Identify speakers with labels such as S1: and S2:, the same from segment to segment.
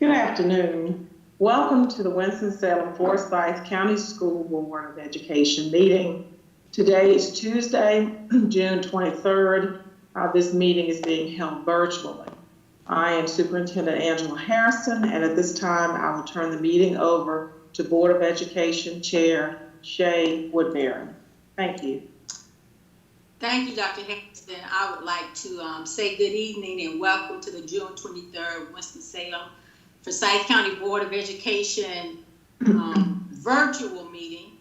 S1: Good afternoon. Welcome to the Winston-Salem Forsyth County School Board of Education meeting. Today is Tuesday, June 23rd. This meeting is being held virtually. I am Superintendent Angela Harrison, and at this time I will turn the meeting over to Board of Education Chair Shay Woodbury. Thank you.
S2: Thank you, Dr. Harrison. I would like to say good evening and welcome to the June 23rd Winston-Salem Forsyth County Board of Education virtual meeting.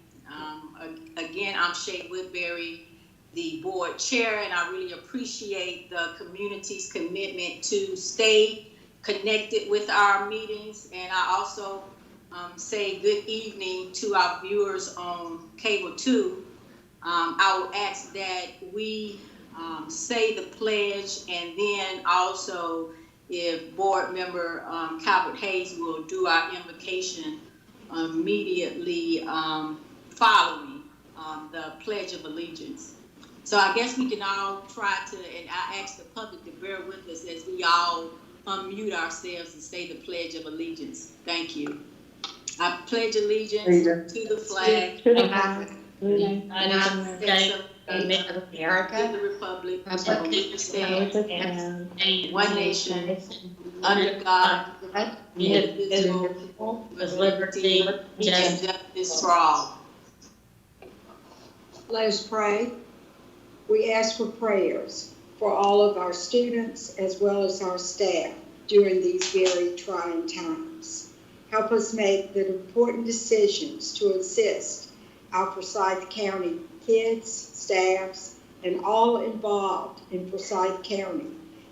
S2: Again, I'm Shay Woodbury, the board chair, and I really appreciate the community's commitment to stay connected with our meetings. And I also say good evening to our viewers on Cable 2. I will ask that we say the pledge, and then also if board member Calvert Hayes will do our invocation immediately following the Pledge of Allegiance. So I guess we can all try to, and I ask the public to bear with us as we all unmute ourselves and say the Pledge of Allegiance. Thank you. I pledge allegiance to the flag of the United States of America, to the Republic, of which stands one nation, under God, indivisible, with liberty and justice for all.
S3: Let us pray. We ask for prayers for all of our students as well as our staff during these very trying times. Help us make the important decisions to assist our Forsyth County kids, staffs, and all involved in Forsyth County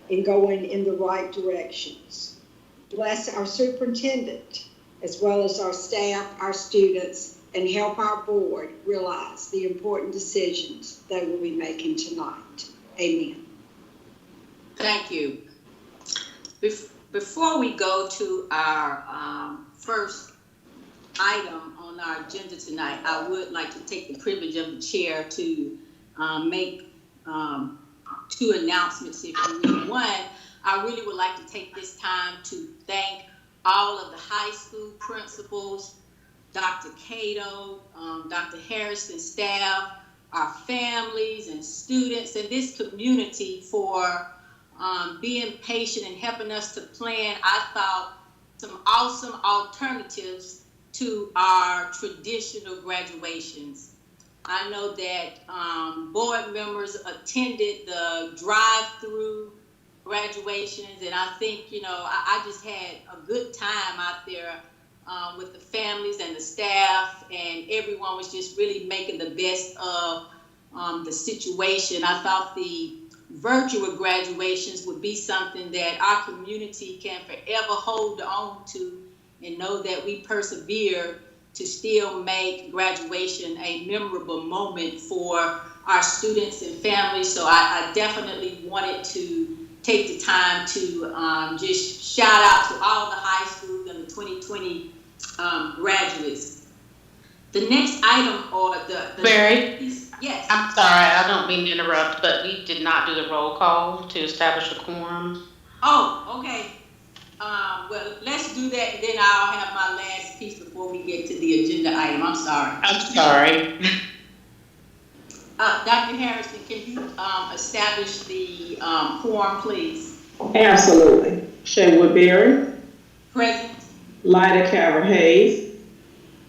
S3: in going in the right directions. Bless our superintendent as well as our staff, our students, and help our board realize the important decisions they will be making tonight. Amen.
S2: Thank you. Before we go to our first item on our agenda tonight, I would like to take the privilege of the chair to make two announcements, if you will. One, I really would like to take this time to thank all of the high school principals, Dr. Cato, Dr. Harrison staff, our families and students, and this community for being patient and helping us to plan, I thought, some awesome alternatives to our traditional graduations. I know that board members attended the drive-through graduations, and I think, I just had a good time out there with the families and the staff, and everyone was just really making the best of the situation. I thought the virtual graduations would be something that our community can forever hold on to and know that we persevere to still make graduation a memorable moment for our students and families. So I definitely wanted to take the time to just shout out to all the high schools and the 2020 graduates. The next item, or the
S4: Barry?
S2: Yes.
S4: I'm sorry, I don't mean to interrupt, but we did not do the roll call to establish a quorum.
S2: Oh, okay. Well, let's do that, and then I'll have my last piece before we get to the agenda item. I'm sorry.
S4: I'm sorry.
S2: Dr. Harrison, can you establish the quorum, please?
S1: Absolutely. Shay Woodbury.
S2: Present.
S1: Lyda Calvert Hayes.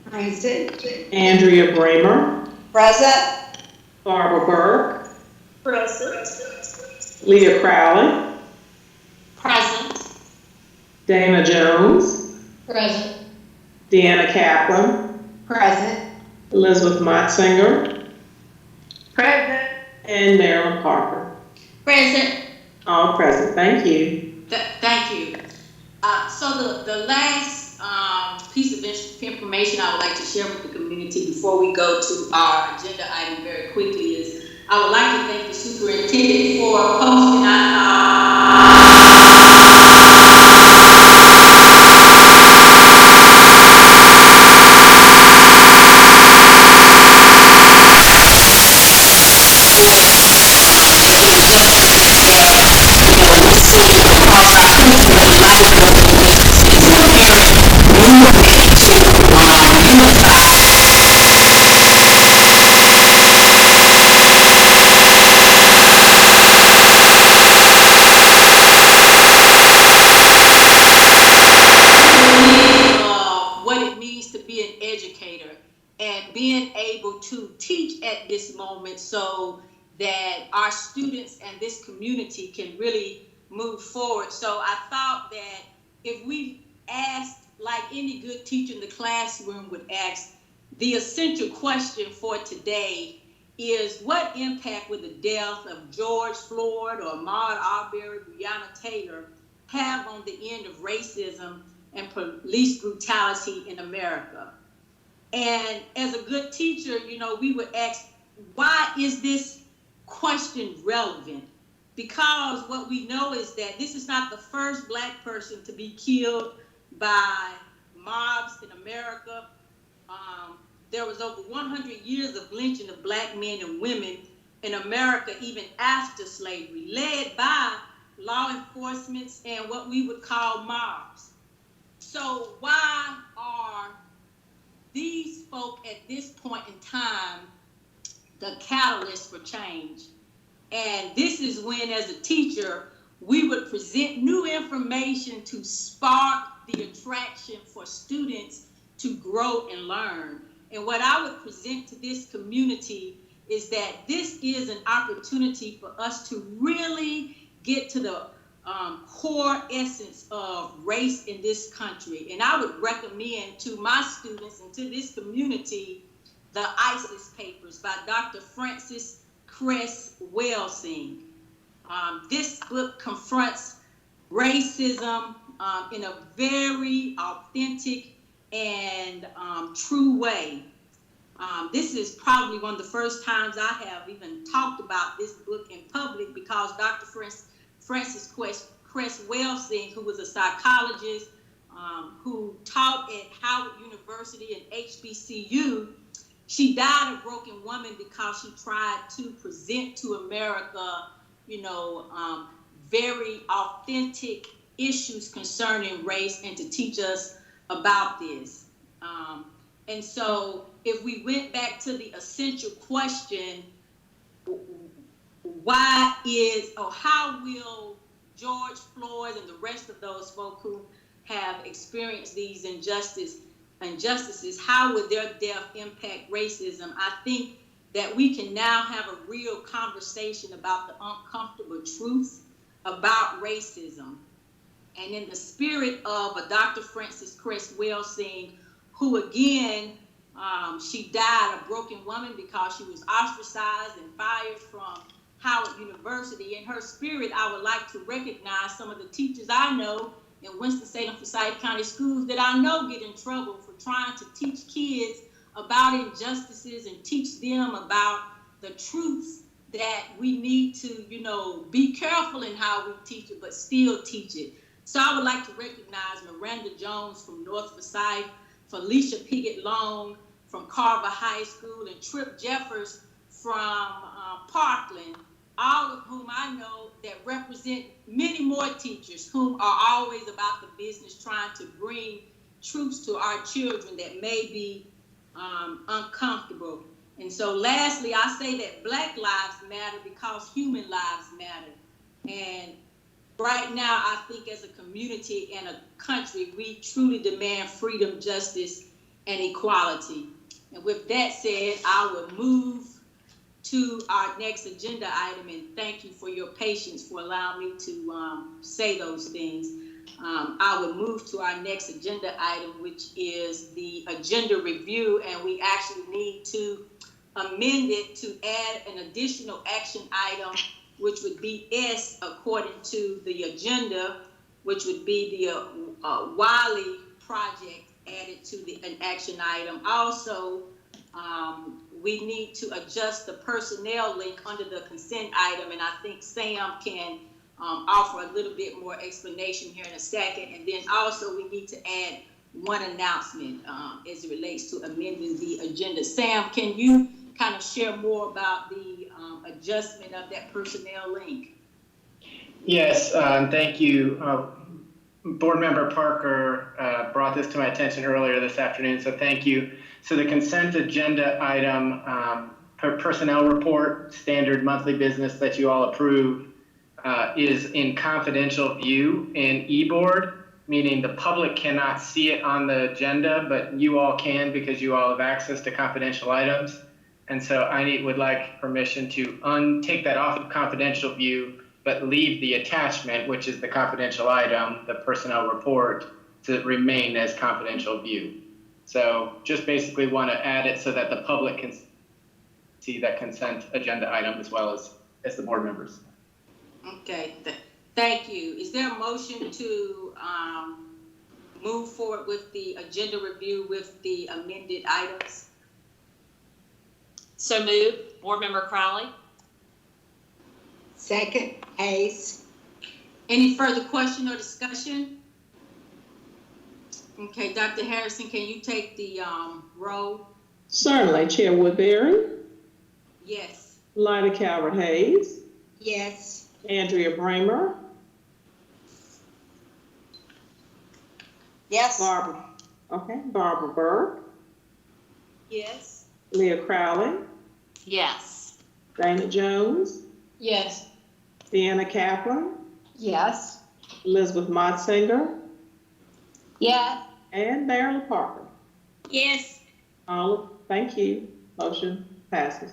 S3: Present.
S1: Andrea Bramer.
S3: Present.
S1: Barbara Burke.
S3: Present.
S1: Leah Crowley.
S2: Present.
S1: Dana Jones.
S2: Present.
S1: Deanna Kaplan.
S3: Present.
S1: Elizabeth Motzinger.
S2: Present.
S1: And Marilyn Parker.
S2: Present.
S1: All present. Thank you.
S2: Thank you. So the last piece of information I would like to share with the community before we go to our agenda item very quickly is I would like to thank the superintendent for posting at this moment so that our students and this community can really move forward. So I thought that if we asked, like any good teacher in the classroom would ask, the essential question for today is, what impact would the death of George Floyd or Ahmaud Arbery, Breonna Taylor have on the end of racism and police brutality in America? And as a good teacher, you know, we would ask, why is this question relevant? Because what we know is that this is not the first Black person to be killed by mobs in America. There was over 100 years of lynching of Black men and women in America, even after slavery, led by law enforcement and what we would call mobs. So why are these folk at this point in time the catalyst for change? And this is when, as a teacher, we would present new information to spark the attraction for students to grow and learn. And what I would present to this community is that this is an opportunity for us to really get to the core essence of race in this country. And I would recommend to my students and to this community the ISIS Papers by Dr. Francis Cress Welsing. This book confronts racism in a very authentic and true way. This is probably one of the first times I have even talked about this book in public, because Dr. Francis Cress Welsing, who was a psychologist who taught at Howard University and HBCU, she died a broken woman because she tried to present to America, you know, very authentic issues concerning race and to teach us about this. And so if we went back to the essential question, how will George Floyd and the rest of those folk who have experienced these injustices, how would their death impact racism? I think that we can now have a real conversation about the uncomfortable truth about racism. And in the spirit of a Dr. Francis Cress Welsing, who again, she died a broken woman because she was ostracized and fired from Howard University. In her spirit, I would like to recognize some of the teachers I know in Winston-Salem, Forsyth County schools that I know get in trouble for trying to teach kids about injustices and teach them about the truths that we need to, you know, be careful in how we teach it, but still teach it. So I would like to recognize Miranda Jones from North Forsyth, Felicia Piggott Long from Carver High School, and Trip Jeffers from Parkland, all of whom I know that represent many more teachers whom are always about the business trying to bring truths to our children that may be uncomfortable. And so lastly, I say that Black lives matter because human lives matter. And right now, I think as a community and a country, we truly demand freedom, justice, and equality. And with that said, I will move to our next agenda item, and thank you for your patience for allowing me to say those things. I will move to our next agenda item, which is the agenda review, and we actually need to amend it to add an additional action item, which would be S according to the agenda, which would be the Wiley project added to an action item. Also, we need to adjust the personnel link under the consent item, and I think Sam can offer a little bit more explanation here in a second. And then also we need to add one announcement as it relates to amending the agenda. Sam, can you kind of share more about the adjustment of that personnel link?
S5: Yes, thank you. Board Member Parker brought this to my attention earlier this afternoon, so thank you. So the consent agenda item, personnel report, standard monthly business that you all approve, is in confidential view in eBoard, meaning the public cannot see it on the agenda, but you all can because you all have access to confidential items. And so I would like permission to take that off of confidential view, but leave the attachment, which is the confidential item, the personnel report, to remain as confidential view. So just basically want to add it so that the public can see that consent agenda item as well as the board members.
S2: Okay, thank you. Is there a motion to move forward with the agenda review with the amended items?
S6: So moved. Board Member Crowley.
S3: Second, Hayes.
S2: Any further question or discussion? Okay, Dr. Harrison, can you take the roll?
S1: Certainly. Chair Woodbury,
S2: Yes.
S1: Lyda Calvert-Hayes,
S3: Yes.
S1: Andrea Bramer,
S6: Yes.
S1: Barbara Burke,
S6: Yes.
S1: Leah Crowley,
S6: Yes.
S1: Dana Jones,
S6: Yes.
S1: Deanna Kaplan,
S6: Yes.
S1: Elizabeth Motzinger,
S6: Yes.
S1: and Marilyn Parker.
S6: Yes.
S1: Thank you. Motion passes.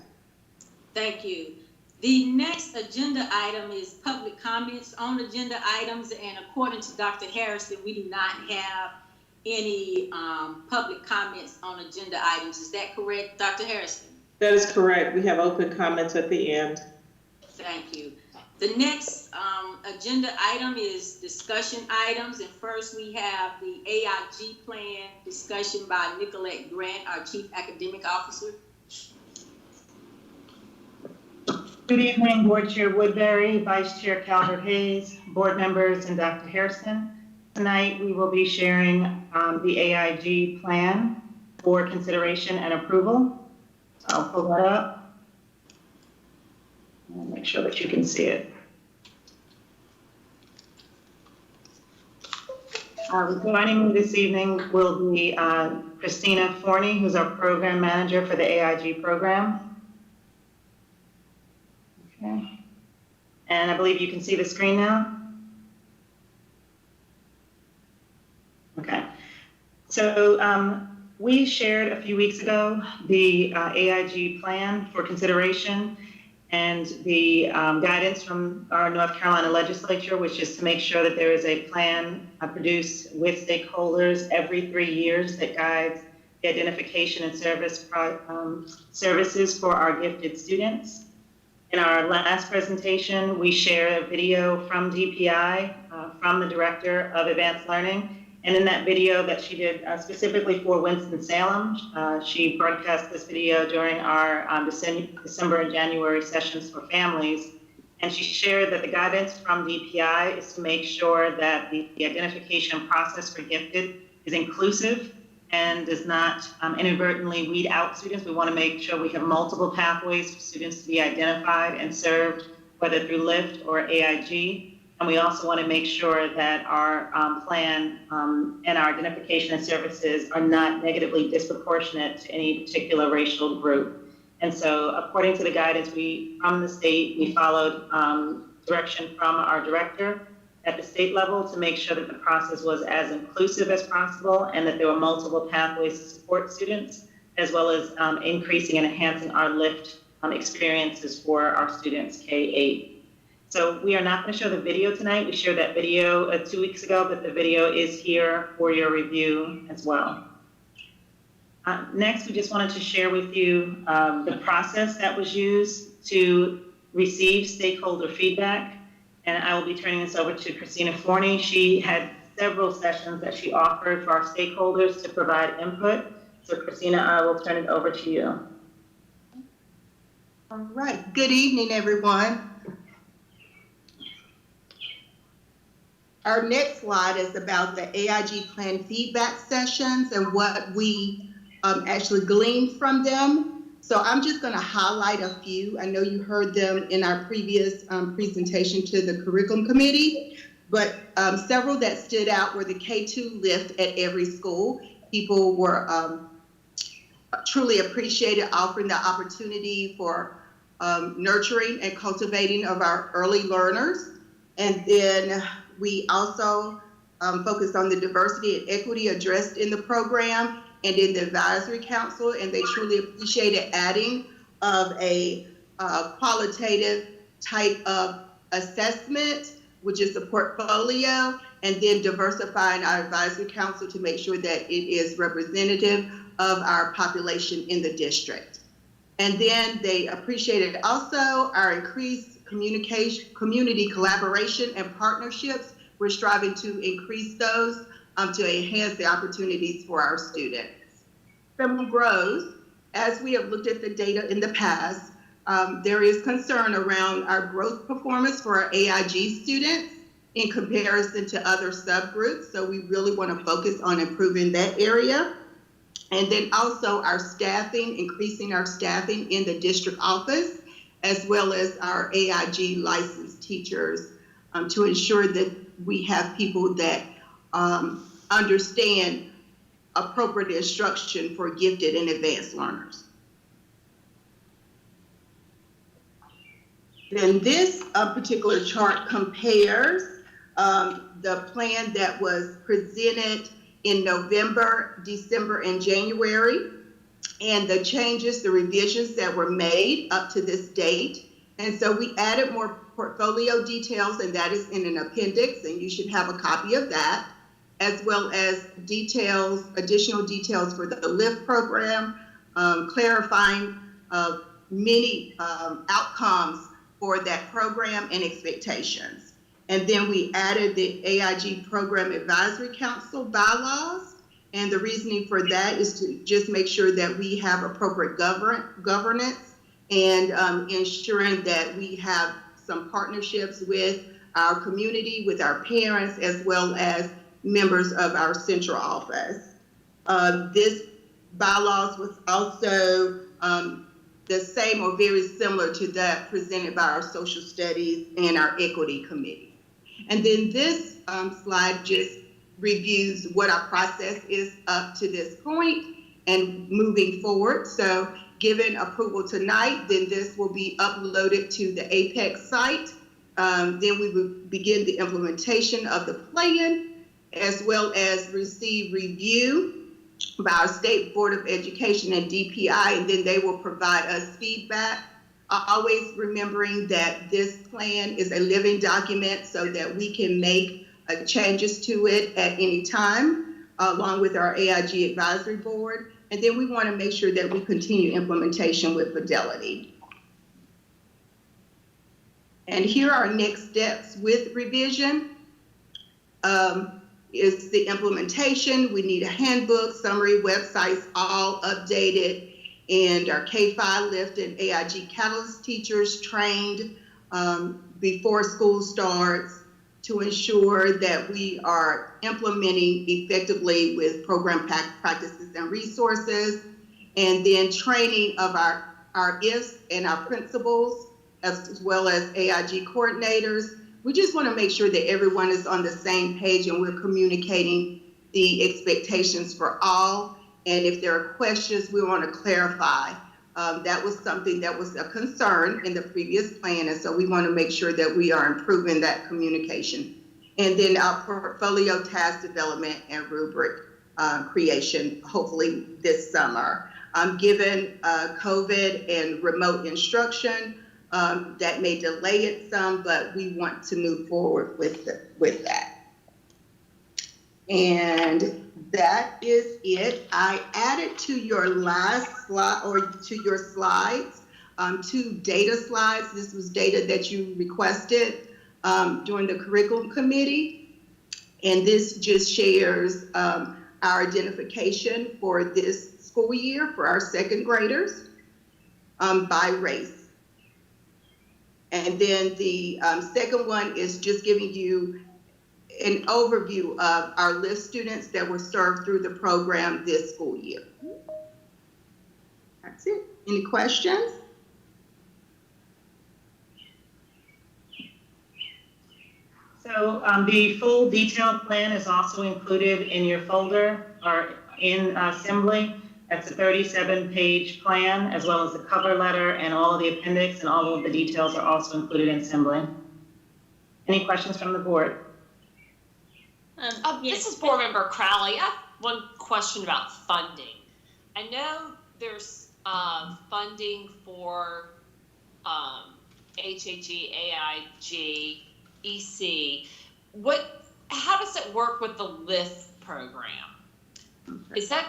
S2: Thank you. The next agenda item is public comments on agenda items, and according to Dr. Harrison, we do not have any public comments on agenda items. Is that correct, Dr. Harrison?
S1: That is correct. We have open comments at the end.
S2: Thank you. The next agenda item is discussion items, and first we have the AIG plan discussion by Nicolette Grant, our Chief Academic Officer.
S7: Good evening, Board Chair Woodbury, Vice Chair Calvert-Hayes, board members, and Dr. Harrison. Tonight, we will be sharing the AIG plan for consideration and approval. So I'll pull that up and make sure that you can see it. Joining me this evening will be Christina Forney, who's our program manager for the AIG program. Okay. And I believe you can see the screen now. Okay. So we shared a few weeks ago the AIG plan for consideration and the guidance from our North Carolina legislature, which is to make sure that there is a plan produced with stakeholders every 3 years that guides the identification and services for our gifted students. In our last presentation, we shared a video from DPI, from the Director of Advanced Learning. And in that video that she did specifically for Winston-Salem, she broadcast this video during our December and January sessions for families. And she shared that the guidance from DPI is to make sure that the identification process for gifted is inclusive and does not inadvertently weed out students. We want to make sure we have multiple pathways for students to be identified and served, whether through LIFT or AIG. And we also want to make sure that our plan and our identification and services are not negatively disproportionate to any particular racial group. And so according to the guidance from the state, we followed direction from our director at the state level to make sure that the process was as inclusive as possible and that there were multiple pathways to support students, as well as increasing and enhancing our LIFT experiences for our students K-8. So we are not going to show the video tonight. We shared that video 2 weeks ago, but the video is here for your review as well. Next, we just wanted to share with you the process that was used to receive stakeholder feedback. And I will be turning this over to Christina Forney. She had several sessions that she offered for our stakeholders to provide input. So Christina, I will turn it over to you.
S8: All right, good evening, everyone. Our next slide is about the AIG plan feedback sessions and what we actually gleaned from them. So I'm just going to highlight a few. I know you heard them in our previous presentation to the curriculum committee, but several that stood out were the K-2 lift at every school. People were truly appreciated offering the opportunity for nurturing and cultivating of our early learners. And then we also focused on the diversity and equity addressed in the program and in the advisory council, and they truly appreciated adding of a qualitative type of assessment, which is a portfolio, and then diversifying our advisory council to make sure that it is representative of our population in the district. And then they appreciated also our increased community collaboration and partnerships. We're striving to increase those to enhance the opportunities for our students. From growth, as we have looked at the data in the past, there is concern around our growth performance for our AIG students in comparison to other subgroups. So we really want to focus on improving that area. And then also our staffing, increasing our staffing in the district office, as well as our AIG licensed teachers to ensure that we have people that understand appropriate instruction for gifted and advanced learners. Then this particular chart compares the plan that was presented in November, December, and January, and the changes, the revisions that were made up to this date. And so we added more portfolio details, and that is in an appendix, and you should have a copy of that, as well as details, additional details for the LIFT program, clarifying many outcomes for that program and expectations. And then we added the AIG Program Advisory Council bylaws. And the reasoning for that is to just make sure that we have appropriate governance and ensuring that we have some partnerships with our community, with our parents, as well as members of our central office. This bylaws was also the same or very similar to that presented by our social studies and our equity committee. And then this slide just reviews what our process is up to this point and moving forward. So given approval tonight, then this will be uploaded to the APEX site. Then we will begin the implementation of the plan, as well as receive review by our State Board of Education and DPI, and then they will provide us feedback. Always remembering that this plan is a living document so that we can make changes to it at any time, along with our AIG Advisory Board. And then we want to make sure that we continue implementation with fidelity. And here are next steps with revision. Is the implementation. We need a handbook, summary, websites, all updated, and our K-5 LIFT and AIG Catalyst teachers trained before school starts to ensure that we are implementing effectively with program practices and resources, and then training of our IFs and our principals, as well as AIG coordinators. We just want to make sure that everyone is on the same page and we're communicating the expectations for all. And if there are questions, we want to clarify. That was something that was a concern in the previous plan. And so we want to make sure that we are improving that communication. And then our portfolio task development and rubric creation, hopefully this summer. Given COVID and remote instruction, that may delay it some, but we want to move forward with that. And that is it. I added to your last slide, or to your slides, 2 data slides. This was data that you requested during the curriculum committee. And this just shares our identification for this school year for our second graders by race. And then the second one is just giving you an overview of our LIFT students that were served through the program this school year. That's it. Any questions?
S7: So the full detailed plan is also included in your folder or in Assembly. That's a 37-page plan, as well as the cover letter and all of the appendix, and all of the details are also included in Assembly. Any questions from the board?
S9: This is Board Member Crowley. I have one question about funding. I know there's funding for HAG, AIG, EC. How does it work with the LIFT program? Is that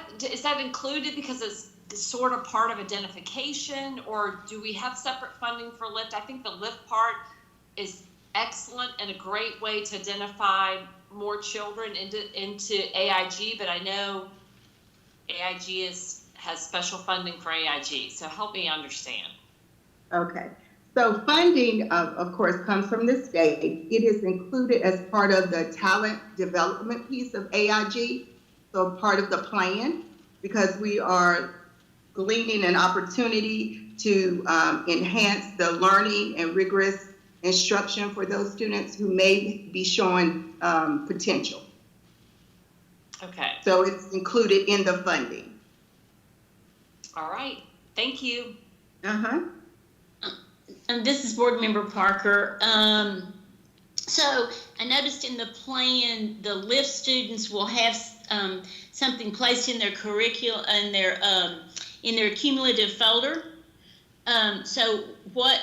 S9: included because it's sort of part of identification, or do we have separate funding for LIFT? I think the LIFT part is excellent and a great way to identify more children into AIG, but I know AIG has special funding for AIG, so help me understand.
S8: Okay. So funding, of course, comes from the state. It is included as part of the talent development piece of AIG, so part of the plan, because we are gleaning an opportunity to enhance the learning and rigorous instruction for those students who may be showing potential.
S9: Okay.
S8: So it's included in the funding.
S9: All right. Thank you.
S6: And this is Board Member Parker. So I noticed in the plan, the LIFT students will have something placed in their curriculum and in their cumulative folder. So what,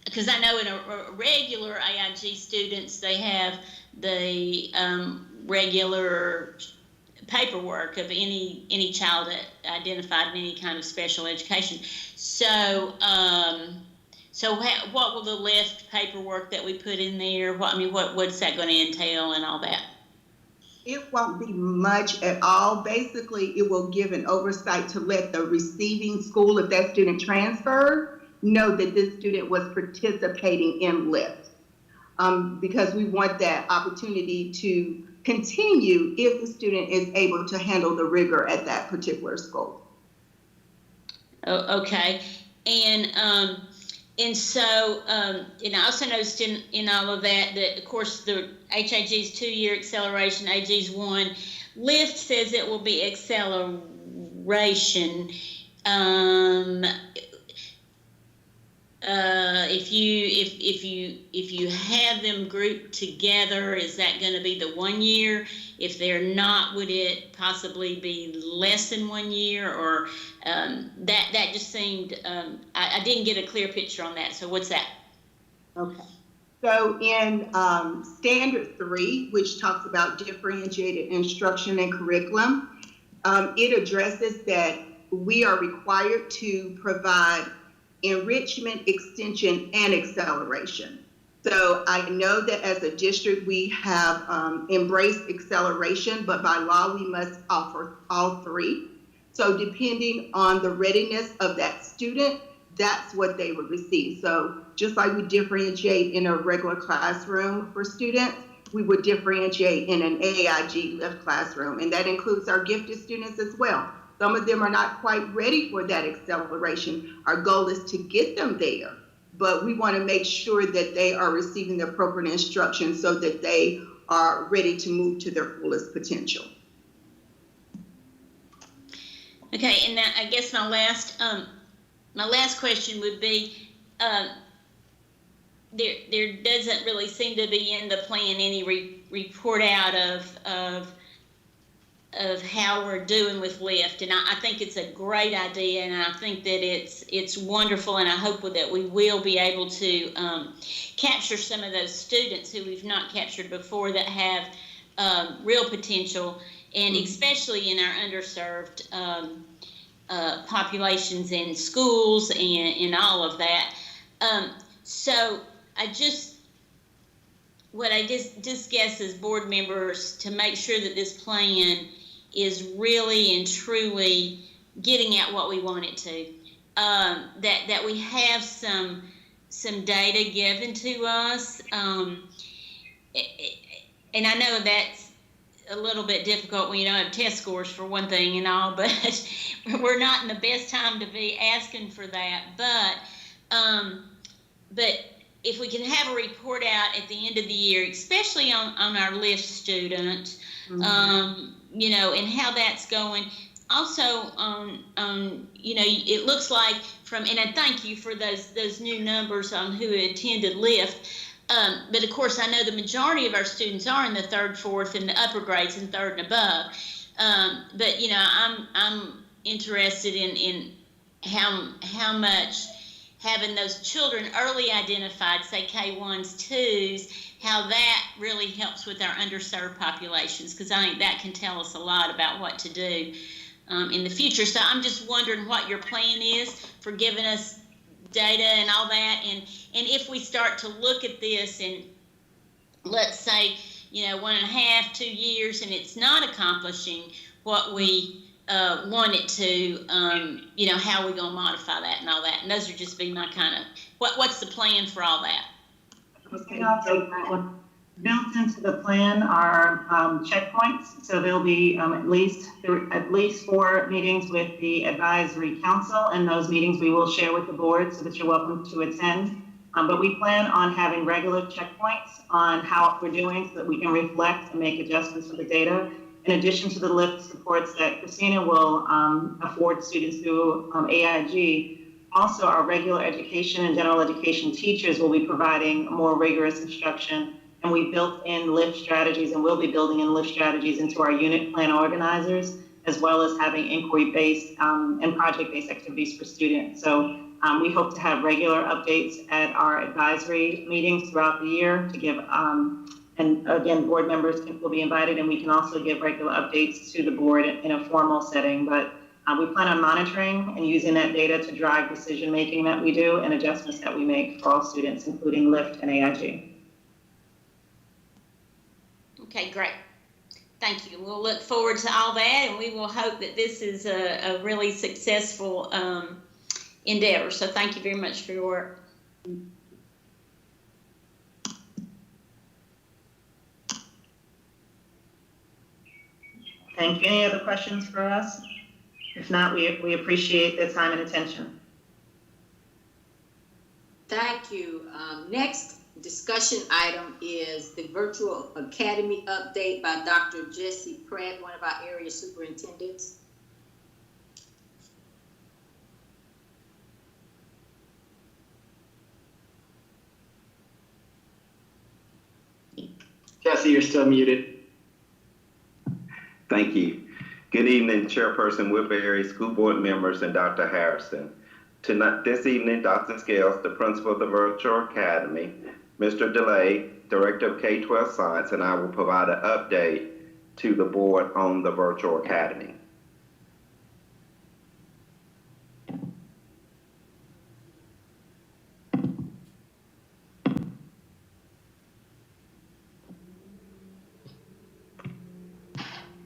S6: because I know in a regular AIG students, they have the regular paperwork of any child identified in any kind of special education. So what will the LIFT paperwork that we put in there, what's that going to entail and all that?
S8: It won't be much at all. Basically, it will give an oversight to let the receiving school, if that student transferred, know that this student was participating in LIFT. Because we want that opportunity to continue if the student is able to handle the rigor at that particular school.
S6: Oh, okay. And so, and I also noticed in all of that, of course, the HAG's 2-year acceleration, AG's 1. LIFT says it will be acceleration. If you have them grouped together, is that going to be the 1 year? If they're not, would it possibly be less than 1 year? Or that just seemed, I didn't get a clear picture on that. So what's that?
S8: Okay. So in Standard 3, which talks about differentiated instruction and curriculum, it addresses that we are required to provide enrichment, extension, and acceleration. So I know that as a district, we have embraced acceleration, but by law, we must offer all three. So depending on the readiness of that student, that's what they would receive. So just like we differentiate in a regular classroom for students, we would differentiate in an AIG LIFT classroom, and that includes our gifted students as well. Some of them are not quite ready for that acceleration. Our goal is to get them there, but we want to make sure that they are receiving the appropriate instruction so that they are ready to move to their fullest potential.
S6: Okay, and now I guess my last question would be, there doesn't really seem to be in the plan any report out of how we're doing with LIFT, and I think it's a great idea, and I think that it's wonderful, and I hope that we will be able to capture some of those students who we've not captured before that have real potential, and especially in our underserved populations in schools and all of that. So what I just guess as board members to make sure that this plan is really and truly getting at what we want it to, that we have some data given to us, and I know that's a little bit difficult when you don't have test scores for one thing and all, but we're not in the best time to be asking for that, but if we can have a report out at the end of the year, especially on our LIFT students, and how that's going. Also, it looks like and I thank you for those new numbers on who attended LIFT. But of course, I know the majority of our students are in the 3rd, 4th, and the upper grades and 3rd and above. But I'm interested in how much having those children early identified, say K1s, 2s, how that really helps with our underserved populations, because I think that can tell us a lot about what to do in the future. So I'm just wondering what your plan is for giving us data and all that, and if we start to look at this and let's say, 1.5, 2 years, and it's not accomplishing what we want it to, how are we going to modify that and all that? And those are just be my kind of, what's the plan for all that?
S7: Okay, I'll take that one. Built into the plan are checkpoints, so there'll be at least 4 meetings with the advisory council, and those meetings we will share with the board so that you're welcome to attend. But we plan on having regular checkpoints on how we're doing so that we can reflect and make adjustments to the data. In addition to the LIFT supports that Christina will afford students through AIG, also our regular education and general education teachers will be providing more rigorous instruction. And we built in LIFT strategies and will be building in LIFT strategies into our unit plan organizers, as well as having inquiry-based and project-based activities for students. So we hope to have regular updates at our advisory meetings throughout the year to give, and again, board members will be invited, and we can also give regular updates to the board in a formal setting. But we plan on monitoring and using that data to drive decision-making that we do and adjustments that we make for all students, including LIFT and AIG.
S6: Okay, great. Thank you. We'll look forward to all that, and we will hope that this is a really successful endeavor. So thank you very much for your work.
S7: Thank you. Any other questions for us? If not, we appreciate the time and attention.
S2: Thank you. Next discussion item is the virtual academy update by Dr. Jesse Pratt, one of our area superintendents.
S5: Jesse, you're still muted.
S10: Thank you. Good evening, Chairperson Woodbury, school board members, and Dr. Harrison. This evening, Dr. Scales, the principal of the Virtual Academy, Mr. DeLay, Director of K-12 Science, and I will provide an update to the board on the Virtual Academy.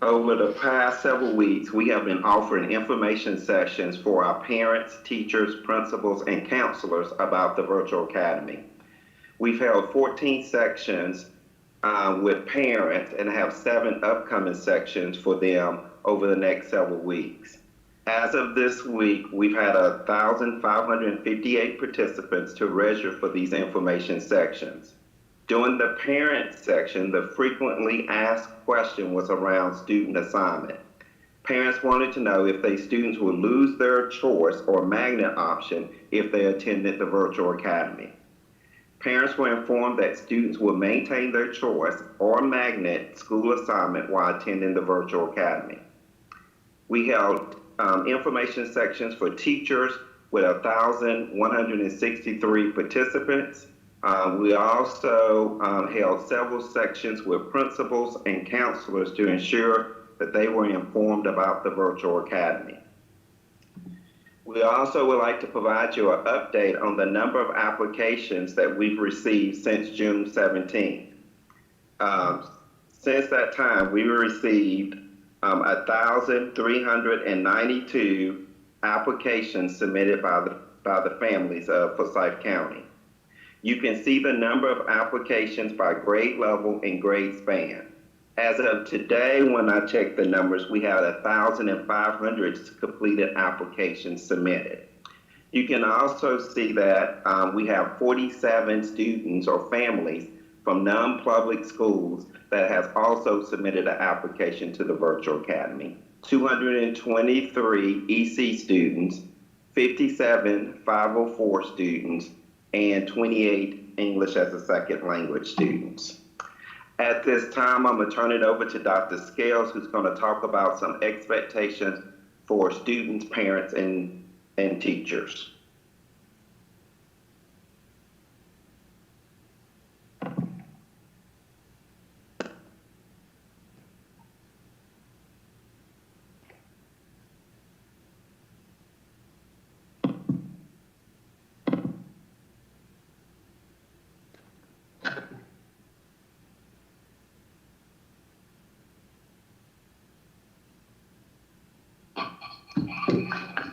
S10: Over the past several weeks, we have been offering information sessions for our parents, teachers, principals, and counselors about the Virtual Academy. We've held 14 sections with parents and have 7 upcoming sections for them over the next several weeks. As of this week, we've had 1,558 participants to register for these information sections. During the parent section, the frequently asked question was around student assignment. Parents wanted to know if their students would lose their choice or magnet option if they attended the Virtual Academy. Parents were informed that students would maintain their choice or magnet school assignment while attending the Virtual Academy. We held information sections for teachers with 1,163 participants. We also held several sections with principals and counselors to ensure that they were informed about the Virtual Academy. We also would like to provide you an update on the number of applications that we've received since June 17th. Since that time, we received 1,392 applications submitted by the families of Forsyth County. You can see the number of applications by grade level and grade span. As of today, when I checked the numbers, we had 1,500 completed applications submitted. You can also see that we have 47 students or families from non-public schools that has also submitted an application to the Virtual Academy. 223 EC students, 57 504 students, and 28 English as a second language students. At this time, I'm gonna turn it over to Dr. Scales, who's gonna talk about some expectations for students, parents, and teachers.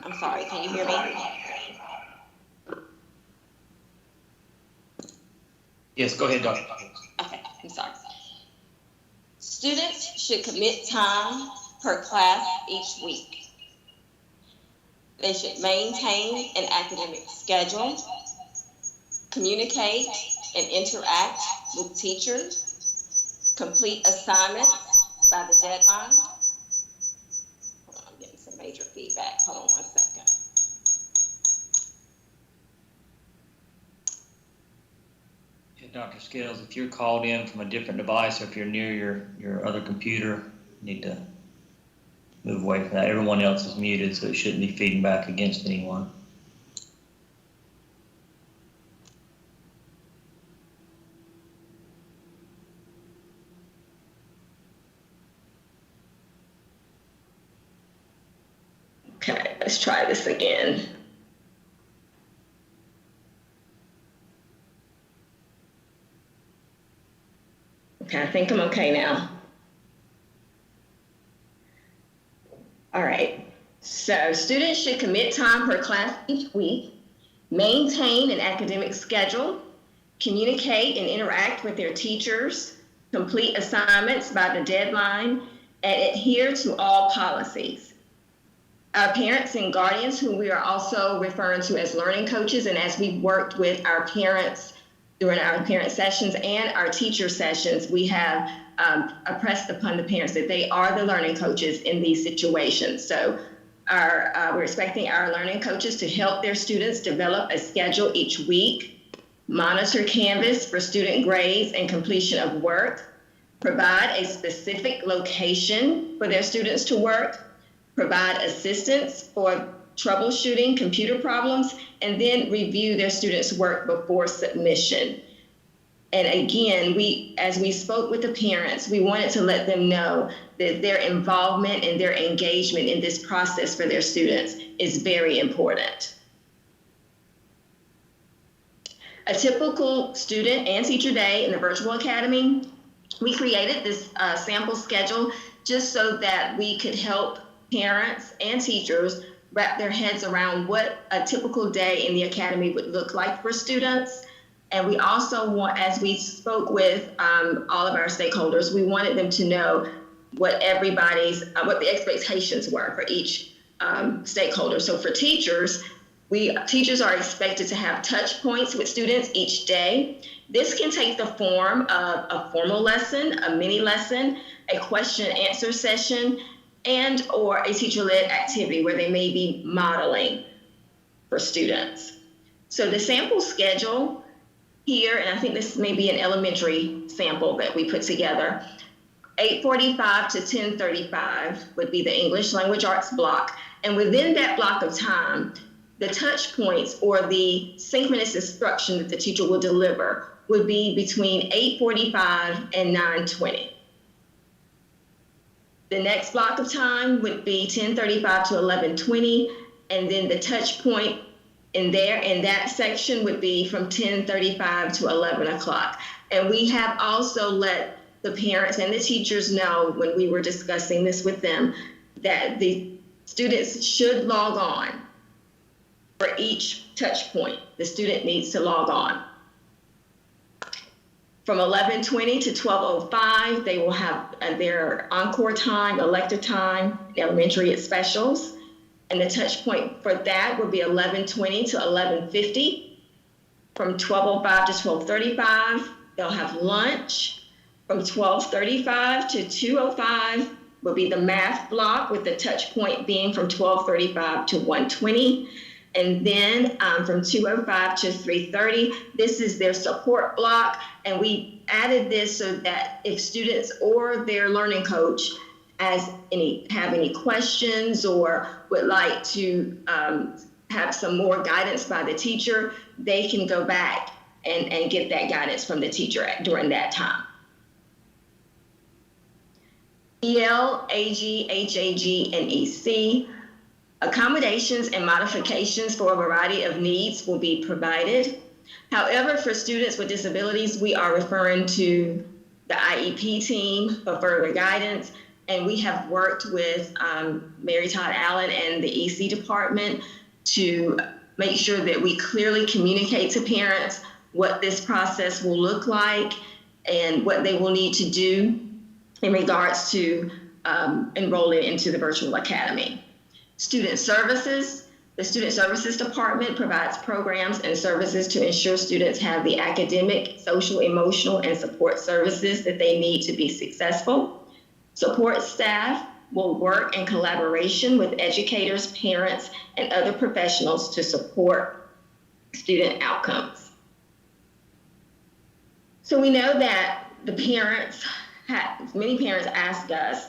S11: I'm sorry, can you hear me?
S12: Yes, go ahead, Dr.
S11: Okay, I'm sorry. Students should commit time per class each week. They should maintain an academic schedule, communicate and interact with teachers, complete assignments by the deadline. Hold on, I'm getting some major feedback. Hold on 1 second.
S12: Yeah, Dr. Scales, if you're called in from a different device or if you're near your other computer, you need to move away from that. Everyone else is muted, so it shouldn't be feeding back against anyone.
S11: Okay, let's try this again. Okay, I think I'm okay now. All right, so students should commit time per class each week, maintain an academic schedule, communicate and interact with their teachers, complete assignments by the deadline, and adhere to all policies. Our parents and guardians, who we are also referring to as learning coaches, and as we've worked with our parents during our parent sessions and our teacher sessions, we have impressed upon the parents that they are the learning coaches in these situations. So we're expecting our learning coaches to help their students develop a schedule each week, monitor Canvas for student grades and completion of work, provide a specific location for their students to work, provide assistance for troubleshooting computer problems, and then review their students' work before submission. And again, as we spoke with the parents, we wanted to let them know that their involvement and their engagement in this process for their students is very important. A typical student and teacher day in the virtual academy, we created this sample schedule just so that we could help parents and teachers wrap their heads around what a typical day in the academy would look like for students. And we also want, as we spoke with all of our stakeholders, we wanted them to know what what the expectations were for each stakeholder. So for teachers, teachers are expected to have touch points with students each day. This can take the form of a formal lesson, a mini lesson, a question and answer session, and or a teacher-led activity where they may be modeling for students. So the sample schedule here, and I think this may be an elementary sample that we put together, 8:45 to 10:35 would be the English language arts block. And within that block of time, the touch points or the synchronous instruction that the teacher will deliver would be between 8:45 and 9:20. The next block of time would be 10:35 to 11:20, and then the touch point in that section would be from 10:35 to 11 o'clock. And we have also let the parents and the teachers know when we were discussing this with them that the students should log on for each touch point. The student needs to log on. From 11:20 to 12:05, they will have their encore time, elective time, elementary at specials. And the touch point for that would be 11:20 to 11:50. From 12:05 to 12:35, they'll have lunch. From 12:35 to 2:05 will be the math block, with the touch point being from 12:35 to 1:20. And then from 2:05 to 3:30, this is their support block. And we added this so that if students or their learning coach have any questions or would like to have some more guidance by the teacher, they can go back and get that guidance from the teacher during that time. EL, AG, HAG, and EC. Accommodations and modifications for a variety of needs will be provided. However, for students with disabilities, we are referring to the IEP team for further guidance, and we have worked with Mary Todd Allen and the EC department to make sure that we clearly communicate to parents what this process will look like and what they will need to do in regards to enrolling into the virtual academy. Student services. The Student Services Department provides programs and services to ensure students have the academic, social, emotional, and support services that they need to be successful. Support staff will work in collaboration with educators, parents, and other professionals to support student outcomes. So we know that many parents ask us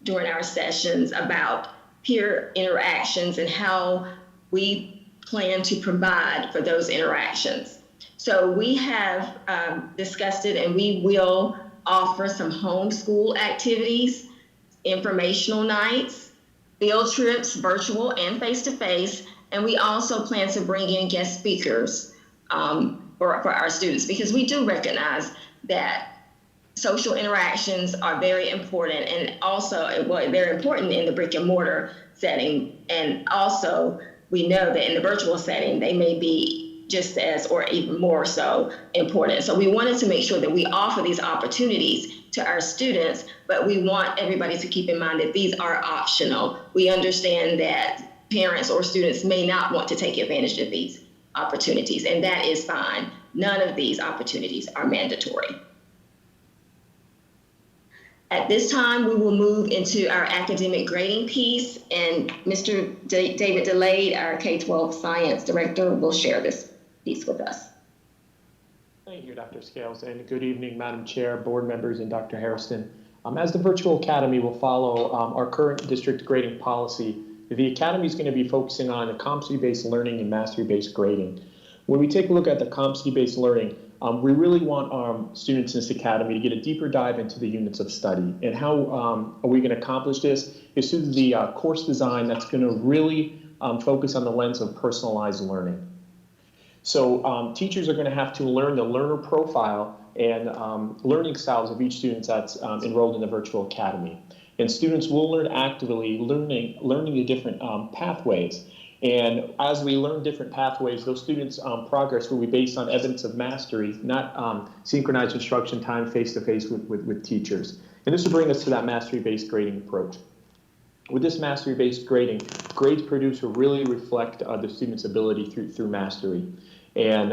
S11: during our sessions about peer interactions and how we plan to provide for those interactions. So we have discussed it, and we will offer some homeschool activities, informational nights, field trips, virtual and face-to-face, and we also plan to bring in guest speakers for our students, because we do recognize that social interactions are very important, and also they're important in the brick and mortar setting, and also we know that in the virtual setting they may be just as or even more so important. So we wanted to make sure that we offer these opportunities to our students, but we want everybody to keep in mind that these are optional. We understand that parents or students may not want to take advantage of these opportunities, and that is fine. None of these opportunities are mandatory. At this time, we will move into our academic grading piece, and Mr. David Delade, our K-12 Science Director, will share this piece with us.
S13: Thank you, Dr. Scales, and good evening, Madam Chair, board members, and Dr. Hairston. As the Virtual Academy will follow our current district grading policy, the Academy is going to be focusing on the competency-based learning and mastery-based grading. When we take a look at the competency-based learning, we really want students in this academy to get a deeper dive into the units of study. And how are we going to accomplish this? Is through the course design that's going to really focus on the lens of personalized learning. So teachers are going to have to learn the learner profile and learning styles of each student that's enrolled in the virtual academy. And students will learn actively, learning the different pathways. And as we learn different pathways, those students' progress will be based on evidence of mastery, not synchronized instruction time face-to-face with teachers. And this will bring us to that mastery-based grading approach. With this mastery-based grading, grades produced will really reflect the student's ability through mastery. And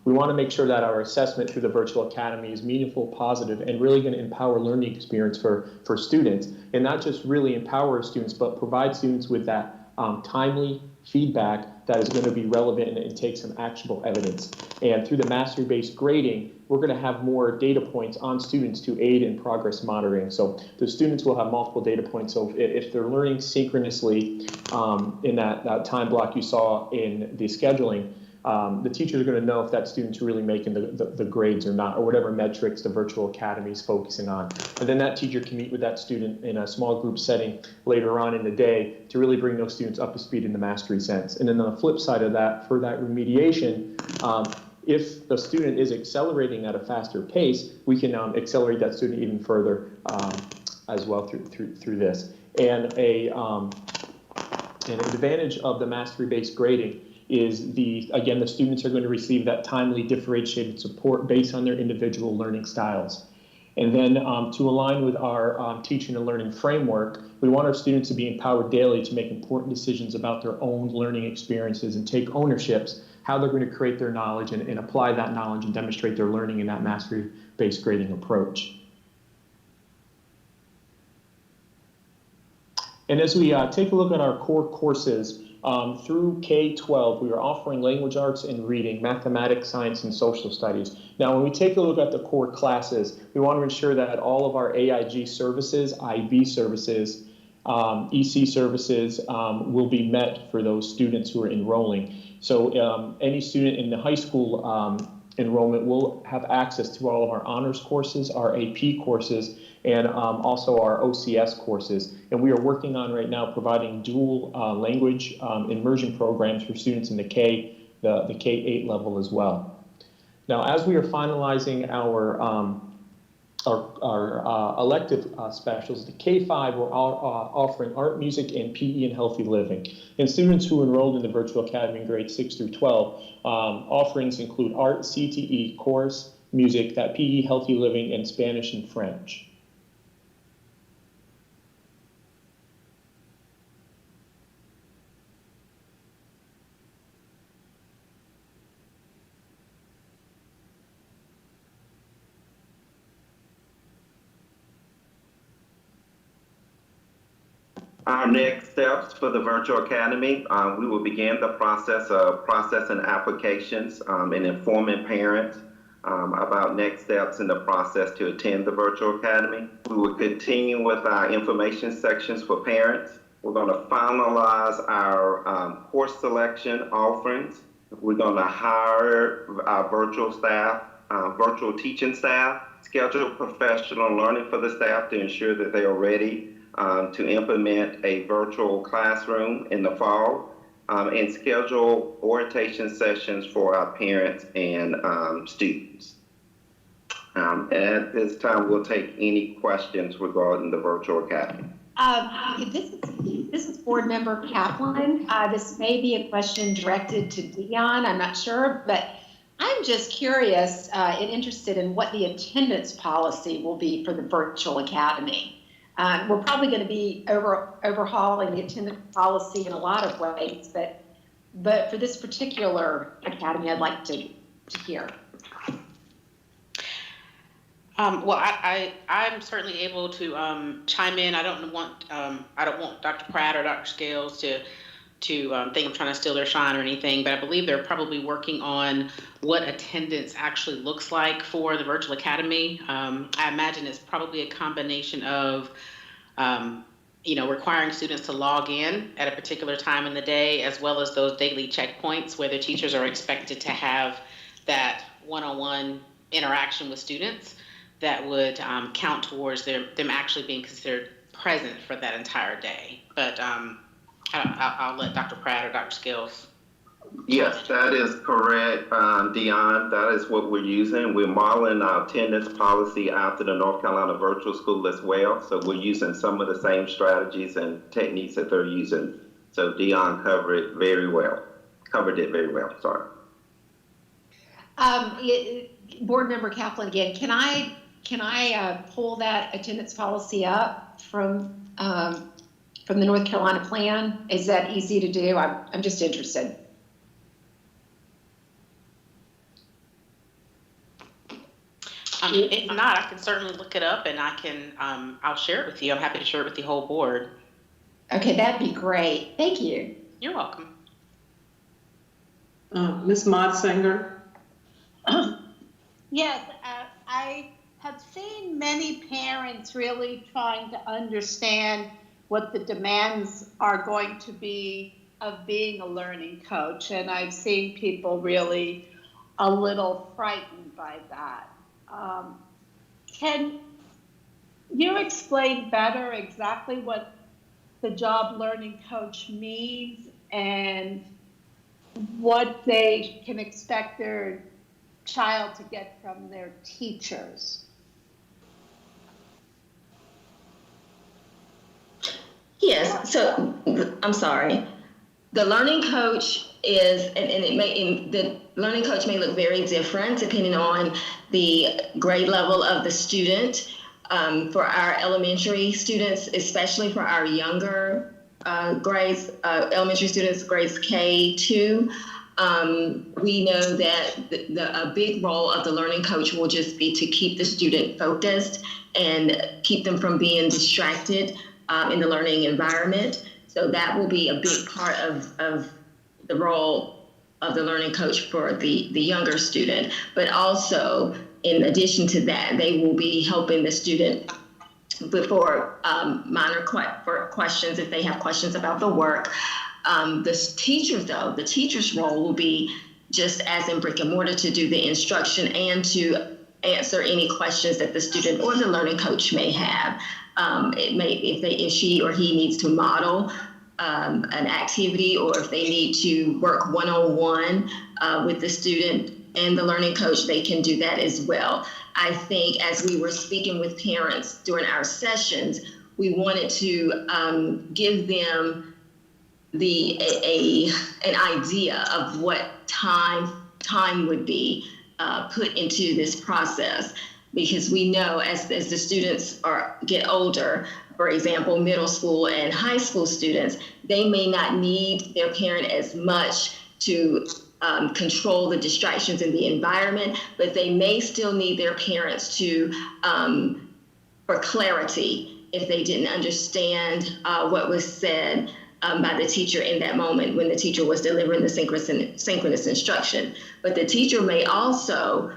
S13: we want to make sure that our assessment through the virtual academy is meaningful, positive, and really going to empower learning experience for students. And not just really empower students, but provide students with that timely feedback that is going to be relevant and take some actionable evidence. And through the mastery-based grading, we're going to have more data points on students to aid in progress monitoring. So the students will have multiple data points. So if they're learning synchronously in that time block you saw in the scheduling, the teachers are going to know if that student's really making the grades or not, or whatever metrics the virtual academy is focusing on. And then that teacher can meet with that student in a small group setting later on in the day to really bring those students up to speed in the mastery sense. And then on the flip side of that, for that remediation, if the student is accelerating at a faster pace, we can accelerate that student even further as well through this. And an advantage of the mastery-based grading is again, the students are going to receive that timely differentiated support based on their individual learning styles. And then to align with our teaching and learning framework, we want our students to be empowered daily to make important decisions about their own learning experiences and take ownerships, how they're going to create their knowledge and apply that knowledge and demonstrate their learning in that mastery-based grading approach. And as we take a look at our core courses, Through K-12, we are offering language arts and reading, mathematics, science, and social studies. Now, when we take a look at the core classes, we want to ensure that all of our AIG services, IB services, EC services will be met for those students who are enrolling. So any student in the high school enrollment will have access to all of our honors courses, our AP courses, and also our OCS courses. And we are working on right now providing dual language immersion programs for students in the K-8 level as well. Now, as we are finalizing our elective specials, the K-5, we're offering art, music, and PE and healthy living. And students who enrolled in the Virtual Academy in grades 6 through 12, offerings include art, CTE, chorus, music, that PE, healthy living, and Spanish and French.
S10: Our next steps for the Virtual Academy, we will begin the process of processing applications and informing parents about next steps in the process to attend the Virtual Academy. We will continue with our information sections for parents. We're going to finalize our course selection offerings. We're going to hire our virtual staff, virtual teaching staff, schedule professional learning for the staff to ensure that they are ready to implement a virtual classroom in the fall, and schedule orientation sessions for our parents and students. At this time, we'll take any questions regarding the Virtual Academy.
S14: This is Board Member Kaplan. This may be a question directed to Dion, I'm not sure, but I'm just curious and interested in what the attendance policy will be for the Virtual Academy. We're probably going to be overhauling the attendance policy in a lot of ways, but for this particular academy, I'd like to hear.
S4: Well, I'm certainly able to chime in. I don't want Dr. Pratt or Dr. Scales to think I'm trying to steal their shine or anything, but I believe they're probably working on what attendance actually looks like for the Virtual Academy. I imagine it's probably a combination of, requiring students to log in at a particular time in the day, as well as those daily checkpoints where the teachers are expected to have that one-on-one interaction with students that would count towards them actually being considered present for that entire day. But I'll let Dr. Pratt or Dr. Scales.
S10: Yes, that is correct, Dion. That is what we're using. We're modeling our attendance policy after the North Carolina Virtual School as well. So we're using some of the same strategies and techniques that they're using. So Dion covered it very well. Sorry.
S14: Board Member Kaplan again. Can I pull that attendance policy up from the North Carolina plan? Is that easy to do? I'm just interested.
S4: If not, I can certainly look it up and I'll share it with you. I'm happy to share it with the whole board.
S14: Okay, that'd be great. Thank you.
S4: You're welcome.
S1: Ms. Modsinger?
S15: Yes, I have seen many parents really trying to understand what the demands are going to be of being a learning coach, and I've seen people really a little frightened by that. Can you explain better exactly what the job learning coach means and what they can expect their child to get from their teachers?
S11: Yes, so I'm sorry. The learning coach is, the learning coach may look very different depending on the grade level of the student. For our elementary students, especially for our younger grades, elementary students, grades K2, we know that a big role of the learning coach will just be to keep the student focused and keep them from being distracted in the learning environment. So that will be a big part of the role of the learning coach for the younger student. But also, in addition to that, they will be helping the student before minor questions, if they have questions about the work. The teacher's role will be just as in brick and mortar to do the instruction and to answer any questions that the student or the learning coach may have. If she or he needs to model an activity, or if they need to work one-on-one with the student and the learning coach, they can do that as well. I think as we were speaking with parents during our sessions, we wanted to give them an idea of what time would be put into this process, because we know as the students get older, for example, middle school and high school students, they may not need their parent as much to control the distractions in the environment, but they may still need their parents to for clarity if they didn't understand what was said by the teacher in that moment when the teacher was delivering the synchronous instruction. But the teacher may also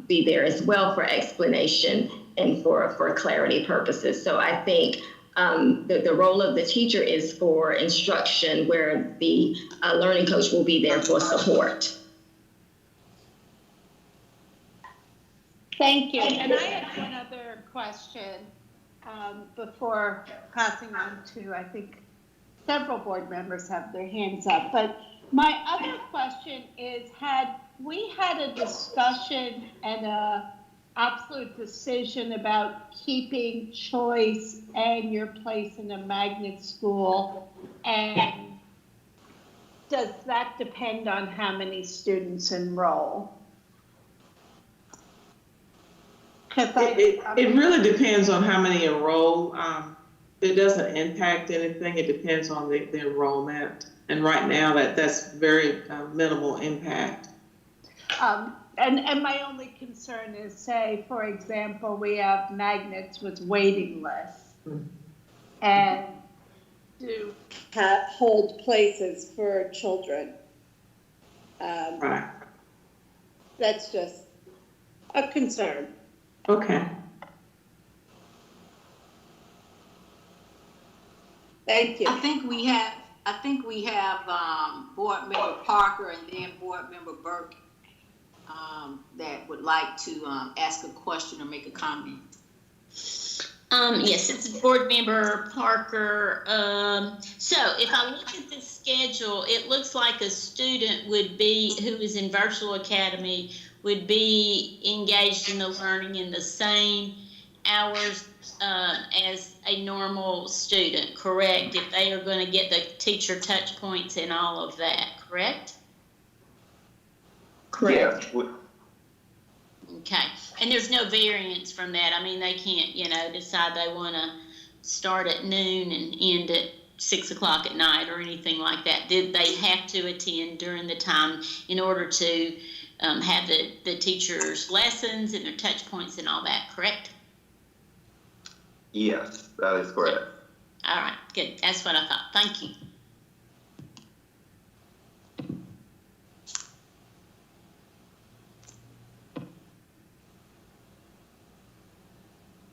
S11: be there as well for explanation and for clarity purposes. So I think the role of the teacher is for instruction, where the learning coach will be there for support.
S15: Thank you. And I had one other question before passing on to, I think, several board members have their hands up. But my other question is, had we had a discussion and a absolute decision about keeping choice and your place in a magnet school, and does that depend on how many students enroll?
S1: It really depends on how many enroll. It doesn't impact anything. It depends on the enrollment. And right now that's very minimal impact.
S15: And my only concern is, say, for example, we have magnets with waiting lists and do hold places for children.
S1: Right.
S15: That's just a concern.
S1: Okay.
S15: Thank you.
S2: I think we have Board Member Parker and then Board Member Burke that would like to ask a question or make a comment.
S6: Yes, it's Board Member Parker. So if I look at the schedule, it looks like a student who is in Virtual Academy would be engaged in the learning in the same hours as a normal student, correct? If they are going to get the teacher touch points and all of that, correct?
S11: Correct.
S10: Yes.
S6: Okay, and there's no variance from that. I mean, they can't, decide they want to start at noon and end at 6 o'clock at night or anything like that. Did they have to attend during the time in order to have the teacher's lessons and their touch points and all that, correct?
S10: Yes, that is correct.
S6: All right, good. That's what I thought. Thank you.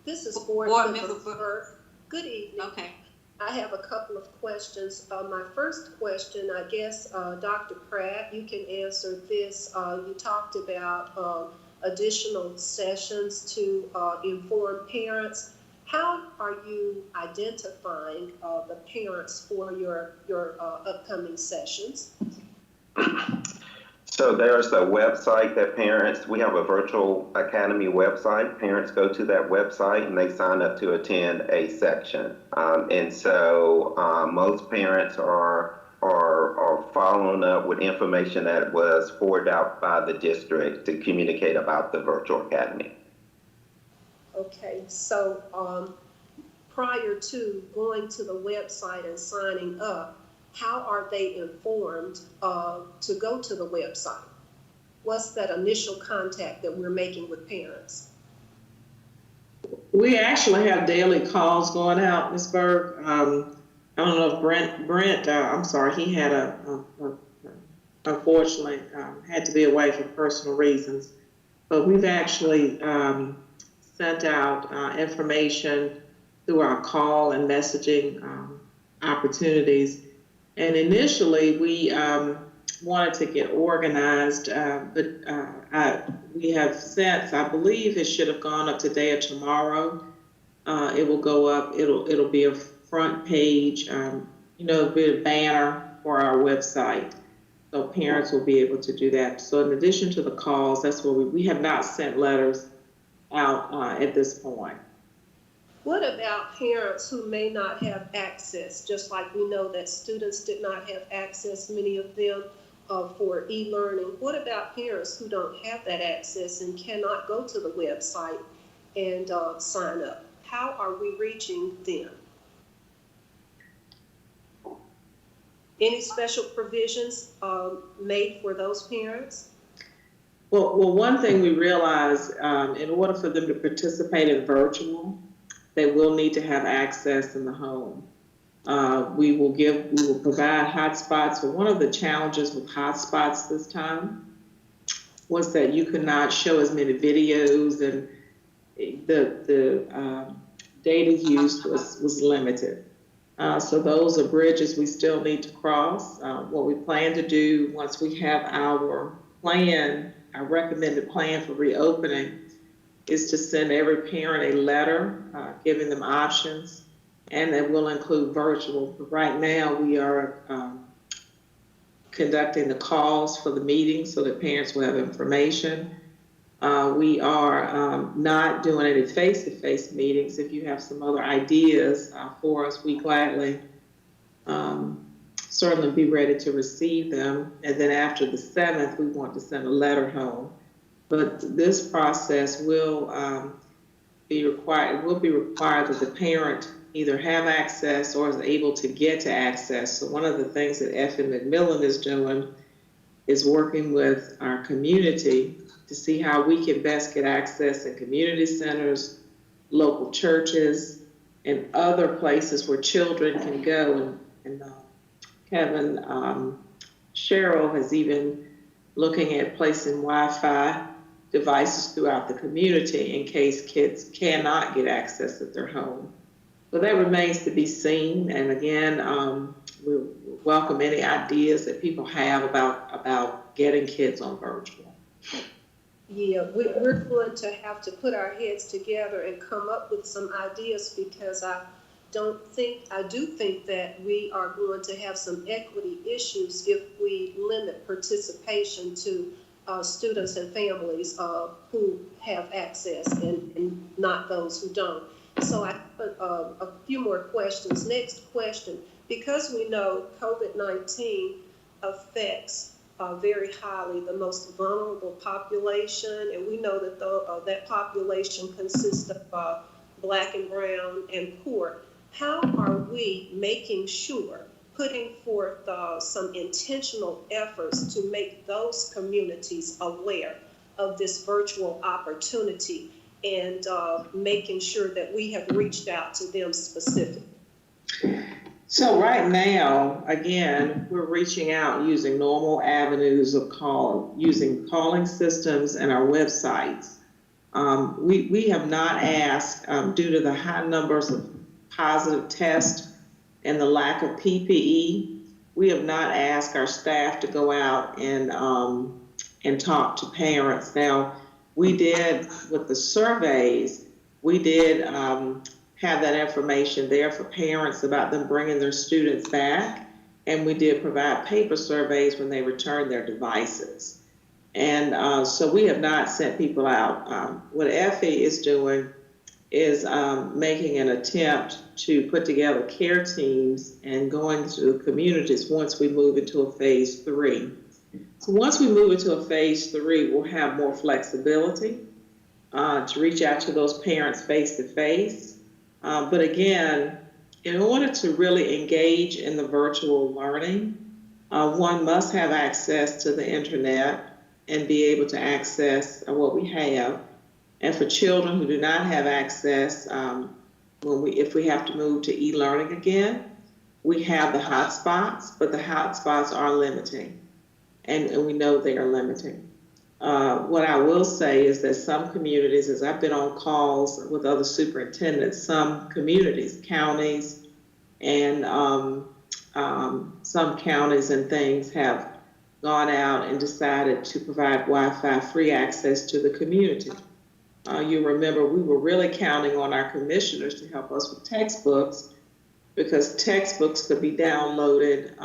S16: This is Board Member Burke. Good evening.
S2: Okay.
S16: I have a couple of questions. My first question, I guess, Dr. Pratt, you can answer this. You talked about additional sessions to inform parents. How are you identifying the parents for your upcoming sessions?
S10: So there's a website that we have a Virtual Academy website. Parents go to that website and they sign up to attend a section. And so most parents are following up with information that was forwarded out by the district to communicate about the Virtual Academy.
S16: Okay, so prior to going to the website and signing up, how are they informed to go to the website? What's that initial contact that we're making with parents?
S1: We actually have daily calls going out, Ms. Berg. I don't know if Brent, I'm sorry, he had unfortunately, had to be away for personal reasons. But we've actually sent out information through our call and messaging opportunities. And initially, we wanted to get organized, but we have since, I believe it should have gone up today or tomorrow. It will go up, it'll be a front page, it'll be a banner for our website. So parents will be able to do that. So in addition to the calls, that's what we have not sent letters out at this point.
S16: What about parents who may not have access, just like we know that students did not have access, many of them, for e-learning? What about parents who don't have that access and cannot go to the website and sign up? How are we reaching them? Any special provisions made for those parents?
S1: Well, one thing we realize, in order for them to participate in virtual, they will need to have access in the home. We will provide hotspots. So one of the challenges with hotspots this time was that you could not show as many videos, and the data used was limited. So those are bridges we still need to cross. What we plan to do once we have our recommended plan for reopening, is to send every parent a letter giving them options, and that will include virtual. But right now, we are conducting the calls for the meetings so that parents will have information. We are not doing any face-to-face meetings. If you have some other ideas for us, we gladly certainly be ready to receive them. And then after the 7th, we want to send a letter home. But this process will be required. It will be required that the parent either have access or is able to get to access. So one of the things that F.M. McMillan is doing is working with our community to see how we can best get access in community centers, local churches, and other places where children can go. And Kevin Cheryl has even looking at placing Wi-Fi devices throughout the community in case kids cannot get access at their home. But that remains to be seen. And again, we welcome any ideas that people have about getting kids on virtual.
S16: Yeah, we're going to have to put our heads together and come up with some ideas, because I do think that we are going to have some equity issues if we limit participation to students and families who have access and not those who don't. So I put a few more questions. Next question, because we know COVID-19 affects very highly the most vulnerable population, and we know that that population consists of Black and brown and poor. How are we making sure, putting forth some intentional efforts to make those communities aware of this virtual opportunity, and making sure that we have reached out to them specifically?
S1: So right now, again, we're reaching out using normal avenues of using calling systems and our websites. We have not asked, due to the high numbers of positive tests and the lack of PPE, we have not asked our staff to go out and talk to parents. Now, we did with the surveys, we did have that information there for parents about them bringing their students back, and we did provide paper surveys when they returned their devices. And so we have not sent people out. What Effie is doing is making an attempt to put together care teams and going to the communities once we move into a phase 3. So once we move into a phase 3, we'll have more flexibility to reach out to those parents face to face. But again, in order to really engage in the virtual learning, one must have access to the internet and be able to access what we have. And for children who do not have access, if we have to move to e-learning again, we have the hot spots, but the hot spots are limiting, and we know they are limiting. What I will say is that some communities, as I've been on calls with other superintendents, some communities, counties, and some counties and things have gone out and decided to provide Wi-Fi free access to the community. You remember we were really counting on our commissioners to help us with textbooks, because textbooks could be downloaded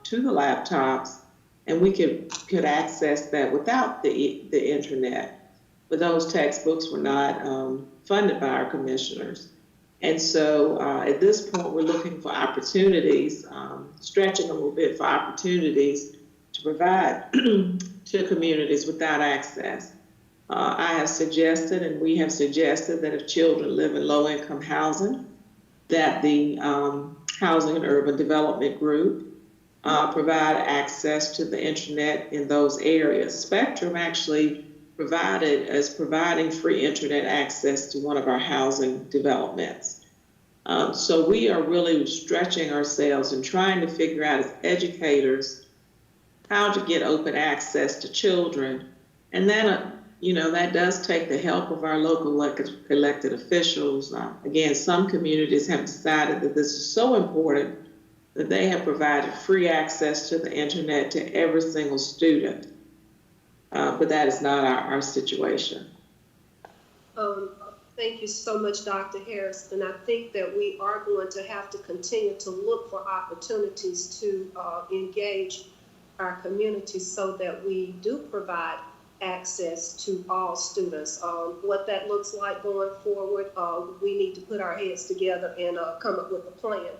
S1: to the laptops, and we could access that without the internet. But those textbooks were not funded by our commissioners. And so at this point, we're looking for opportunities, stretching a little bit for opportunities to provide to communities without access. I have suggested, and we have suggested, that if children live in low-income housing, that the Housing and Urban Development Group provide access to the internet in those areas. Spectrum actually providing free internet access to one of our housing developments. So we are really stretching ourselves and trying to figure out as educators how to get open access to children. And then, that does take the help of our local elected officials. Again, some communities have decided that this is so important that they have provided free access to the internet to every single student. But that is not our situation.
S16: Thank you so much, Dr. Harris. And I think that we are going to have to continue to look for opportunities to engage our community so that we do provide access to all students. What that looks like going forward, we need to put our heads together and come up with a plan.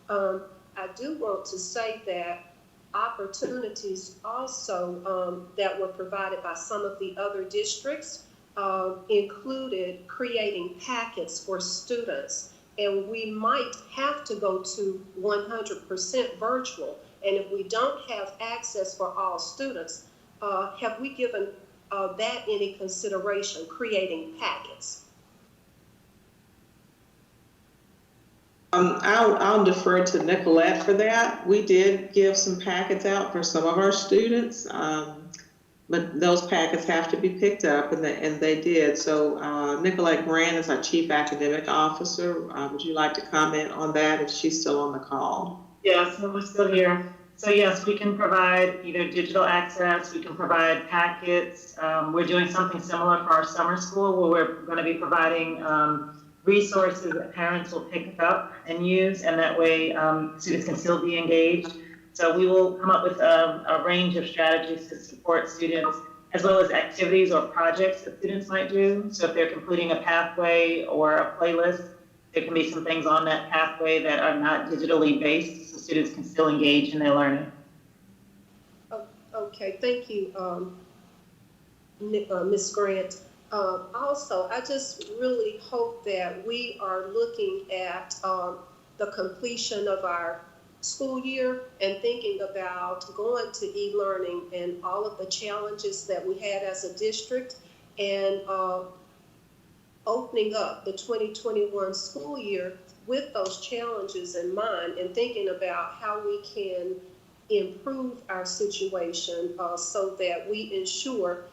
S16: I do want to say that opportunities also that were provided by some of the other districts included creating packets for students, and we might have to go to 100% virtual. And if we don't have access for all students, have we given that any consideration, creating packets?
S1: I'll defer to Nicolette for that. We did give some packets out for some of our students, but those packets have to be picked up, and they did. So Nicolette Grant is our Chief Academic Officer. Would you like to comment on that if she's still on the call?
S7: Yes, we're still here. So yes, we can provide either digital access, we can provide packets. We're doing something similar for our summer school, where we're going to be providing resources that parents will pick up and use, and that way students can still be engaged. So we will come up with a range of strategies to support students, as well as activities or projects that students might do. So if they're completing a pathway or a playlist, there can be some things on that pathway that are not digitally based, so students can still engage in their learning.
S16: Okay, thank you, Ms. Grant. Also, I just really hope that we are looking at the completion of our school year and thinking about going to e-learning and all of the challenges that we had as a district, and opening up the 2021 school year with those challenges in mind, and thinking about how we can improve our situation so that we ensure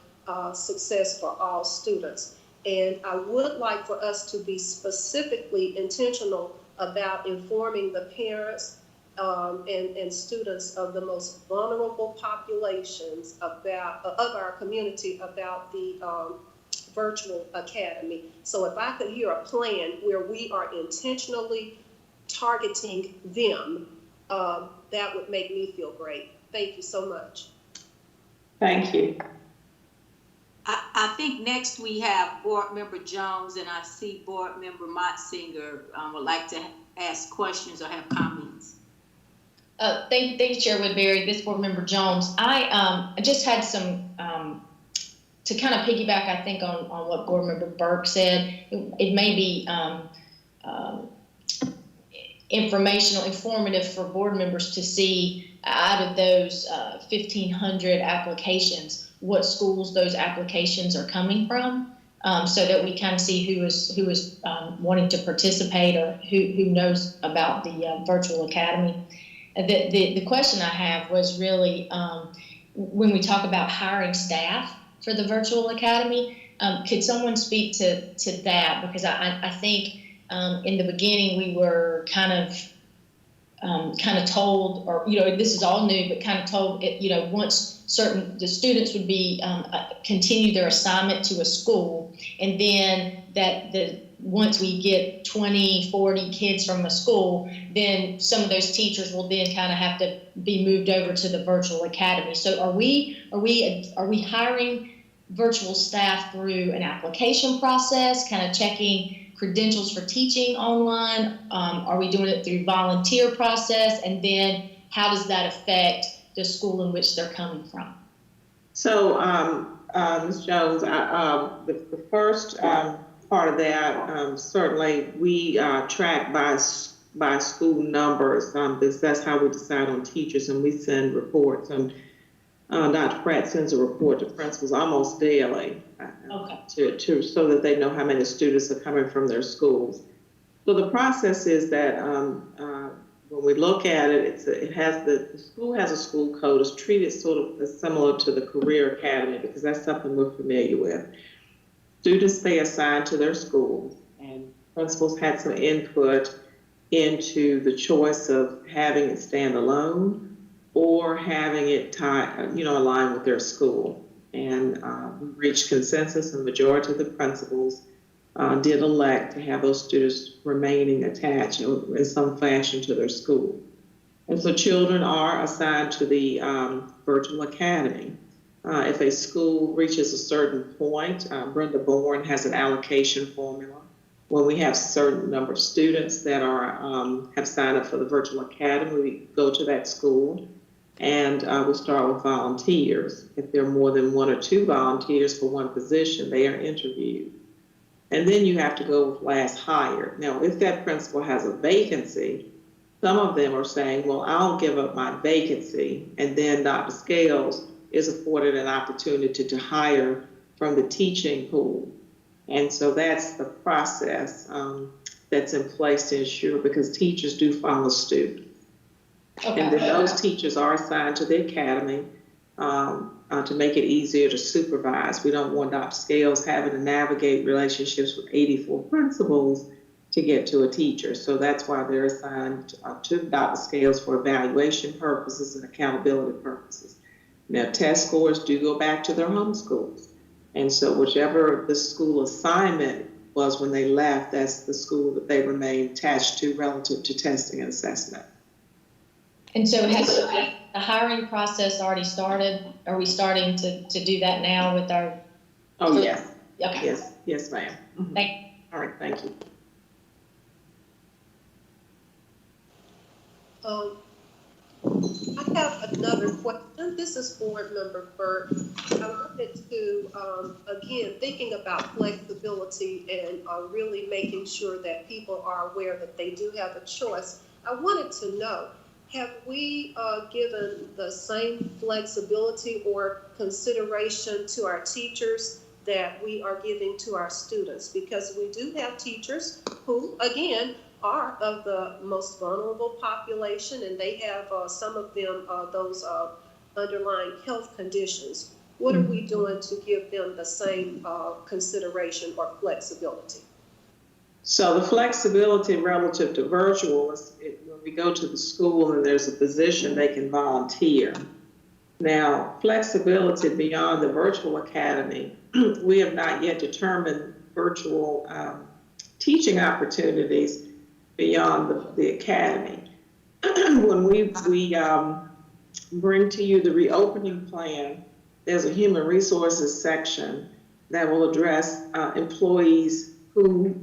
S16: success for all students. And I would like for us to be specifically intentional about informing the parents and students of the most vulnerable populations of our community about the virtual academy. So if I could hear a plan where we are intentionally targeting them, that would make me feel great. Thank you so much.
S1: Thank you.
S2: I think next we have Board Member Jones, and I see Board Member Motzinger would like to ask questions or have comments.
S17: Thank you, Chair Woodbury. This Board Member Jones. I just had some, to kind of piggyback, I think, on what Board Member Burke said. It may be informative for board members to see out of those 1,500 applications, what schools those applications are coming from. so that we kind of see who is wanting to participate or who knows about the virtual academy. The question I have was really when we talk about hiring staff for the virtual academy, could someone speak to that? Because I think in the beginning we were kind of told, or this is all new, but kind of told once the students would be continue their assignment to a school, and then once we get 20, 40 kids from a school, then some of those teachers will then kind of have to be moved over to the virtual academy. So are we hiring virtual staff through an application process, kind of checking credentials for teaching online? Are we doing it through volunteer process? And then how does that affect the school in which they're coming from?
S1: So, Ms. Jones, the first part of that, certainly we track by school numbers, because that's how we decide on teachers, and we send reports. And Dr. Pratt sends a report to principals almost daily, so that they know how many students are coming from their schools. So the process is that when we look at it, the school has a school code. It's treated sort of similar to the career academy, because that's something we're familiar with. Students stay assigned to their schools, and principals had some input into the choice of having it stand alone or having it align with their school. And we reached consensus, and the majority of the principals did elect to have those students remaining attached in some fashion to their school. And so children are assigned to the virtual academy. If a school reaches a certain point, Brenda Bourne has an allocation formula. When we have a certain number of students that have signed up for the virtual academy, we go to that school and we start with volunteers. If there are more than one or two volunteers for one position, they are interviewed. And then you have to go with last hired. Now, if that principal has a vacancy, some of them are saying, well, I'll give up my vacancy, and then Dr. Scales is afforded an opportunity to hire from the teaching pool. And so that's the process that's in place to ensure, because teachers do follow students. Okay. And then those teachers are assigned to the academy to make it easier to supervise. We don't want Dr. Scales having to navigate relationships with 84 principals to get to a teacher. So that's why they're assigned to Dr. Scales for evaluation purposes and accountability purposes. Now, test scores do go back to their home schools. And so whichever the school assignment was when they left, that's the school that they remain attached to relative to testing and assessment.
S17: And so has the hiring process already started? Are we starting to do that now with our?
S1: Oh, yes.
S17: Okay.
S1: Yes, ma'am. Mm-hmm.
S17: Thank you.
S1: All right, thank you.
S16: I have another question. This is Board Member Burke. I wanted to, again, thinking about flexibility and really making sure that people are aware that they do have a choice. I wanted to know, have we given the same flexibility or consideration to our teachers that we are giving to our students? Because we do have teachers who, again, are of the most vulnerable population, and they have some of them those underlying health conditions. What are we doing to give them the same consideration or flexibility?
S1: So the flexibility relative to virtual is when we go to the school and there's a position, they can volunteer. Now, flexibility beyond the virtual academy, we have not yet determined virtual teaching opportunities beyond the academy. When we bring to you the reopening plan, there's a human resources section that will address employees who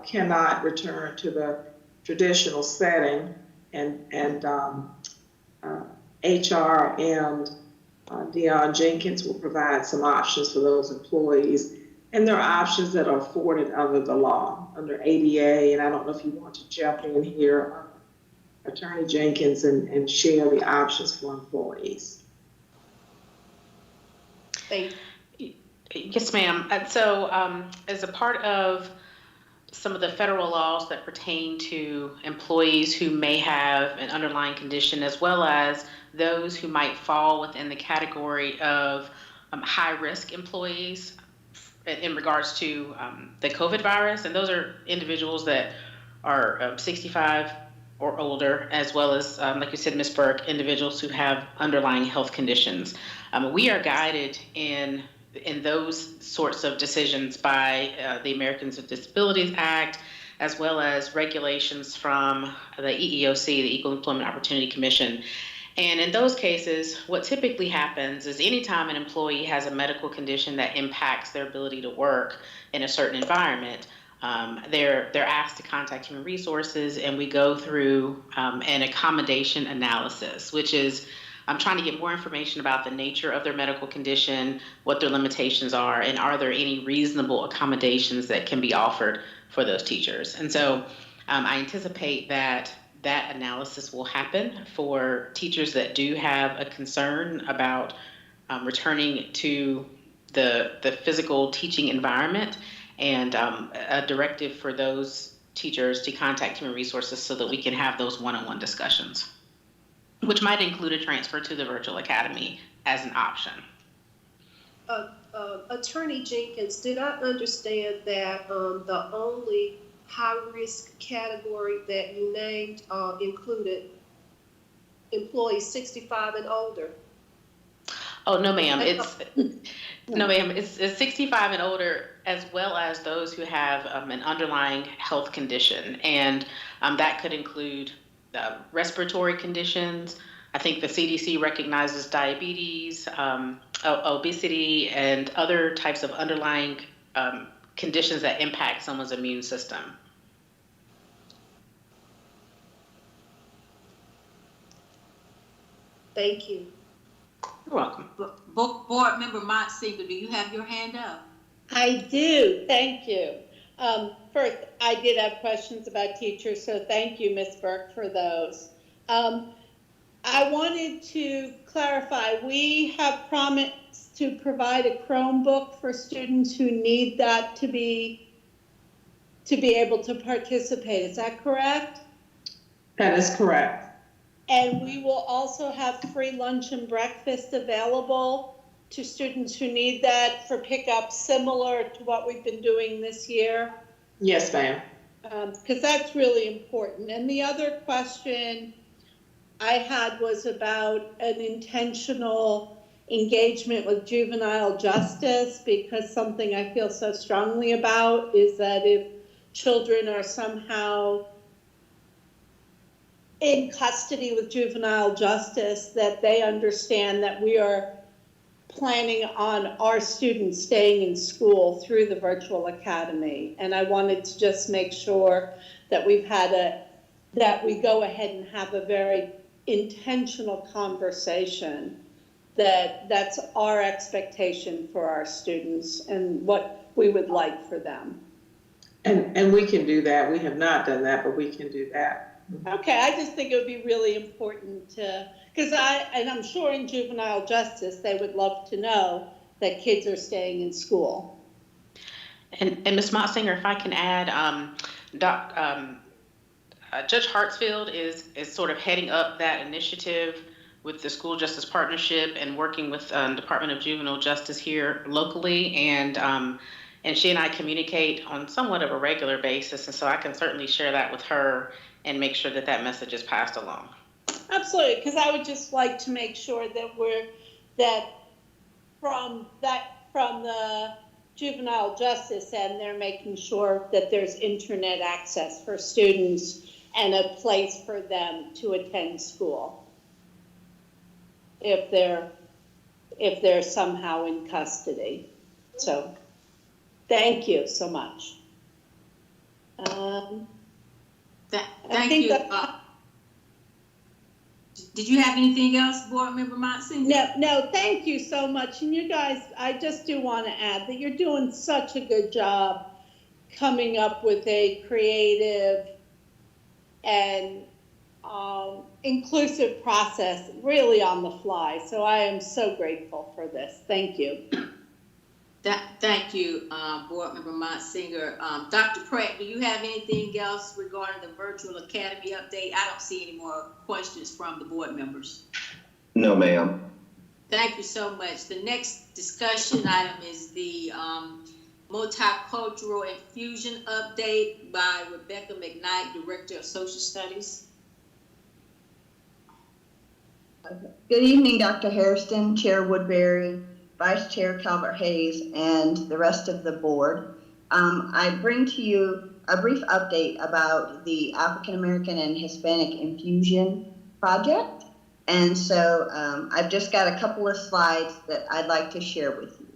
S1: cannot return to the traditional setting, and HR and Deion Jenkins will provide some options for those employees. And there are options that are afforded under the law, under ADA, and I don't know if you want to jump in here, Attorney Jenkins, and share the options for employees.
S16: Thank you.
S4: Yes, ma'am. As a part of some of the federal laws that pertain to employees who may have an underlying condition, as well as those who might fall within the category of high-risk employees in regards to the COVID virus. And those are individuals that are 65 or older, as well as, like you said, Ms. Burke, individuals who have underlying health conditions. We are guided in those sorts of decisions by the Americans with Disabilities Act, as well as regulations from the EEOC, the Equal Employment Opportunity Commission. And in those cases, what typically happens is anytime an employee has a medical condition that impacts their ability to work in a certain environment, they're asked to contact Human Resources, and we go through an accommodation analysis, which is trying to get more information about the nature of their medical condition, what their limitations are, and are there any reasonable accommodations that can be offered for those teachers. And so I anticipate that analysis will happen for teachers that do have a concern about returning to the physical teaching environment, and a directive for those teachers to contact Human Resources so that we can have those one-on-one discussions, which might include a transfer to the virtual academy as an option.
S16: Attorney Jenkins, did I understand that the only high-risk category that you named included employees 65 and older?
S4: Oh, no, ma'am. It's 65 and older, as well as those who have an underlying health condition. And that could include respiratory conditions. I think the CDC recognizes diabetes, obesity, and other types of underlying conditions that impact someone's immune system.
S16: Thank you.
S4: You're welcome.
S2: Board Member Montsinger, do you have your hand up?
S15: I do, thank you. First, I did have questions about teachers, so thank you, Ms. Burke, for those. I wanted to clarify, we have promised to provide a Chromebook for students who need that to be able to participate. Is that correct?
S1: That is correct.
S15: And we will also have free lunch and breakfast available to students who need that for pickup, similar to what we've been doing this year.
S1: Yes, ma'am.
S15: Because that's really important. And the other question I had was about an intentional engagement with juvenile justice, because something I feel so strongly about is that if children are somehow in custody with juvenile justice, that they understand that we are planning on our students staying in school through the virtual academy. And I wanted to just make sure that that we go ahead and have a very intentional conversation, that's our expectation for our students and what we would like for them.
S1: And we can do that. We have not done that, but we can do that.
S15: Okay, I just think it would be really important to, because I'm sure in juvenile justice, they would love to know that kids are staying in school.
S4: And Ms. Montsinger, if I can add, Judge Hartsfield is sort of heading up that initiative with the School Justice Partnership and working with Department of Juvenile Justice here locally, and she and I communicate on somewhat of a regular basis, and so I can certainly share that with her and make sure that that message is passed along.
S15: Absolutely, because I would just like to make sure that from the juvenile justice end, they're making sure that there's internet access for students and a place for them to attend school if they're somehow in custody. So thank you so much.
S2: Thank you. Did you have anything else, Board Member Montsinger?
S15: No, thank you so much. And you guys, I just do want to add that you're doing such a good job coming up with a creative and inclusive process, really on the fly. So I am so grateful for this. Thank you.
S2: Thank you, Board Member Monsinger. Dr. Pratt, do you have anything else regarding the Virtual Academy update? I don't see any more questions from the board members.
S10: No, ma'am.
S2: Thank you so much. The next discussion item is the Multicultural Infusion update by Rebecca McKnight, Director of Social Studies.
S18: Good evening, Dr. Hairston, Chair Woodbury, Vice Chair Calvert Hayes, and the rest of the board. I bring to you a brief update about the African American and Hispanic Infusion Project. And so I've just got a couple of slides that I'd like to share with you.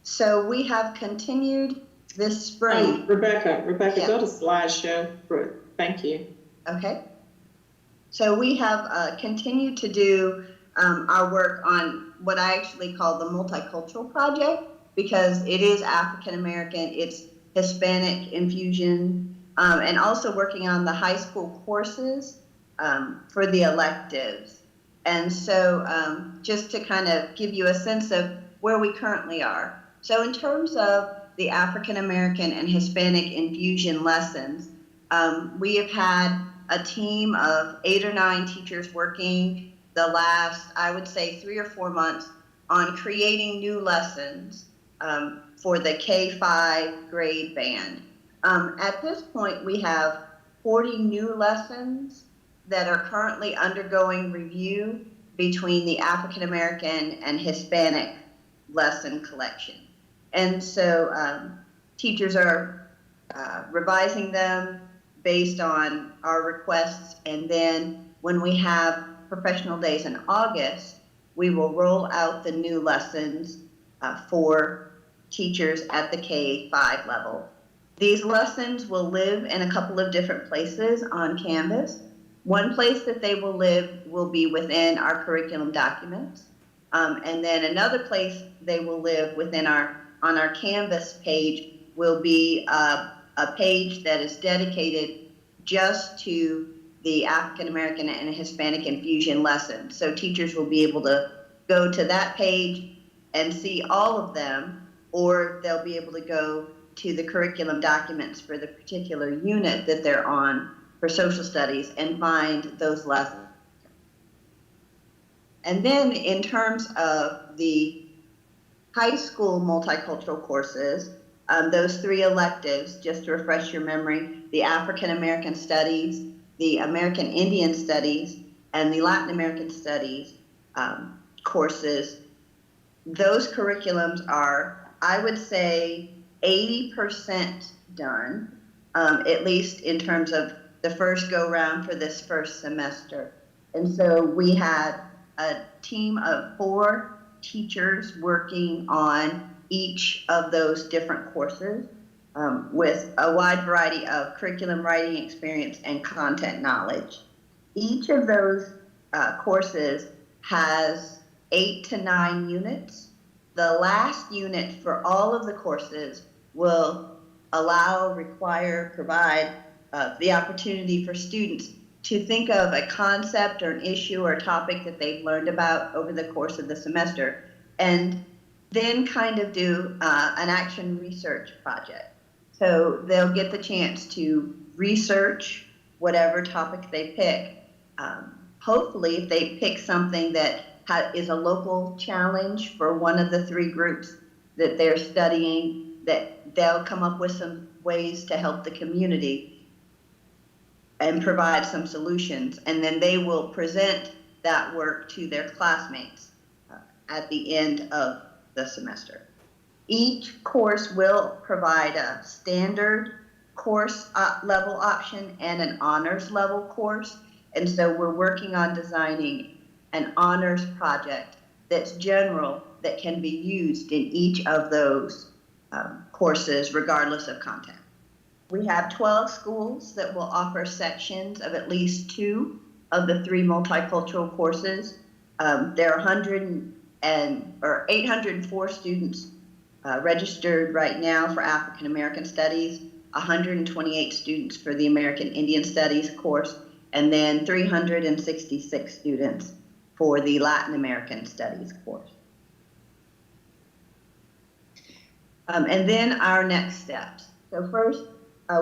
S18: So we have continued this spring.
S1: Rebecca,
S18: Yeah.
S1: Go to slideshow. Thank you.
S18: Okay. So we have continued to do our work on what I actually call the Multicultural Project, because it is African American, it's Hispanic infusion, and also working on the high school courses for the electives. And so just to kind of give you a sense of where we currently are. So in terms of the African American and Hispanic infusion lessons, we have had a team of 8 or 9 teachers working the last, I would say, 3 or 4 months on creating new lessons for the K-5 grade band. At this point, we have 40 new lessons that are currently undergoing review between the African American and Hispanic lesson collection. And so teachers are revising them based on our requests, and then when we have professional days in August, we will roll out the new lessons for teachers at the K-5 level. These lessons will live in a couple of different places on Canvas. One place that they will live will be within our curriculum documents, and then another place they will live within on our Canvas page will be a page that is dedicated just to the African American and Hispanic infusion lessons. So teachers will be able to go to that page and see all of them, or they'll be able to go to the curriculum documents for the particular unit that they're on for social studies and find those lessons. And then in terms of the high school multicultural courses, those 3 electives, just to refresh your memory, the African American Studies, the American Indian Studies, and the Latin American Studies courses, those curriculums are, I would say, 80% done, at least in terms of the first go round for this first semester. And so we had a team of 4 teachers working on each of those different courses with a wide variety of curriculum writing experience and content knowledge. Each of those courses has 8 to 9 units. The last unit for all of the courses will allow, require, provide the opportunity for students to think of a concept or an issue or a topic that they've learned about over the course of the semester, and then kind of do an action research project. So they'll get the chance to research whatever topic they pick. Hopefully, if they pick something that is a local challenge for one of the 3 groups that they're studying, that they'll come up with some ways to help the community and provide some solutions, and then they will present that work to their classmates at the end of the semester. Each course will provide a standard course level option and an honors level course, and so we're working on designing an honors project that's general, that can be used in each of those courses regardless of content. We have 12 schools that will offer sections of at least 2 of the 3 multicultural courses. There are 804 students registered right now for African American Studies, 128 students for the American Indian Studies course, and then 366 students for the Latin American Studies course. And then our next steps. So first,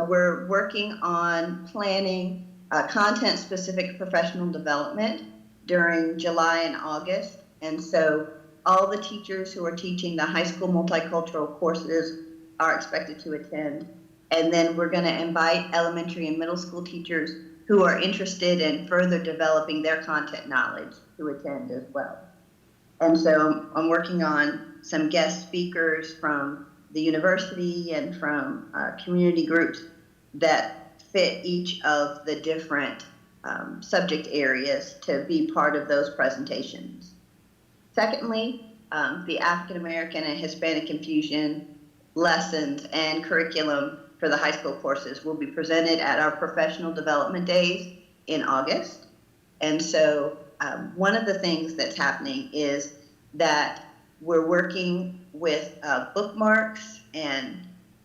S18: we're working on planning content-specific professional development during July and August. And so all the teachers who are teaching the high school multicultural courses are expected to attend. And then we're going to invite elementary and middle school teachers who are interested in further developing their content knowledge to attend as well. And so I'm working on some guest speakers from the university and from community groups that fit each of the different subject areas to be part of those presentations. Secondly, the African American and Hispanic infusion lessons and curriculum for the high school courses will be presented at our professional development days in August. And so one of the things that's happening is that we're working with bookmarks and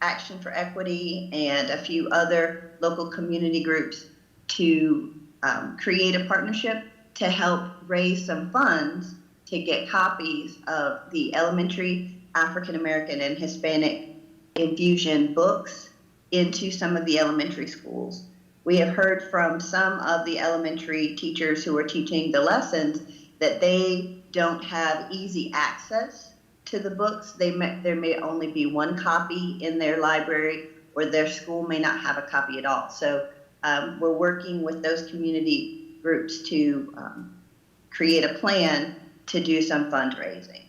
S18: Action for Equity and a few other local community groups to create a partnership to help raise some funds to get copies of the elementary African American and Hispanic infusion books into some of the elementary schools. We have heard from some of the elementary teachers who are teaching the lessons that they don't have easy access to the books. There may only be one copy in their library, or their school may not have a copy at all. So we're working with those community groups to create a plan to do some fundraising.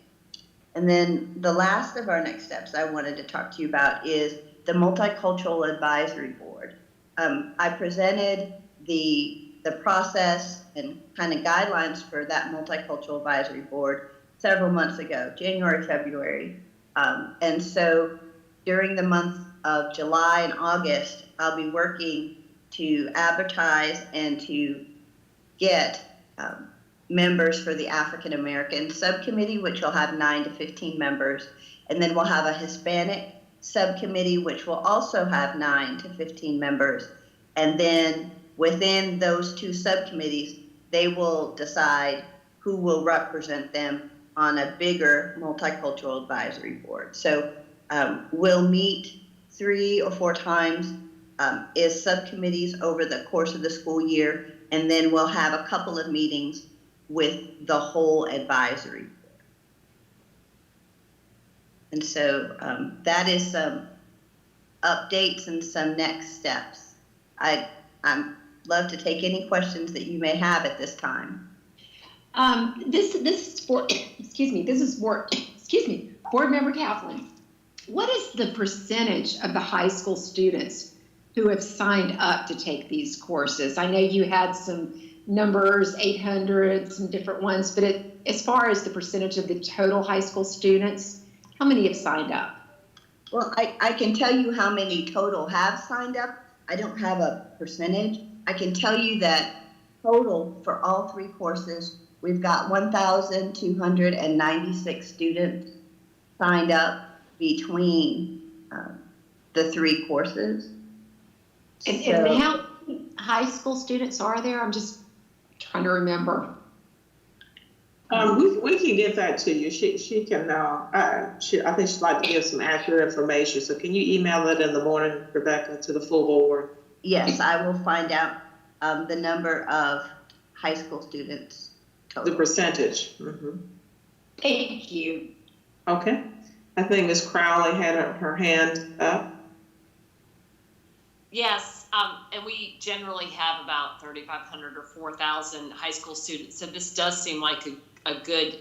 S18: And then the last of our next steps I wanted to talk to you about is the Multicultural Advisory Board. I presented the process and kind of guidelines for that Multicultural Advisory Board several months ago, January, February. And so during the month of July and August, I'll be working to advertise and to get members for the African American subcommittee, which will have 9 to 15 members. And then we'll have a Hispanic subcommittee, which will also have 9 to 15 members. And then within those two subcommittees, they will decide who will represent them on a bigger multicultural advisory board. So we'll meet 3 or 4 times as subcommittees over the course of the school year, and then we'll have a couple of meetings with the whole advisory board. And so that is some updates and some next steps. I'd love to take any questions that you may have at this time.
S14: This is for, Board Member Kaplan. What is the percentage of the high school students who have signed up to take these courses? I know you had some numbers, 800, some different ones, but as far as the percentage of the total high school students, how many have signed up?
S18: Well, I can tell you how many total have signed up. I don't have a percentage. I can tell you that total for all 3 courses, we've got 1,296 students signed up between the 3 courses.
S14: And how many high school students are there? I'm just trying to remember.
S1: We can get that to you. She can. I think she'd like to give some accurate information. So can you email it in the morning, Rebecca, to the full board?
S18: Yes, I will find out the number of high school students total.
S1: The percentage. Mm-hmm.
S14: Thank you.
S1: Okay. I think Ms. Crowley had her hand up.
S9: Yes, and we generally have about 3,500 or 4,000 high school students. So this does seem like a good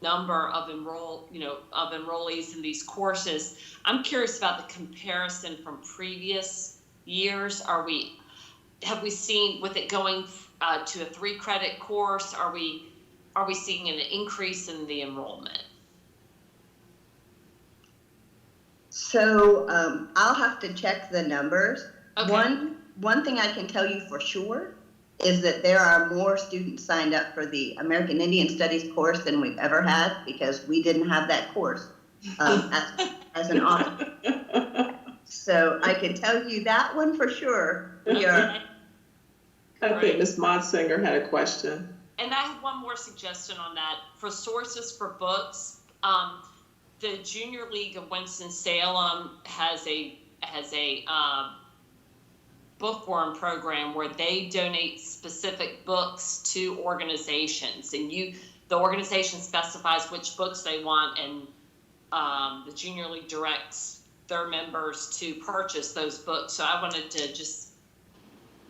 S9: number of enrollees in these courses. I'm curious about the comparison from previous years. Have we seen, with it going to a 3-credit course, are we seeing an increase in the enrollment?
S18: So I'll have to check the numbers.
S9: Okay.
S18: One thing I can tell you for sure is that there are more students signed up for the American Indian Studies course than we've ever had, because we didn't have that course as an option. So I can tell you that one for sure. We are.
S1: I think Ms. Monsinger had a question.
S9: And I have one more suggestion on that. For sources for books, the Junior League of Winston-Salem has a bookworm program where they donate specific books to organizations, and the organization specifies which books they want, and the Junior League directs their members to purchase those books. So I wanted to just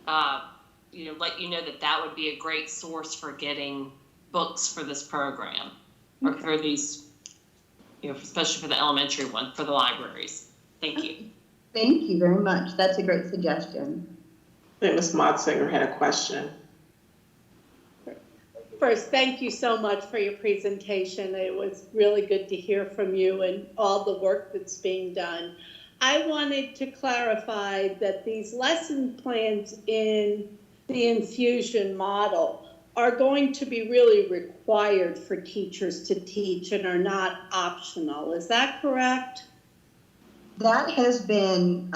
S9: let you know that would be a great source for getting books for this program, or for these, especially for the elementary one, for the libraries. Thank you.
S18: Thank you very much. That's a great suggestion.
S1: I think Ms. Motsinger had a question.
S15: First, thank you so much for your presentation. It was really good to hear from you and all the work that's being done. I wanted to clarify that these lesson plans in the infusion model are going to be really required for teachers to teach and are not optional. Is that correct?
S18: That has been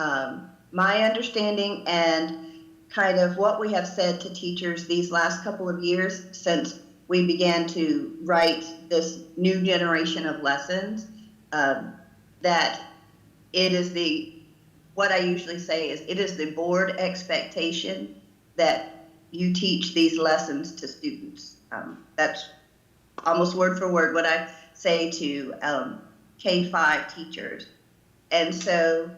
S18: my understanding and kind of what we have said to teachers these last couple of years since we began to write this new generation of lessons, that it is what I usually say is it is the board expectation that you teach these lessons to students. That's almost word for word what I say to K-5 teachers. And so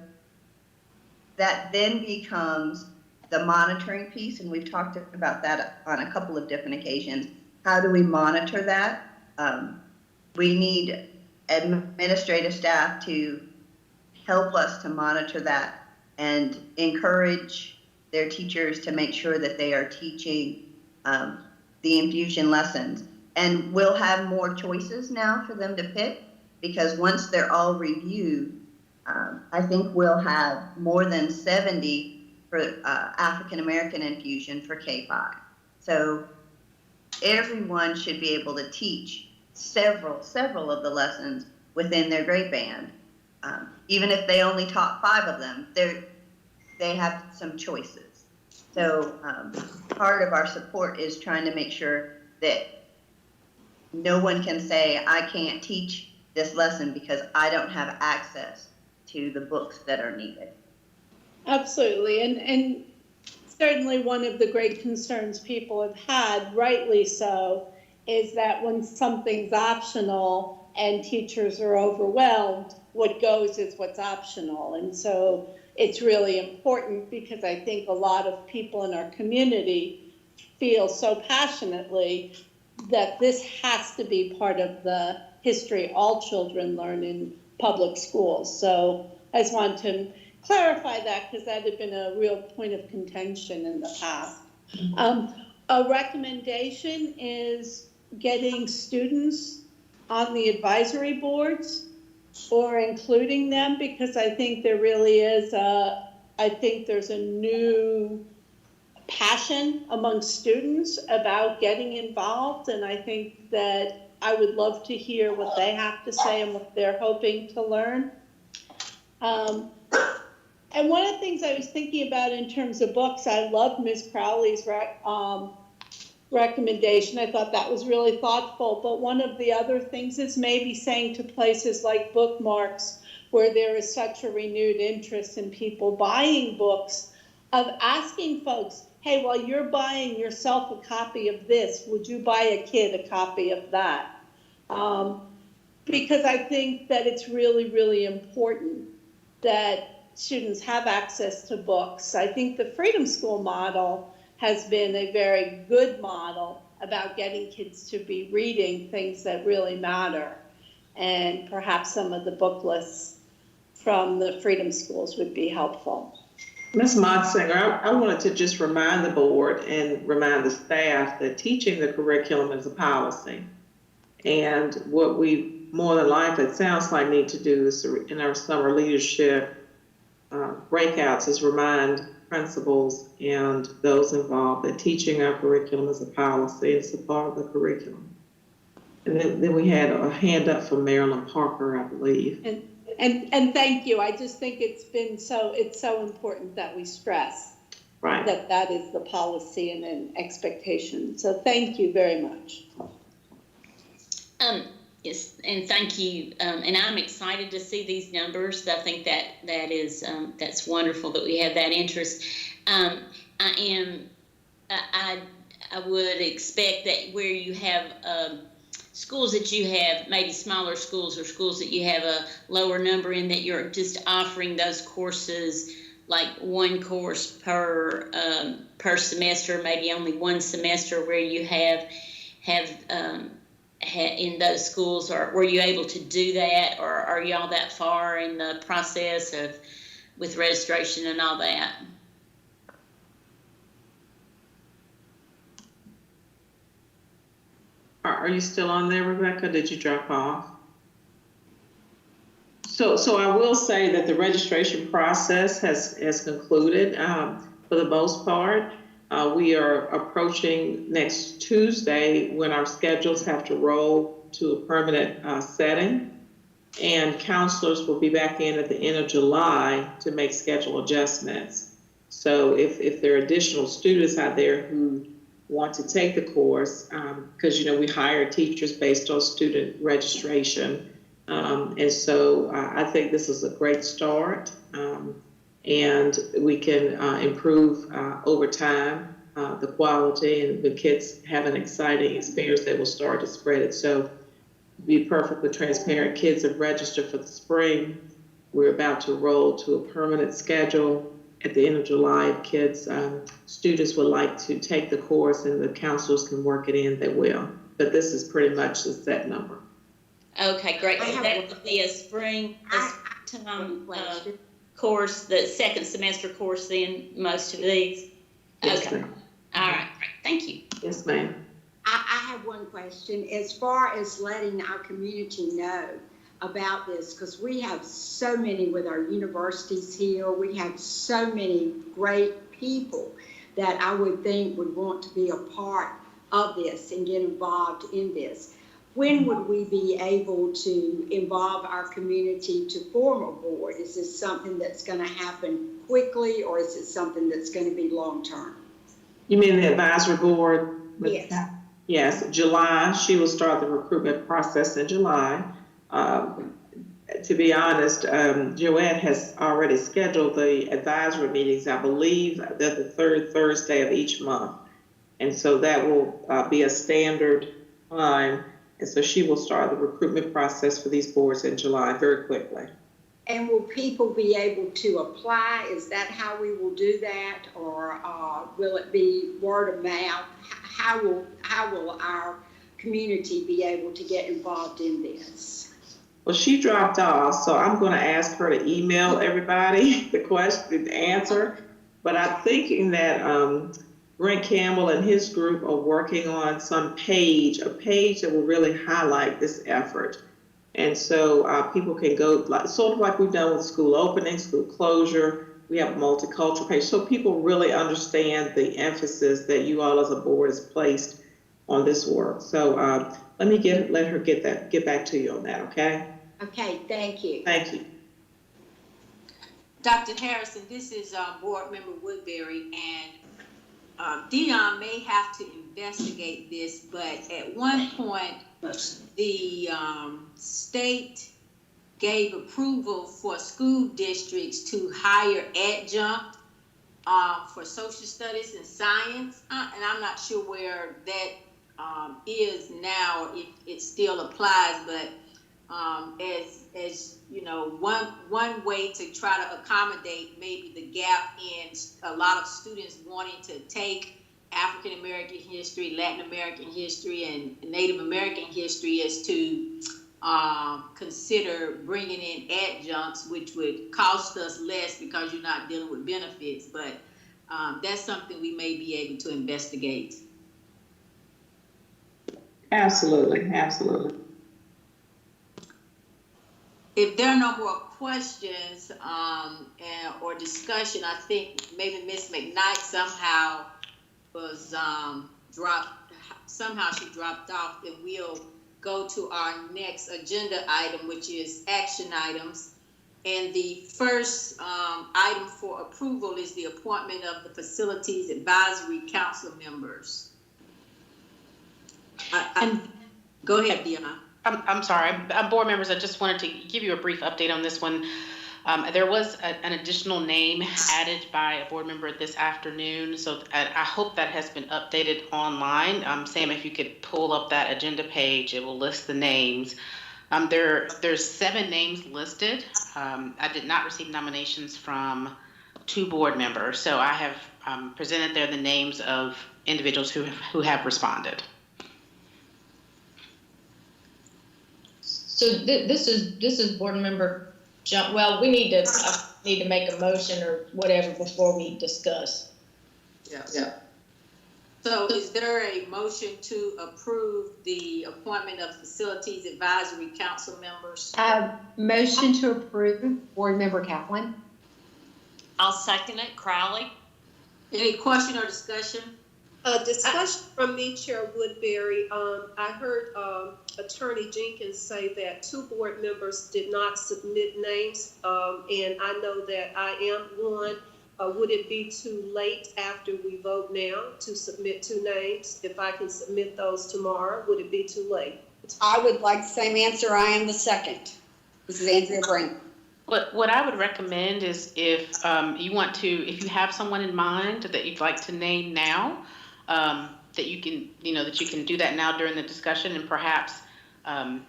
S18: that then becomes the monitoring piece, and we've talked about that on a couple of different occasions. How do we monitor that? We need administrative staff to help us to monitor that and encourage their teachers to make sure that they are teaching the infusion lessons. And we'll have more choices now for them to pick, because once they're all reviewed, I think we'll have more than 70 for African American infusion for K-5. So everyone should be able to teach several of the lessons within their grade band. Even if they only taught 5 of them, they have some choices. So part of our support is trying to make sure that no one can say, I can't teach this lesson because I don't have access to the books that are needed.
S15: Absolutely, and certainly one of the great concerns people have had, rightly so, is that when something's optional and teachers are overwhelmed, what goes is what's optional. And so it's really important, because I think a lot of people in our community feel so passionately that this has to be part of the history all children learn in public schools. So I just want to clarify that, because that had been a real point of contention in the past. A recommendation is getting students on the advisory boards or including them, because I think there really is I think there's a new passion among students about getting involved, and I think that I would love to hear what they have to say and what they're hoping to learn. And one of the things I was thinking about in terms of books, I loved Ms. Crowley's recommendation. I thought that was really thoughtful. But one of the other things is maybe saying to places like Bookmarks, where there is such a renewed interest in people buying books, of asking folks, hey, while you're buying yourself a copy of this, would you buy a kid a copy of that? Because I think that it's really, really important that students have access to books. I think the Freedom School model has been a very good model about getting kids to be reading things that really matter. And perhaps some of the book lists from the Freedom Schools would be helpful.
S1: Ms. Motsinger, I wanted to just remind the board and remind the staff that teaching the curriculum is a policy. And what we more than likely, it sounds like, need to do is in our summer leadership breakouts is remind principals and those involved that teaching our curriculum is a policy. It's a part of the curriculum. And then we had a hand up from Marilyn Parker, I believe.
S15: And thank you. I just think it's so important that we stress
S1: Right.
S15: that is the policy and an expectation. So thank you very much.
S6: Yes, and thank you. And I'm excited to see these numbers. I think that's wonderful that we have that interest. I would expect that where you have schools that you have maybe smaller schools or schools that you have a lower number in, that you're just offering those courses, like one course per semester, maybe only one semester, where you have in those schools. Or were you able to do that, or are y'all that far in the process with registration and all that?
S1: Are you still on there, Rebecca? Did you drop off? So I will say that the registration process has concluded for the most part. We are approaching next Tuesday when our schedules have to roll to a permanent setting, and counselors will be back in at the end of July to make schedule adjustments. So if there are additional students out there who want to take the course, because we hire teachers based on student registration, and so I think this is a great start, and we can improve over time the quality, and the kids have an exciting experience that will start to spread it. So to be perfectly transparent, kids have registered for the spring. We're about to roll to a permanent schedule at the end of July. If kids, students would like to take the course and the counselors can work it in, they will. But this is pretty much the set number.
S6: Okay, great. So that would be a springtime course, the second semester course then, most of these?
S1: Yes,
S6: okay.
S1: ma'am.
S6: All right, great. Thank you.
S1: Yes, ma'am.
S3: I have one question. As far as letting our community know about this, because we have so many with our universities here, we have so many great people that I would think would want to be a part of this and get involved in this. When would we be able to involve our community to form a board? Is this something that's going to happen quickly, or is it something that's going to be long-term?
S1: You mean the advisory board?
S3: Yes.
S1: Yes, July. She will start the recruitment process in July. To be honest, Joanne has already scheduled the advisory meetings. I believe that the third Thursday of each month. And so that will be a standard time. And so she will start the recruitment process for these boards in July very quickly.
S3: And will people be able to apply? Is that how we will do that? Or will it be word of mouth? How will our community be able to get involved in this?
S1: Well, she dropped off, so I'm going to ask her to email everybody the answer. But I'm thinking that Brent Campbell and his group are working on a page that will really highlight this effort. And so people can go, sort of like we've done with school opening, school closure. We have a multicultural page, so people really understand the emphasis that you all as a board has placed on this work. So let her get back to you on that, okay?
S3: Okay, thank you.
S1: Thank you.
S2: Dr. Harrison, this is Board Member Woodbury, and Dion may have to investigate this, but at one point, the state gave approval for school districts to hire adjunct for social studies and science, and I'm not sure where that is now, or if it still applies, but as you know, one way to try to accommodate maybe the gap in a lot of students wanting to take African American history, Latin American history, and Native American history is to consider bringing in adjuncts, which would cost us less because you're not dealing with benefits. But that's something we may be able to investigate.
S1: Absolutely, absolutely.
S2: If there are no more questions or discussion, I think maybe Ms. McKnight somehow was dropped. Somehow she dropped off. Then we'll go to our next agenda item, which is action items. And the first item for approval is the appointment of the Facilities Advisory Council members. Go ahead, Deanna.
S4: I'm sorry, board members, I just wanted to give you a brief update on this one. There was an additional name added by a board member this afternoon, so I hope that has been updated online. Sam, if you could pull up that agenda page, it will list the names. There's 7 names listed. I did not receive nominations from 2 board members, so I have presented there the names of individuals who have responded.
S17: So this is board member John. Well, we need to make a motion or whatever before we discuss.
S2: Yeah. So is there a motion to approve the appointment of Facilities Advisory Council members?
S14: Motion to approve Board Member Kaplan.
S9: I'll second it. Crowley.
S2: Any question or discussion?
S16: Discussion from me, Chair Woodbury. I heard Attorney Jenkins say that 2 board members did not submit names, and I know that I am one. Would it be too late after we vote now to submit 2 names? If I can submit those tomorrow, would it be too late?
S3: I would like the same answer. I am the second. This is Andrea Brink.
S4: What I would recommend is if if you have someone in mind that you'd like to name now, that you can do that now during the discussion, and perhaps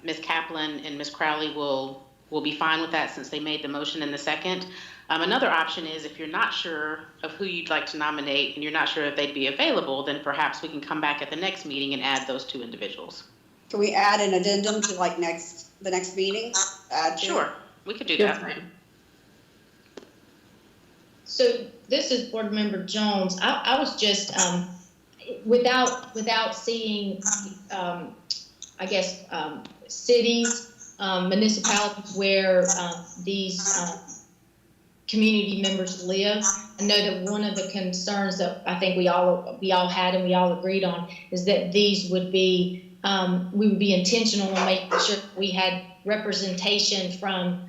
S4: Ms. Kaplan and Ms. Crowley will be fine with that since they made the motion in the second. Another option is if you're not sure of who you'd like to nominate and you're not sure if they'd be available, then perhaps we can come back at the next meeting and add those 2 individuals.
S3: Can we add an addendum to the next meeting?
S4: Sure, we could do that.
S17: So this is board member Jones. I was just without seeing cities, municipalities where these community members live. I know that one of the concerns that I think we all had and we all agreed on is that these would be we would be intentional in making sure we had representation from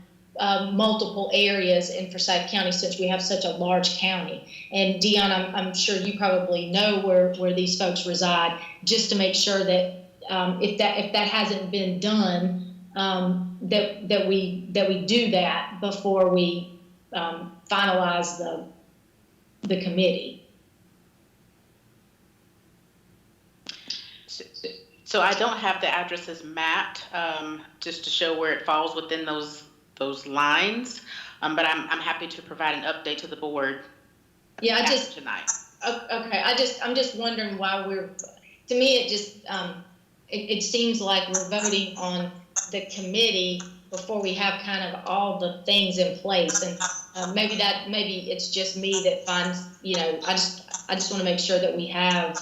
S17: multiple areas in Forsyth County, since we have such a large county. And Dion, I'm sure you probably know where these folks reside, just to make sure that if that hasn't been done, that we do that before we finalize the committee.
S4: So I don't have the addresses mapped just to show where it falls within those lines, but I'm happy to provide an update to the board.
S17: Yeah,
S4: tonight.
S17: Okay, I'm just wondering why to me it just it seems like we're voting on the committee before we have kind of all the things in place, and maybe it's just me that finds, I just want to make sure that we have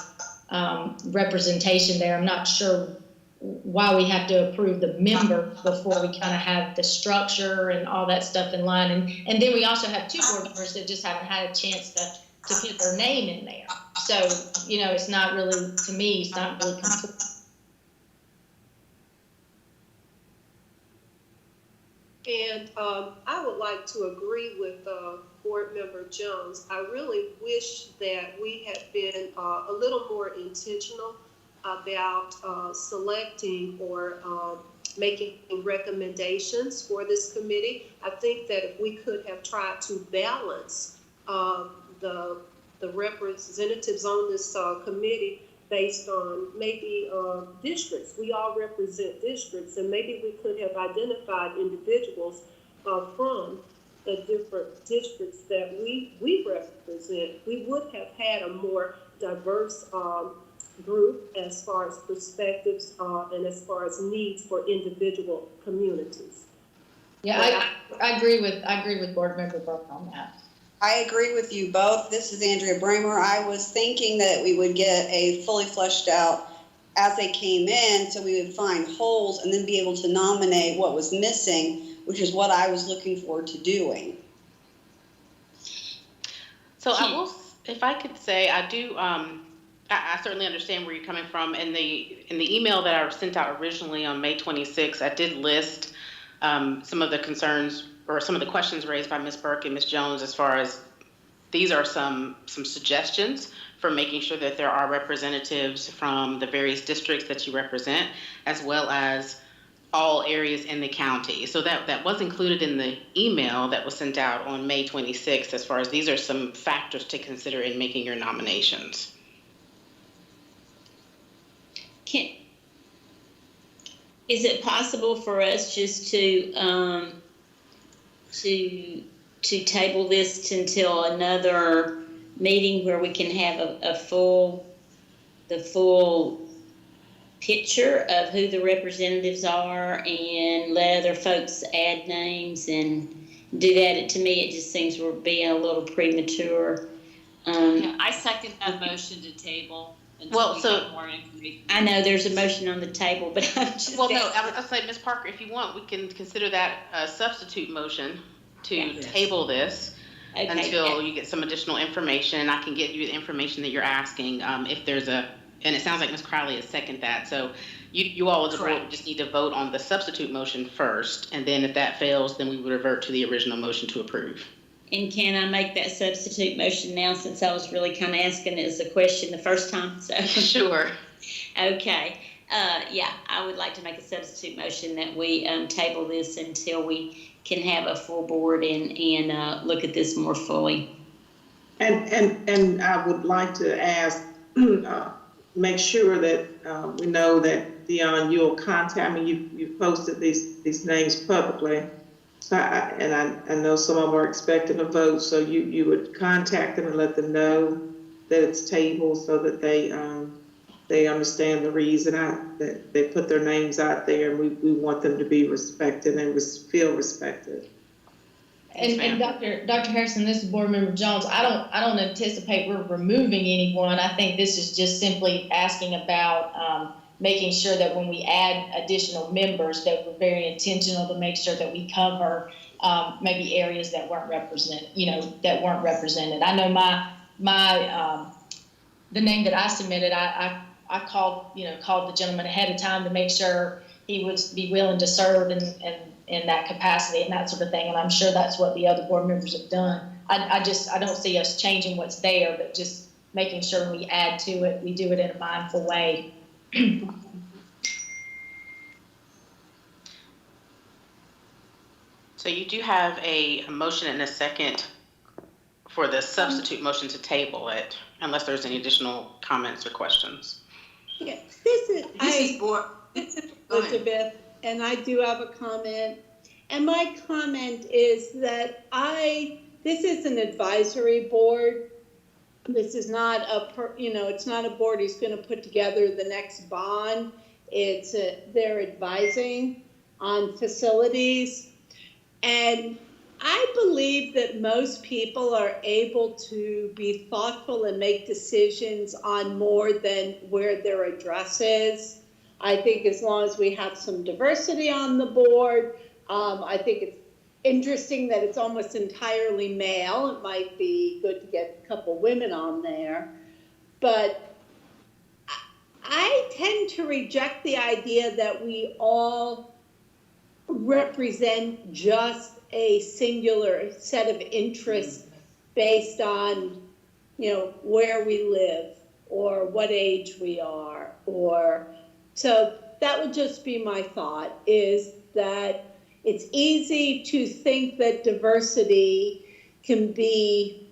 S17: representation there. I'm not sure why we have to approve the member before we kind of have the structure and all that stuff in line. And then we also have 2 board members that just haven't had a chance to put their name in there. So, it's not really, to me, it's not really complete.
S16: And I would like to agree with Board Member Jones. I really wish that we had been a little more intentional about selecting or making recommendations for this committee. I think that if we could have tried to balance the representatives on this committee based on maybe districts. We all represent districts, and maybe we could have identified individuals from the different districts that we represent. We would have had a more diverse group as far as perspectives and as far as needs for individual communities.
S17: Yeah, I agree with board member Burke on that.
S3: I agree with you both. This is Andrea Bramer. I was thinking that we would get a fully fleshed out as they came in, so we would find holes and then be able to nominate what was missing, which is what I was looking forward to doing.
S4: So I will, if I could say, I do, I certainly understand where you're coming from. In the email that I sent out originally on May 26th, I did list some of the concerns or some of the questions raised by Ms. Burke and Ms. Jones, as far as these are some suggestions for making sure that there are representatives from the various districts that you represent, as well as all areas in the county. So that was included in the email that was sent out on May 26th, as far as these are some factors to consider in making your nominations.
S6: Is it possible for us just to table this until another meeting where we can have the full picture of who the representatives are and let other folks add names and do that? To me, it just seems we're being a little premature.
S9: I second that motion to table. Until we have more information.
S6: I know there's a motion on the table, but I'm just
S4: no, I'll say, Ms. Parker, if you want, we can consider that a substitute motion to table this until you get some additional information. I can get you the information that you're asking. If there's and it sounds like Ms. Crowley has seconded that. So you all as a board just need to vote on the substitute motion first, and then if that fails, then we would revert to the original motion to approve.
S6: And can I make that substitute motion now, since I was really kind of asking it as a question the first time? So
S4: sure.
S6: Okay. Yeah, I would like to make a substitute motion that we table this until we can have a full board and look at this more fully.
S1: And I would like to ask, make sure that we know that, Dion, you'll contact me. You posted these names publicly. So I know some of them are expecting a vote, so you would contact them and let them know that it's tabled, so that they understand the reason that they put their names out there, and we want them to be respected and feel respected.
S17: And Dr. Harrison, this is Board Member Jones. I don't anticipate we're removing anyone. I think this is just simply asking about making sure that when we add additional members, that we're very intentional to make sure that we cover maybe areas that weren't represented. I know the name that I submitted, I called the gentleman ahead of time to make sure he would be willing to serve in that capacity and that sort of thing. And I'm sure that's what the other board members have done. I don't see us changing what's there, but just making sure when we add to it, we do it in a mindful way.
S4: So you do have a motion and a second for the substitute motion to table it, unless there's any additional comments or questions.
S15: Yeah, this is Elizabeth, and I do have a comment. And my comment is that this is an advisory board. This is not it's not a board who's going to put together the next bond. They're advising on facilities. And I believe that most people are able to be thoughtful and make decisions on more than where their address is. I think as long as we have some diversity on the board, I think it's interesting that it's almost entirely male. It might be good to get a couple women on there. But I tend to reject the idea that we all represent just a singular set of interests based on, where we live or what age we are, so that would just be my thought, is that it's easy to think that diversity can be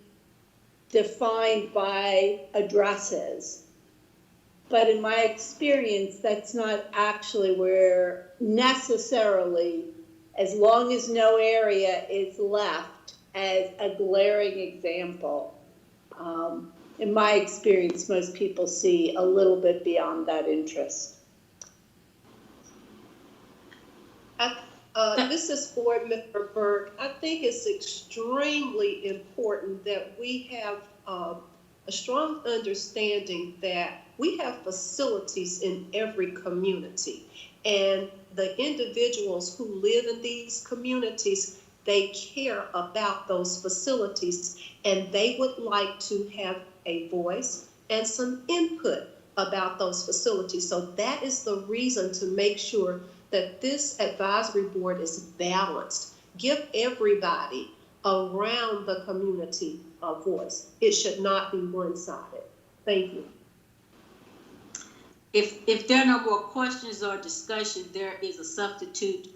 S15: defined by addresses. But in my experience, that's not actually where necessarily, as long as no area is left as a glaring example. In my experience, most people see a little bit beyond that interest.
S16: This is Board Member Burke. I think it's extremely important that we have a strong understanding that we have facilities in every community, and the individuals who live in these communities, they care about those facilities, and they would like to have a voice and some input about those facilities. So that is the reason to make sure that this advisory board is balanced, Give everybody around the community a voice. It should not be one-sided. Thank you.
S2: If there are no more questions or discussion, there is a substitute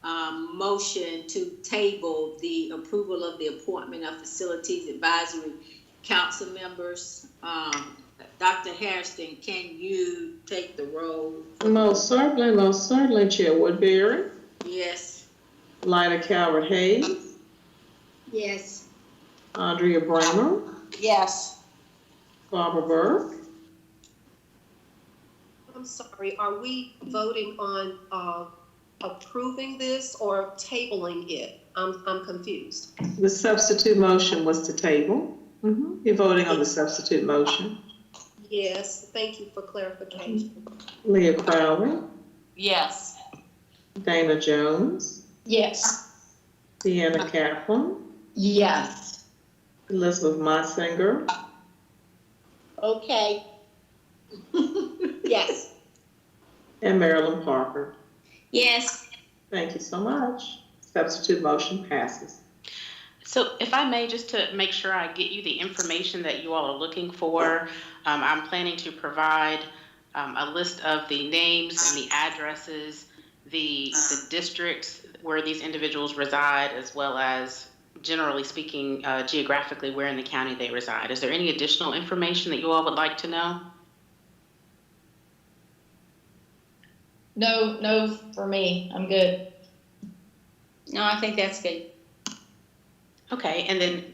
S2: motion to table the approval of the appointment of Facilities Advisory Council members. Dr. Hairston, can you take the roll?
S1: Most certainly, Chair Woodbury.
S2: Yes.
S1: Lyda Calvert-Hayes.
S3: Yes.
S1: Andrea Bramer.
S15: Yes.
S1: Barbara Burke.
S16: I'm sorry, are we voting on approving this or tabling it? I'm confused.
S1: The substitute motion was to table. You're voting on the substitute motion.
S16: Yes, thank you for clarification.
S1: Leah Crowley.
S9: Yes.
S1: Dana Jones.
S17: Yes.
S1: Deanna Kaplan.
S17: Yes.
S1: Elizabeth Monsinger.
S15: Okay.
S16: Yes.
S1: And Marilyn Parker.
S6: Yes.
S1: Thank you so much. Substitute motion passes.
S4: So if I may, just to make sure I get you the information that you all are looking for, I'm planning to provide a list of the names and the addresses, the districts where these individuals reside, as well as, generally speaking, geographically where in the county they reside. Is there any additional information that you all would like to know?
S17: No, for me. I'm good.
S2: No, I think that's good.
S4: Okay, and then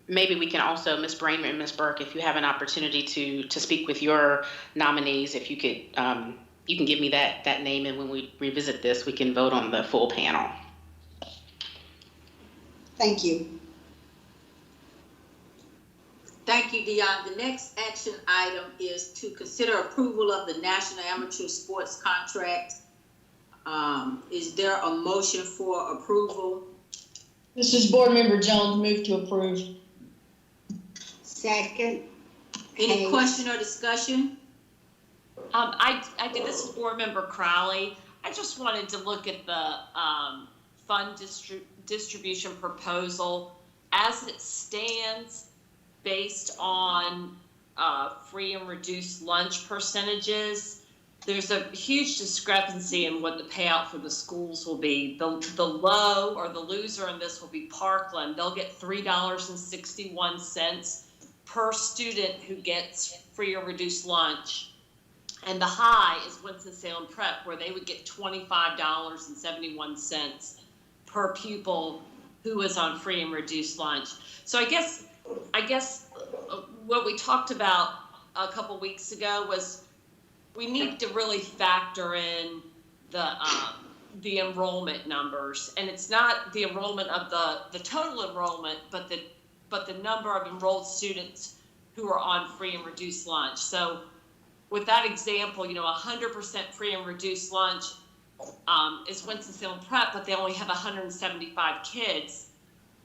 S4: maybe we can also, Ms. Bramer and Ms. Burke, if you have an opportunity to speak with your nominees, if you could, you can give me that name, and when we revisit this, we can vote on the full panel.
S3: Thank you.
S2: Thank you, Dion. The next action item is to consider approval of the National Amateur Sports Contract. Is there a motion for approval?
S17: This is Board Member Jones, move to approve.
S3: Second.
S2: Any question or discussion?
S9: I did, this is Board Member Crowley. I just wanted to look at the fund distribution proposal as it stands based on free and reduced lunch percentages. There's a huge discrepancy in what the payout for the schools will be. The low or the loser in this will be Parkland. They'll get $3.61 per student who gets free or reduced lunch. And the high is Winston-Salem Prep, where they would get $25.71 per pupil who is on free and reduced lunch. So I guess what we talked about a couple weeks ago was we need to really factor in the enrollment numbers, and it's not the enrollment of the total enrollment, but the number of enrolled students who are on free and reduced lunch. So with that example, 100% free and reduced lunch is Winston-Salem Prep, but they only have 175 kids,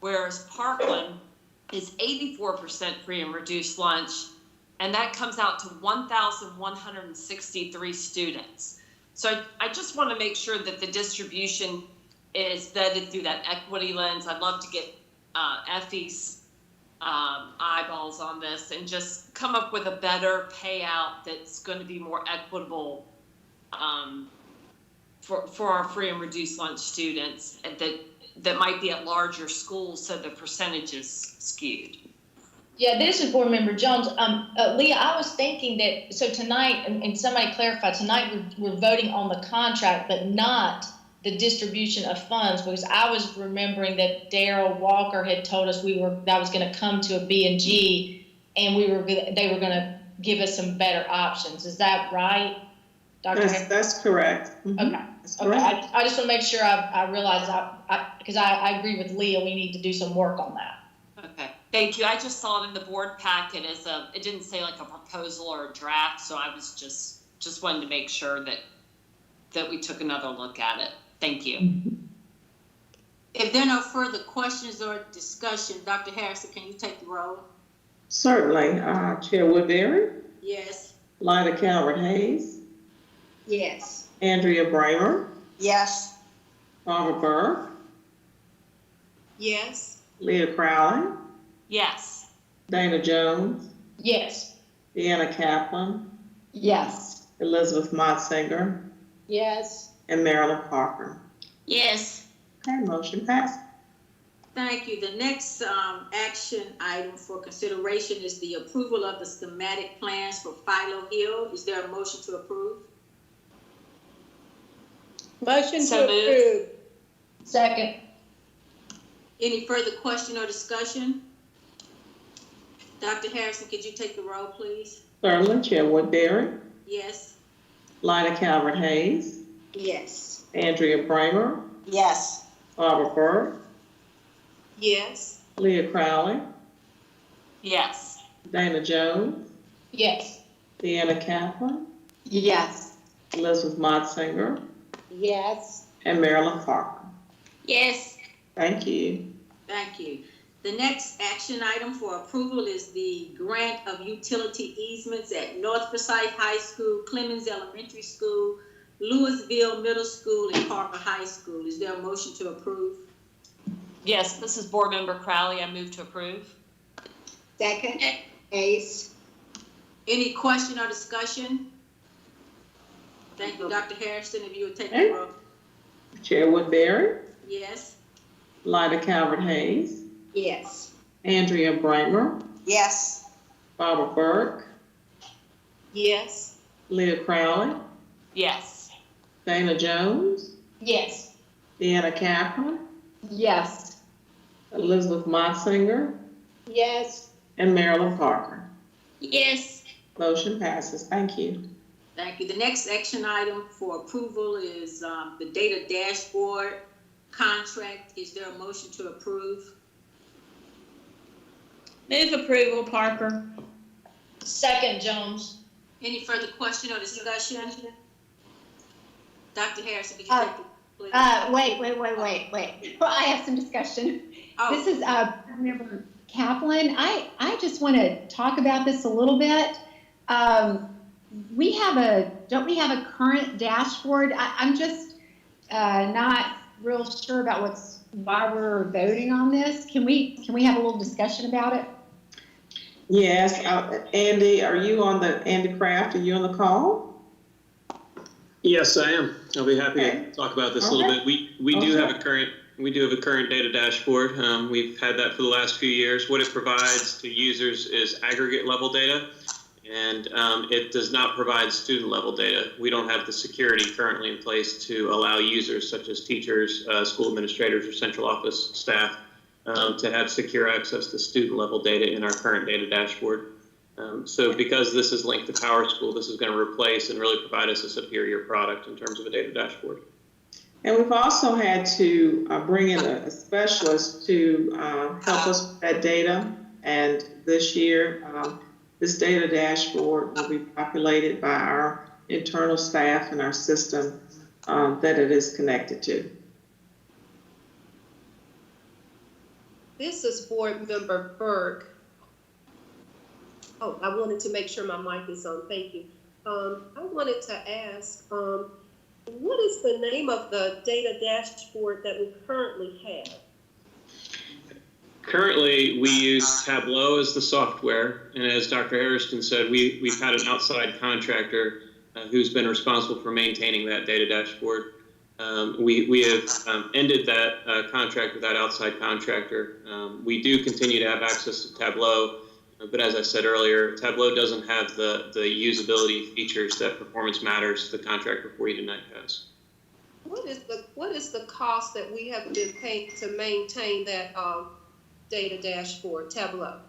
S9: whereas Parkland is 84% free and reduced lunch, and that comes out to 1,163 students. So I just want to make sure that the distribution is vetted through that equity lens. I'd love to get Effie's eyeballs on this and just come up with a better payout that's going to be more equitable for our free and reduced lunch students, and that might be at larger schools, so the percentage is skewed.
S17: Yeah, this is Board Member Jones. Leah, I was thinking that, so tonight, and somebody clarified, tonight we're voting on the contract, but not the distribution of funds, because I was remembering that Daryl Walker had told us that was going to come to a B&G, and they were going to give us some better options. Is that right, Dr.
S1: That's correct.
S17: Okay.
S1: That's correct.
S17: I just want to make sure I realize, because I agree with Leah, we need to do some work on that.
S9: Okay, thank you. I just saw it in the board packet it didn't say like a proposal or a draft, so I was just wanted to make sure that we took another look at it. Thank you.
S2: If there are no further questions or discussion, Dr. Harrison, can you take the roll?
S1: Certainly. Chair Woodbury.
S2: Yes.
S1: Lyda Calvert-Hayes.
S3: Yes.
S1: Andrea Bramer.
S15: Yes.
S1: Barbara Burke.
S2: Yes.
S1: Leah Crowley,
S9: Yes.
S1: Dana Jones,
S17: Yes.
S1: Deanna Kaplan,
S14: Yes.
S1: Elizabeth Motzinger,
S15: Yes.
S1: and Marilyn Parker.
S6: Yes.
S1: Okay, motion passed.
S2: Thank you. The next action item for consideration is the approval of the schematic plans for Philo Hill. Is there a motion to approve?
S15: Motion
S9: So
S15: to
S9: moved.
S15: approve.
S17: Second.
S2: Any further question or discussion? Dr. Harrison, could you take the roll, please?
S1: Certainly, Chair Woodbury,
S2: Yes.
S1: Lina Calvert Hayes,
S3: Yes.
S1: Andrea Bramer,
S15: Yes.
S1: Barbara Burke,
S2: Yes.
S1: Leah Crowley,
S9: Yes.
S1: Dana Jones,
S17: Yes.
S1: Deanna Kaplan,
S14: Yes.
S1: Elizabeth Motzinger,
S15: Yes.
S1: and Marilyn Parker.
S6: Yes.
S1: Thank you.
S2: Thank you. The next action item for approval is the grant of utility easements at North Forsyth High School, Clemens Elementary School, Louisville Middle School, and Parker High School. Is there a motion to approve?
S9: Yes, this is Board Member Crowley. I move to approve.
S3: Second, Ace.
S2: Any question or discussion? Thank you. Dr. Harrison, if you would take the
S1: Okay.
S2: roll.
S1: Chair Woodbury,
S2: Yes.
S1: Lina Calvert Hayes,
S3: Yes.
S1: Andrea Bramer,
S15: Yes.
S1: Barbara Burke,
S2: Yes.
S1: Leah Crowley,
S9: Yes.
S1: Dana Jones,
S17: Yes.
S1: Deanna Kaplan,
S14: Yes.
S1: Elizabeth Motzinger,
S15: Yes.
S1: and Marilyn Parker.
S6: Yes.
S1: Motion passes. Thank you.
S2: Thank you. The next action item for approval is the data dashboard contract. Is there a motion to approve?
S6: Move approval, Parker.
S17: Second, Jones.
S2: Any further question or discussion? Dr. Harrison, could you take the, please?
S14: Wait. I have some discussion.
S2: Oh.
S14: This is Member Kaplan. I just want to talk about this a little bit. Don't we have a current dashboard? I'm just not real sure about why we're voting on this. Can we have a little discussion about it?
S1: Yes, Andy, Andy Kraft, are you on the call?
S19: Yes, I am. I'll be happy to talk about this a little bit. We do have a current data dashboard. We've had that for the last few years. What it provides to users is aggregate level data, and it does not provide student level data. We don't have the security currently in place to allow users such as teachers, school administrators, or central office staff to have secure access to student level data in our current data dashboard. So because this is linked to PowerSchool, this is going to replace and really provide us a superior product in terms of a data dashboard.
S1: And we've also had to bring in a specialist to help us with that data. And this year, this data dashboard will be populated by our internal staff and our system that it is connected to.
S16: This is Board Member Burke. Oh, I wanted to make sure my mic is on. Thank you. I wanted to ask, what is the name of the data dashboard that we currently have?
S19: Currently, we use Tableau as the software, and as Dr. Harrison said, we've had an outside contractor who's been responsible for maintaining that data dashboard. We have ended that contract with that outside contractor. We do continue to have access to Tableau, but as I said earlier, Tableau doesn't have the usability features that Performance Matters, the contract before you tonight, has.
S16: What is the cost that we have been paying to maintain that data dashboard, Tableau?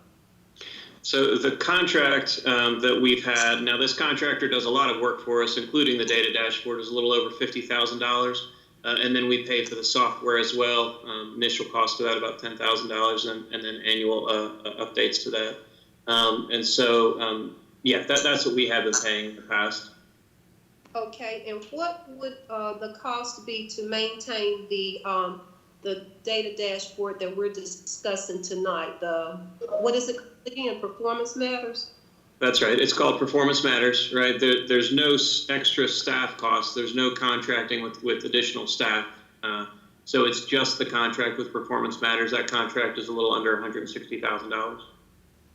S19: So the contract that we've had, now this contractor does a lot of work for us, including the data dashboard, is a little over $50,000. And then we pay for the software as well. Initial cost of that about $10,000 and then annual updates to that. And so, yeah, that's what we have been paying in the past.
S16: Okay, and what would the cost be to maintain the data dashboard that we're discussing tonight? What is it again? Performance Matters?
S19: That's right. It's called Performance Matters, right? There's no extra staff costs. There's no contracting with additional staff So it's just the contract with Performance Matters. That contract is a little under $160,000.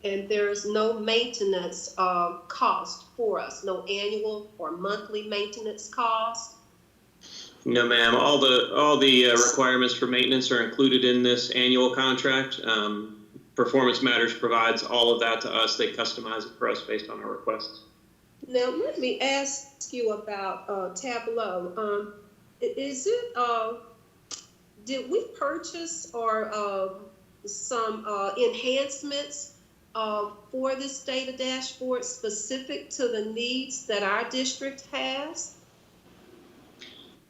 S16: And there's no maintenance cost for us, no annual or monthly maintenance cost?
S19: No, ma'am. All the requirements for maintenance are included in this annual contract. Performance Matters provides all of that to us. They customize it for us based on our requests.
S16: Now, let me ask you about Tableau. Is it, did we purchase or some enhancements for this data dashboard specific to the needs that our district has?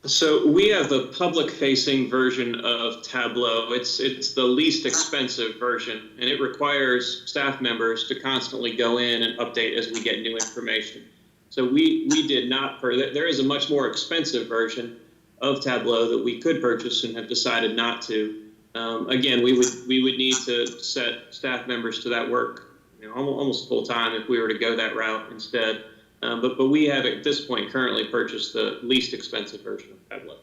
S19: So we have the public-facing version of Tableau. It's the least expensive version, and it requires staff members to constantly go in and update as we get new information. So we did not. There is a much more expensive version of Tableau that we could purchase and have decided not to. Again, we would need to set staff members to that work, almost full time if we were to go that route instead. But we have at this point currently purchased the least expensive version of Tableau.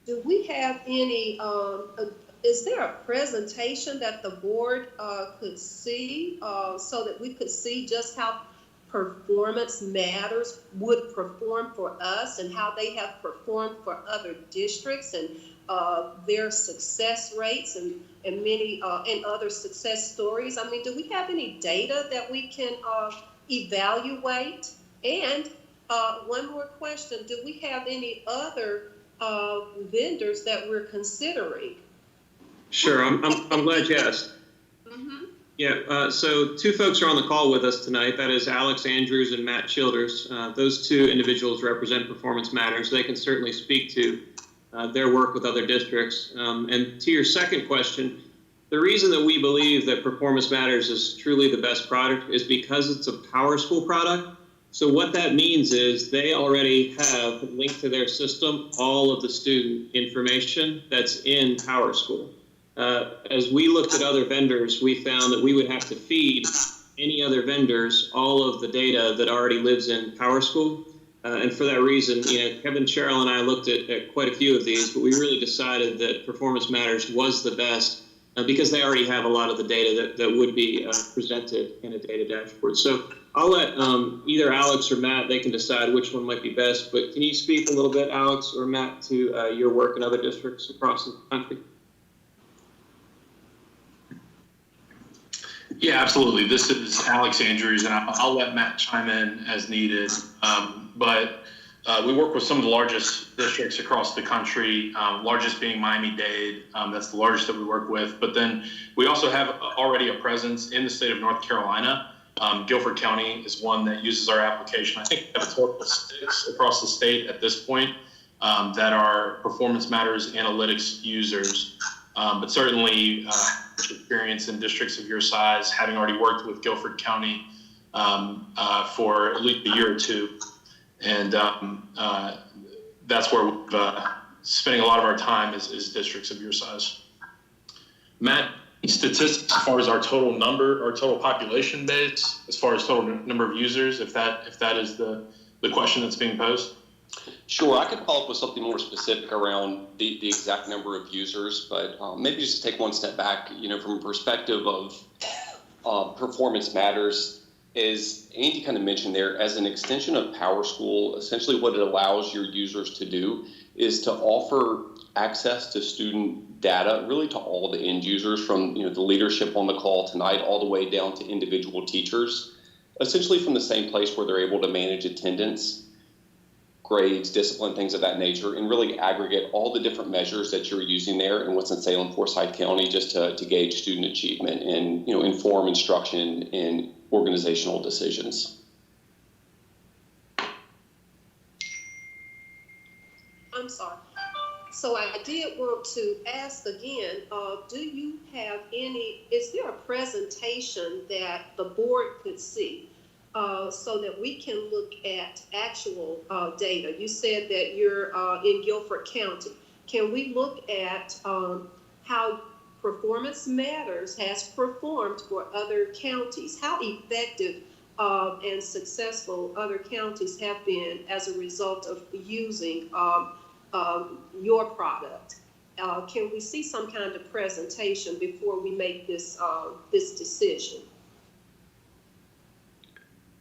S16: Do we have any, is there a presentation that the board could see so that we could see just how Performance Matters would perform for us and how they have performed for other districts and their success rates and many and other success stories? I mean, do we have any data that we can evaluate? And one more question, do we have any other vendors that we're considering?
S19: Sure, I'm glad you asked. Yeah, so two folks are on the call with us tonight. That is Alex Andrews and Matt Childers. Those two individuals represent Performance Matters. They can certainly speak to their work with other districts. And to your second question, the reason that we believe that Performance Matters is truly the best product is because it's a PowerSchool product. So what that means is they already have linked to their system all of the student information that's in PowerSchool. As we looked at other vendors, we found that we would have to feed any other vendors all of the data that already lives in PowerSchool. And for that reason, Kevin, Cheryl, and I looked at quite a few of these, but we really decided that Performance Matters was the best because they already have a lot of the data that would be presented in a data dashboard. So I'll let either Alex or Matt, they can decide which one might be best, but can you speak a little bit, Alex or Matt, to your work in other districts across the country?
S20: Yeah, absolutely. This is Alex Andrews, and I'll let Matt chime in as needed. But we work with some of the largest districts across the country, largest being Miami-Dade. That's the largest that we work with. But then we also have already a presence in the state of North Carolina. Guilford County is one that uses our application. I think we have a total of 6 across the state at this point that are Performance Matters Analytics users. But certainly experience in districts of your size, having already worked with Guilford County for at least a year or two. And that's where we're spending a lot of our time is districts of your size. Matt, statistics as far as our total number, our total population base, as far as total number of users, if that is the question that's being posed?
S21: Sure, I could follow up with something more specific around the exact number of users, but maybe just to take one step back, from a perspective of Performance Matters, as Andy kind of mentioned there, as an extension of PowerSchool, essentially what it allows your users to do is to offer access to student data, really to all the end users, from the leadership on the call tonight all the way down to individual teachers, essentially from the same place where they're able to manage attendance, grades, discipline, things of that nature, and really aggregate all the different measures that you're using there in Winston-Salem, Forsyth County, just to gauge student achievement and inform instruction in organizational decisions.
S16: I'm sorry. So I did want to ask again, do you have is there a presentation that the board could see so that we can look at actual data? You said that you're in Guilford County. Can we look at how Performance Matters has performed for other counties? How effective and successful other counties have been as a result of using your product. Can we see some kind of presentation before we make this decision?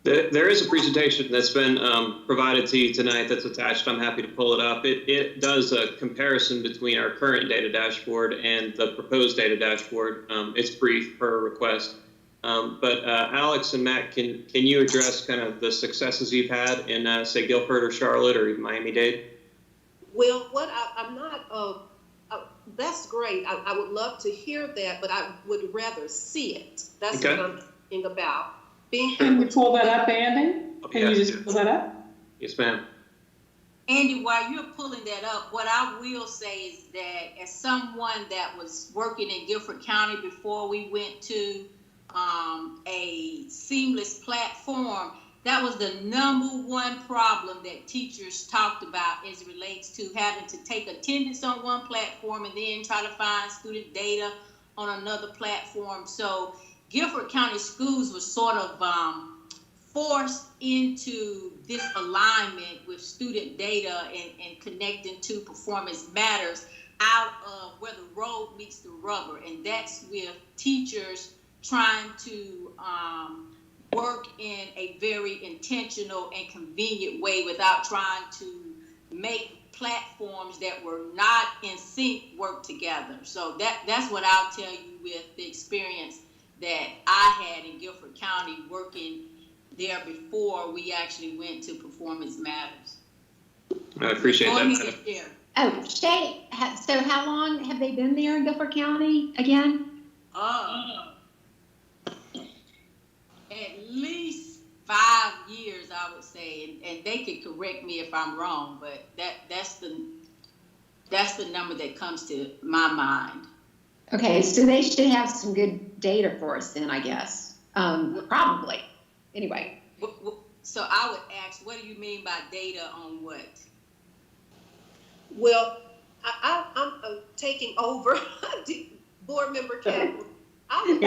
S19: There is a presentation that's been provided to you tonight that's attached. I'm happy to pull it up. It does a comparison between our current data dashboard and the proposed data dashboard. It's brief per request. But Alex and Matt, can you address kind of the successes you've had in, say, Guilford or Charlotte or even Miami-Dade?
S16: Well, I'm not, that's great. I would love to hear that, but I would rather see it. That's
S19: okay.
S16: what I'm thinking about.
S1: Can you pull that up, Andy? Can you just pull that up?
S19: Yes, ma'am.
S2: Andy, while you're pulling that up, what I will say is that as someone that was working in Guilford County before we went to a seamless platform, that was the #1 problem that teachers talked about as it relates to having to take attendance on one platform and then try to find student data on another platform. So Guilford County Schools was sort of forced into this alignment with student data and connecting to performance matters out of where the road meets the rubber. And that's with teachers trying to work in a very intentional and convenient way without trying to make platforms that were not in sync work together. So that's what I'll tell you with the experience that I had in Guilford County working there before we actually went to Performance Matters.
S19: I appreciate that.
S14: Oh, Shay, so how long have they been there in Guilford County again?
S2: At least 5 years, I would say, and they could correct me if I'm wrong, but that's the number that comes to my mind.
S14: Okay, so they should have some good data for us then, I guess. Probably. Anyway.
S2: So I would ask, what do you mean by data on what?
S16: Well, I'm taking over board member Kaplan. I would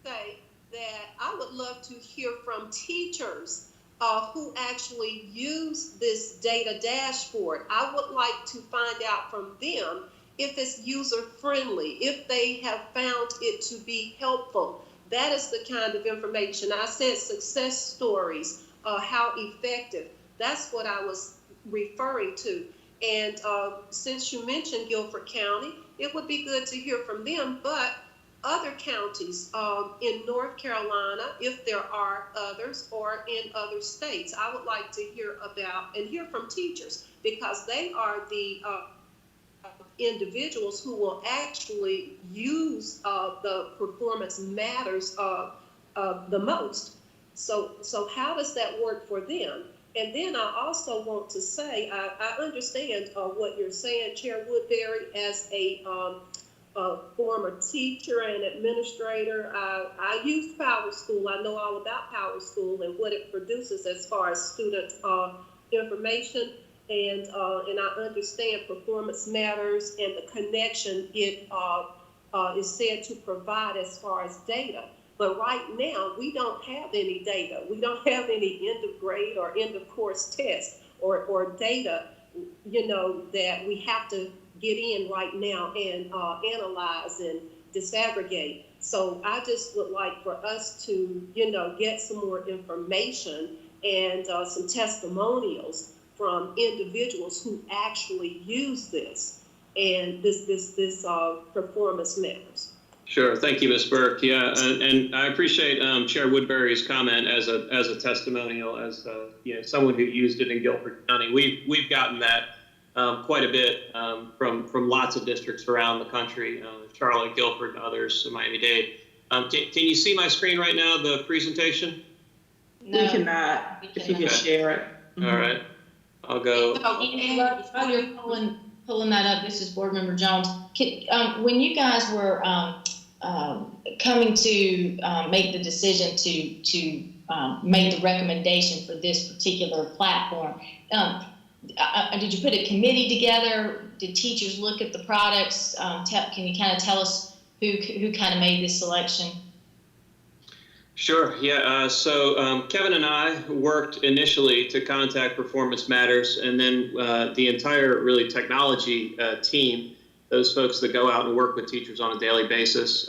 S16: say that I would love to hear from teachers who actually use this data dashboard. I would like to find out from them if it's user-friendly, if they have found it to be helpful. That is the kind of information. I said success stories, how effective. That's what I was referring to. And since you mentioned Guilford County, it would be good to hear from them, but other counties in North Carolina, if there are others, or in other states, I would like to hear about and hear from teachers, because they are the individuals who will actually use the performance matters the most. So how does that work for them? And then I also want to say, I understand what you're saying, Chair Woodbury, as a former teacher and administrator. I used Power School. I know all about Power School and what it produces as far as student information. And I understand performance matters and the connection it is said to provide as far as data. But right now, we don't have any data. We don't have any end of grade or end of course tests or data, that we have to get in right now and analyze and disaggregate. So I just would like for us to, get some more information and some testimonials from individuals who actually use this and this performance matters.
S19: Sure. Thank you, Ms. Burke. Yeah, and I appreciate Chair Woodbury's comment as a testimonial, as someone who used it in Guilford County. We've gotten that quite a bit from lots of districts around the country, Charlotte, Guilford, and others, Miami-Dade. Can you see my screen right now, the presentation?
S1: No, we cannot. If you can share it.
S19: Mm-hmm. All right. I'll go.
S17: While you're pulling that up, this is Board Member Jones. When you guys were coming to make the decision to make the recommendation for this particular platform, did you put a committee together? Did teachers look at the products? Can you kind of tell us who kind of made this selection?
S19: Sure. Yeah. So Kevin and I worked initially to contact Performance Matters, and then the entire really technology team, those folks that go out and work with teachers on a daily basis,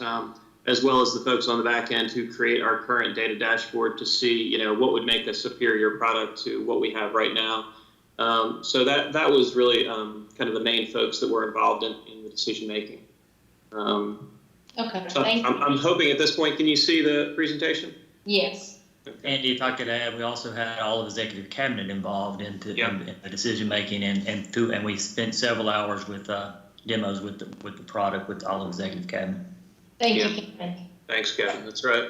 S19: as well as the folks on the back end who create our current data dashboard to see, what would make a superior product to what we have right now. So that was really kind of the main folks that were involved in the decision making.
S17: Okay,
S19: So
S17: thank you.
S19: I'm hoping at this point, can you see the presentation?
S17: Yes.
S12: Andy, if I could add, we also had all of executive cabinet involved in the decision making, and we spent several hours with demos with the product with all of executive cabinet.
S17: Thank you, Kevin.
S19: Thanks, Kevin. That's right.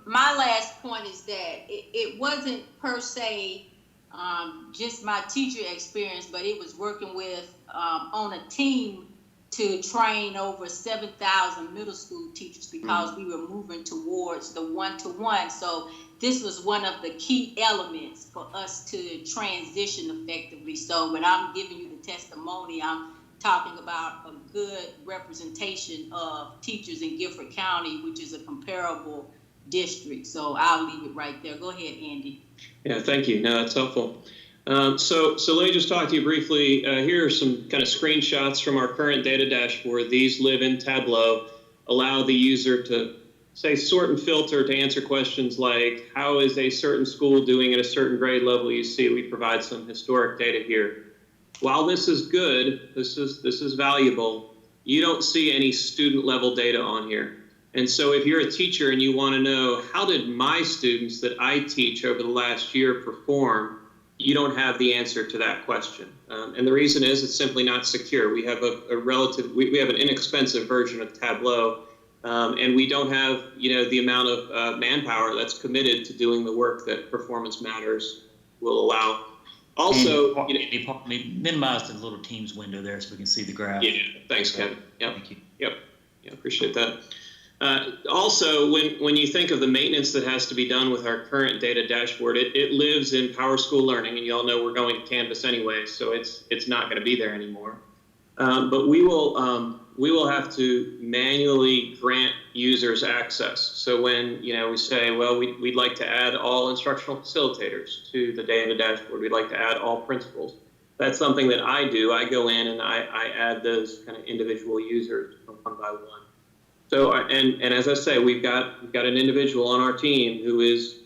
S2: My last point is that it wasn't per se just my teacher experience, but it was working with on a team to train over 7,000 middle school teachers because we were moving towards the one-to-one. So this was one of the key elements for us to transition effectively. So when I'm giving you the testimony, I'm talking about a good representation of teachers in Guilford County, which is a comparable district. So I'll leave it right there. Go ahead, Andy.
S19: Yeah, thank you. No, that's helpful. So let me just talk to you briefly. Here are some kind of screenshots from our current data dashboard. These live in Tableau, allow the user to say sort and filter to answer questions like how is a certain school doing at a certain grade level. You see we provide some historic data here. While this is good, this is valuable, you don't see any student level data on here. And so if you're a teacher and you want to know how did my students that I teach over the last year perform, you don't have the answer to that question. And the reason is it's simply not secure. We have we have an inexpensive version of Tableau, and we don't have, the amount of manpower that's committed to doing the work that Performance Matters will allow. Also,
S12: minimize the little Teams window there so we can see the graph.
S19: Yeah, thanks, Kevin. Yep.
S12: Thank you.
S19: Yep. Yeah, appreciate that. Also, when you think of the maintenance that has to be done with our current data dashboard, it lives in Power School Learning, and you all know we're going to Canvas anyway, so it's not going to be there anymore. But we will have to manually grant users access. So when we say, well, we'd like to add all instructional facilitators to the data dashboard, we'd like to add all principals. That's something that I do. I go in and I add those kind of individual users one by one. So, and as I say, we've got an individual on our team who is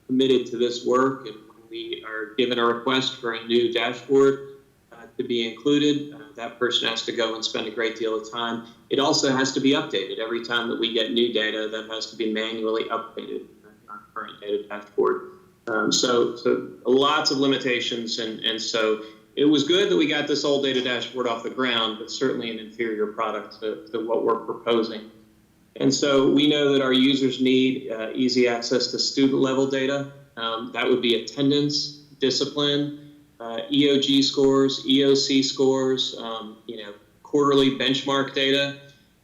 S19: committed to this work, and when we are given a request for a new dashboard to be included, that person has to go and spend a great deal of time. It also has to be updated every time that we get new data. That has to be manually updated in our current data dashboard. So lots of limitations, and so it was good that we got this old data dashboard off the ground, but certainly an inferior product to what we're proposing. And so we know that our users need easy access to student level data. That would be attendance, discipline, EOG scores, EOC scores, quarterly benchmark data.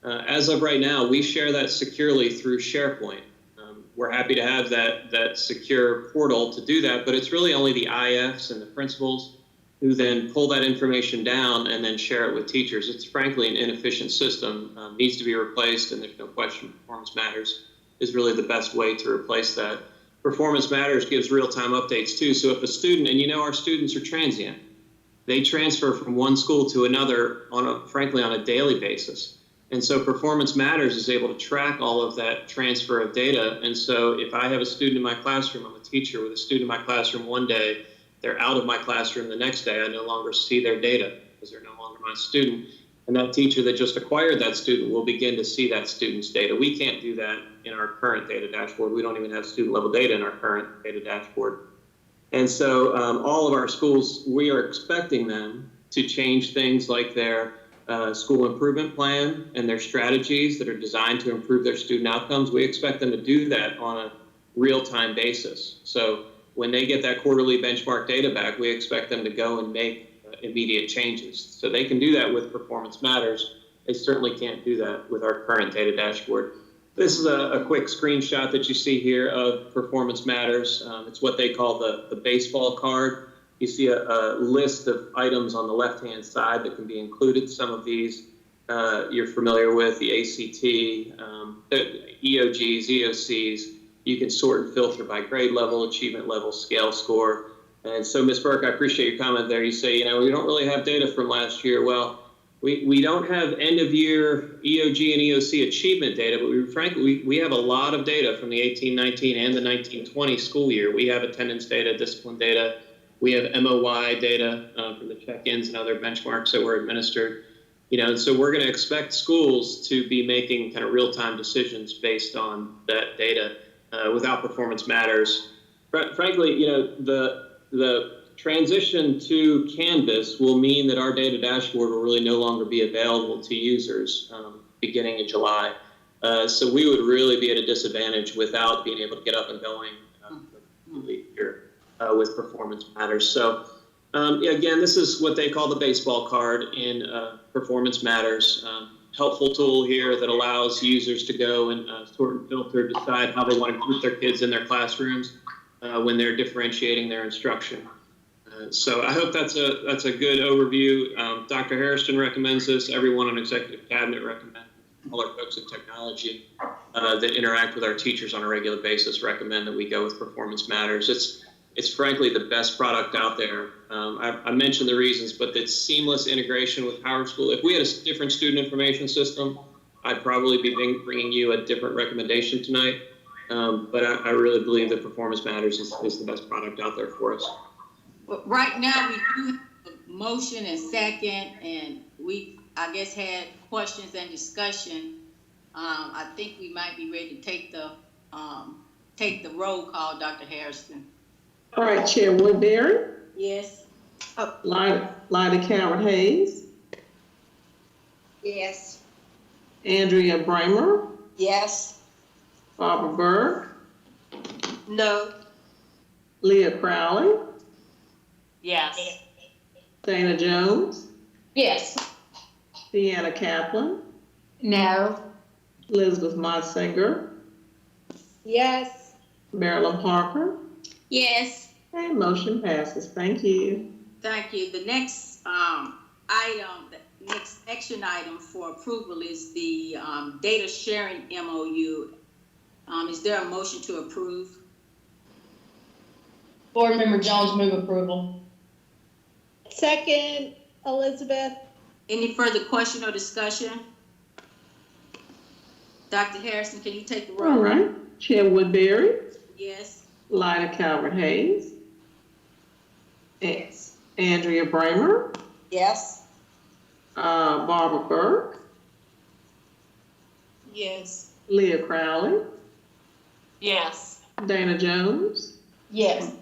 S19: As of right now, we share that securely through SharePoint. We're happy to have that secure portal to do that, but it's really only the IFs and the principals who then pull that information down and then share it with teachers. It's frankly an inefficient system, needs to be replaced, and there's no question Performance Matters is really the best way to replace that. Performance Matters gives real-time updates too, so if a student, and our students are transient, they transfer from one school to another frankly on a daily basis. And so Performance Matters is able to track all of that transfer of data. And so if I have a student in my classroom, I'm a teacher with a student in my classroom one day, they're out of my classroom the next day, I no longer see their data because they're no longer my student. And that teacher that just acquired that student will begin to see that student's data. We can't do that in our current data dashboard. We don't even have student level data in our current data dashboard. And so all of our schools, we are expecting them to change things like their school improvement plan and their strategies that are designed to improve their student outcomes. We expect them to do that on a real-time basis. So when they get that quarterly benchmark data back, we expect them to go and make immediate changes. So they can do that with Performance Matters. They certainly can't do that with our current data dashboard. This is a quick screenshot that you see here of Performance Matters. It's what they call the baseball card. You see a list of items on the left-hand side that can be included. Some of these you're familiar with, the ACT, the EOGs, EOCs. You can sort and filter by grade level, achievement level, scale score. And so, Ms. Burke, I appreciate your comment there. You say, you know, we don't really have data from last year. Well, we don't have end of year EOG and EOC achievement data, but frankly, we have a lot of data from the 18-19 and the 19-20 school year. We have attendance data, discipline data. We have MOY data from the check-ins and other benchmarks that were administered. You know, and so we're going to expect schools to be making kind of real-time decisions based on that data without performance matters. Frankly, you know, the transition to Canvas will mean that our data dashboard will really no longer be available to users beginning in July. So we would really be at a disadvantage without being able to get up and going here with performance matters. So again, this is what they call the baseball card in performance matters. Helpful tool here that allows users to go and sort and filter, decide how they want to group their kids in their classrooms when they're differentiating their instruction. So I hope that's a good overview. Dr. Hairston recommends this. Everyone on Executive Cabinet recommends it. All our folks in technology that interact with our teachers on a regular basis recommend that we go with Performance Matters. It's frankly the best product out there. I mentioned the reasons, but it's seamless integration with PowerSchool. If we had a different student information system, I'd probably be bringing you a different recommendation tonight. But I really believe that Performance Matters is the best product out there for us.
S2: Well, right now, we do have a motion and second, and we, I guess, had questions and discussion. I think we might be ready to take the roll call, Dr. Hairston.
S1: All right, Chair Woodbury.
S2: Yes.
S1: Lyda Coward-Hayes.
S3: Yes.
S1: Andrea Bramer.
S16: Yes.
S1: Barbara Burke.
S16: No.
S1: Leah Crowley.
S9: Yes.
S1: Dana Jones.
S17: Yes.
S1: Deanna Kaplan.
S14: No.
S1: Elizabeth Motsinger.
S3: Yes.
S1: Marilyn Parker.
S6: Yes.
S1: And motion passes. Thank you.
S2: Thank you. The next item, the next action item for approval is the data sharing MOU. Is there a motion to approve?
S17: Board Member Jones, move approval.
S15: Second, Elizabeth.
S2: Any further question or discussion? Dr. Harrison, can you take the roll?
S1: All right. Chair Woodbury.
S2: Yes.
S1: Lyda Calvert-Hayes.
S3: Yes.
S1: Andrea Bramer.
S16: Yes.
S1: Barbara Burke.
S16: Yes.
S1: Leah Crowley.
S9: Yes.
S1: Dana Jones.
S17: Yes.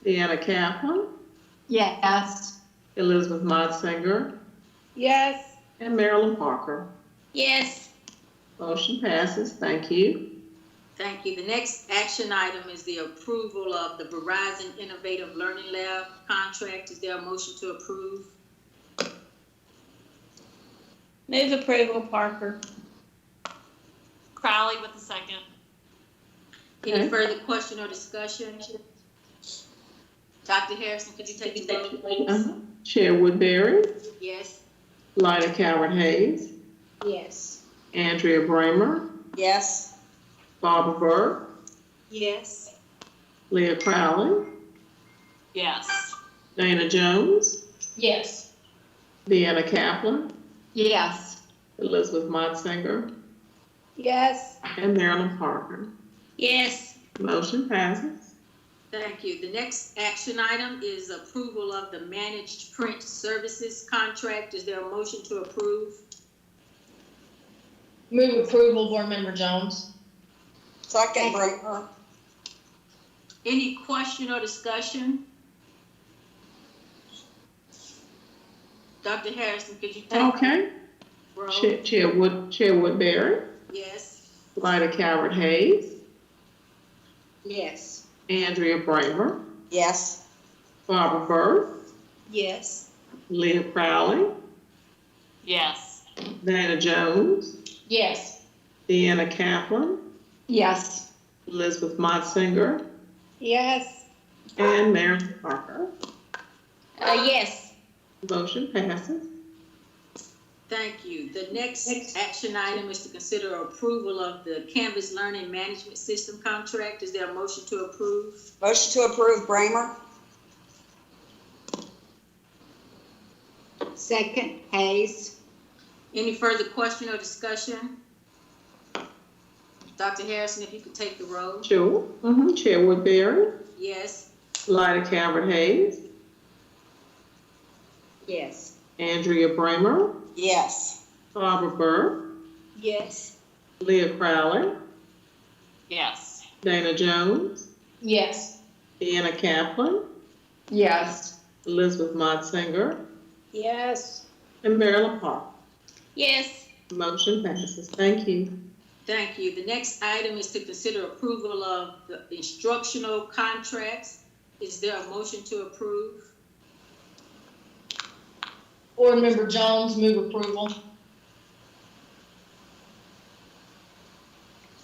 S1: Deanna Kaplan.
S14: Yes.
S1: Elizabeth Motsinger.
S15: Yes.
S1: And Marilyn Parker.
S6: Yes.
S1: Motion passes. Thank you.
S2: Thank you. The next action item is the approval of the Verizon Innovative Learning Lab contract. Is there a motion to approve?
S6: Move approval, Parker.
S9: Crowley with the second.
S2: Any further question or discussion? Dr. Harrison, could you take the vote, please?
S1: Chair Woodbury.
S2: Yes.
S1: Lyda Calvert-Hayes.
S3: Yes.
S1: Andrea Bramer.
S16: Yes.
S1: Barbara Burke.
S16: Yes.
S1: Leah Crowley.
S9: Yes.
S1: Dana Jones.
S17: Yes.
S1: Deanna Kaplan.
S14: Yes.
S1: Elizabeth Motsinger.
S15: Yes.
S1: And Marilyn Parker.
S6: Yes.
S1: Motion passes.
S2: Thank you. The next action item is approval of the managed print services contract. Is there a motion to approve?
S17: Move approval, Board Member Jones.
S16: Second, Bramer.
S2: Any question or discussion? Dr. Harrison, could you take?
S1: Okay.
S2: Roll?
S1: Chair Woodbury.
S2: Yes.
S1: Lyda Calvert-Hayes.
S3: Yes.
S1: Andrea Bramer.
S16: Yes.
S1: Barbara Burke.
S16: Yes.
S1: Leah Crowley.
S9: Yes.
S1: Dana Jones.
S17: Yes.
S1: Deanna Kaplan.
S14: Yes.
S1: Elizabeth Motsinger.
S15: Yes.
S1: And Marilyn Parker.
S6: Yes.
S1: Motion passes.
S2: Thank you. The next action item is to consider approval of the Canvas Learning Management System contract. Is there a motion to approve?
S8: Motion to approve, Bramer.
S3: Second, Hayes.
S2: Any further question or discussion? Dr. Harrison, if you could take the roll.
S1: Sure. Chair Woodbury,
S2: Yes.
S1: Lyda Calvert Hayes,
S3: Yes.
S1: Andrea Bramer,
S8: Yes.
S1: Barbara Burr,
S15: Yes.
S1: Leah Crowley,
S9: Yes.
S1: Dana Jones,
S17: Yes.
S1: Deanna Kaplan,
S17: Yes.
S1: Elizabeth Motsinger,
S15: Yes.
S1: and Marilyn Park.
S6: Yes.
S1: Motion passes. Thank you.
S2: Thank you. The next item is to consider approval of the instructional contracts. Is there a motion to approve?
S17: Board Member Jones, move approval.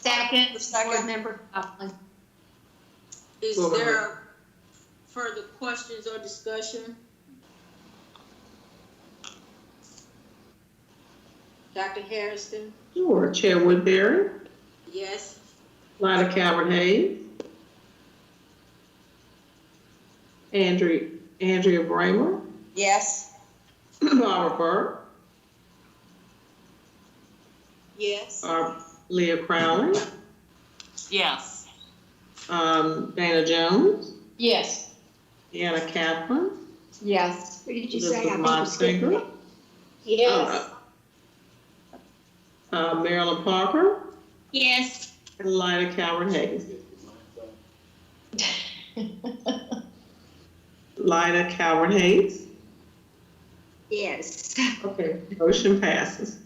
S14: Second,
S8: Second.
S14: Board Member Coughlin.
S2: Is
S1: Go ahead.
S2: there further questions or discussion? Dr. Harrison?
S1: Sure. Chair Woodbury,
S2: Yes.
S1: Lyda Calvert Hayes, Andrea Bramer,
S8: Yes.
S1: Barbara Burr,
S15: Yes.
S1: Leah Crowley,
S9: Yes.
S1: Dana Jones,
S17: Yes.
S1: Deanna Kaplan,
S3: Yes. What did you say?
S1: Elizabeth
S3: I think you skipped
S1: Motsinger,
S15: Yes.
S1: Marilyn Parker,
S6: Yes.
S1: and Lyda Calvert Hayes. Lyda Calvert Hayes.
S3: Yes.
S1: Okay, motion passes.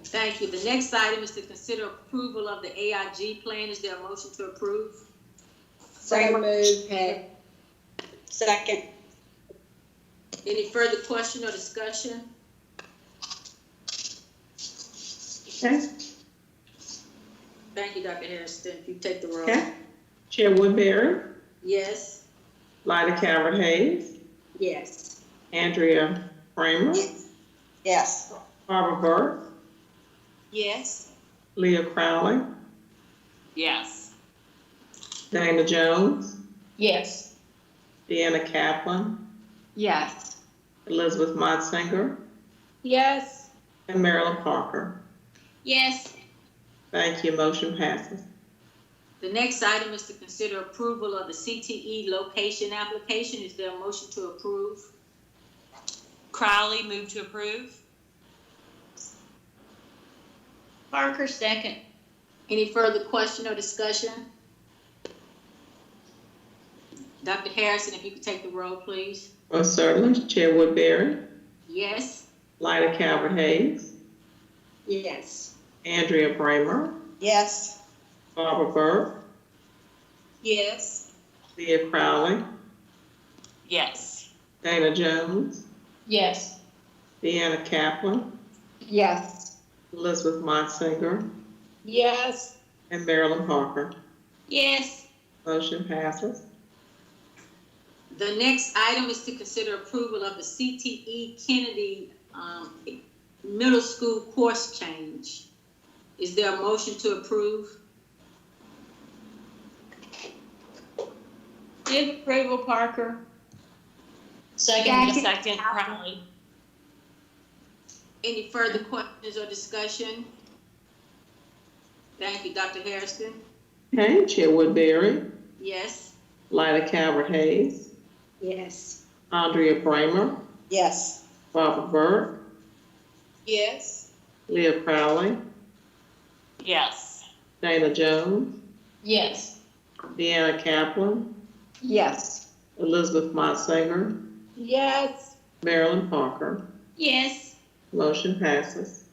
S2: Thank you. The next item is to consider approval of the AIG plan. Is there a motion to approve?
S3: So moved, Hay.
S8: Second.
S2: Any further question or discussion?
S1: Okay.
S2: Thank you, Dr. Harrison. If you take the roll.
S1: Okay. Chair Woodbury,
S2: Yes.
S1: Lyda Calvert Hayes,
S3: Yes.
S1: Andrea Bramer,
S8: Yes.
S1: Barbara Burr,
S15: Yes.
S1: Leah Crowley,
S9: Yes.
S1: Dana Jones,
S17: Yes.
S1: Deanna Kaplan,
S14: Yes.
S1: Elizabeth Motsinger,
S15: Yes.
S1: and Marilyn Parker.
S6: Yes.
S1: Thank you. Motion passes.
S2: The next item is to consider approval of the CTE location application. Is there a motion to approve?
S9: Crowley, move to approve.
S6: Parker, second.
S2: Any further question or discussion? Dr. Harrison, if you could take the roll, please.
S1: Most certainly. Chair Woodbury,
S2: Yes.
S1: Lyda Calvert Hayes,
S3: Yes.
S1: Andrea Bramer,
S8: Yes.
S1: Barbara Burr,
S15: Yes.
S1: Leah Crowley,
S9: Yes.
S1: Dana Jones,
S17: Yes.
S1: Deanna Kaplan,
S3: Yes.
S1: Elizabeth Motsinger,
S15: Yes.
S1: and Marilyn Parker.
S6: Yes.
S1: Motion passes.
S2: The next item is to consider approval of the CTE Kennedy middle school course change. Is there a motion to approve?
S6: Move approval, Parker.
S17: Second.
S9: Second, Crowley.
S2: Any further questions or discussion? Thank you, Dr. Harrison.
S1: Okay, Chair Woodbury,
S2: Yes.
S1: Lyda Calvert Hayes,
S3: Yes.
S1: Andrea Bramer,
S8: Yes.
S1: Barbara Burr,
S15: Yes.
S1: Leah Crowley,
S9: Yes.
S1: Dana Jones,
S17: Yes.
S1: Deanna Kaplan,
S3: Yes.
S1: Elizabeth Motsinger,
S15: Yes.
S1: Marilyn Parker.
S6: Yes.
S1: Motion passes.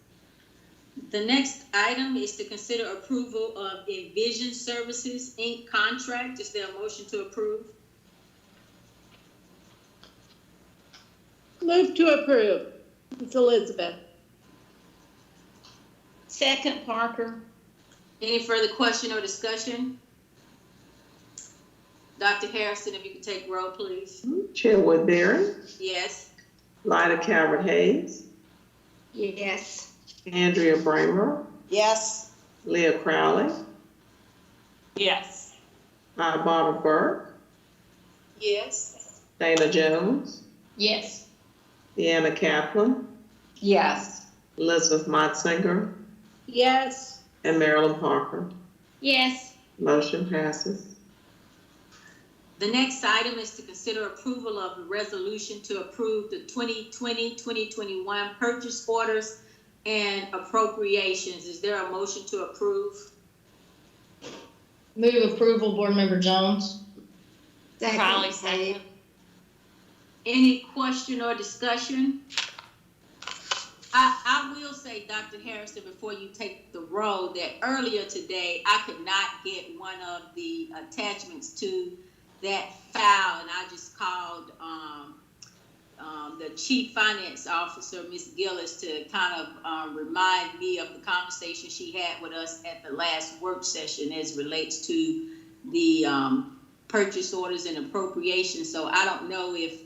S2: The next item is to consider approval of Envision Services, Inc. contract. Is there a motion to approve?
S15: Move to approve. It's Elizabeth.
S6: Second, Parker.
S2: Any further question or discussion? Dr. Harrison, if you could take roll, please.
S1: Chair Woodbury,
S2: Yes.
S1: Lyda Calvert Hayes,
S3: Yes.
S1: Andrea Bramer,
S8: Yes.
S1: Leah Crowley,
S9: Yes.
S1: Barbara Burke,
S16: Yes.
S1: Dana Jones,
S17: Yes.
S1: Deanna Kaplan,
S14: Yes.
S1: Elizabeth Motzinger,
S15: Yes.
S1: and Marilyn Parker.
S6: Yes.
S1: Motion passes.
S2: The next item is to consider approval of the resolution to approve the 2020-2021 purchase orders and appropriations. Is there a motion to approve?
S17: Move approval, Board Member Jones.
S9: Crowley, second.
S2: Any question or discussion? I will say, Dr. Harrison, before you take the roll, that earlier today, I could not get one of the attachments to that file, and I just called the Chief Finance Officer, Ms. Gillis, to kind of remind me of the conversation she had with us at the last work session as relates to the purchase orders and appropriations. So I don't know if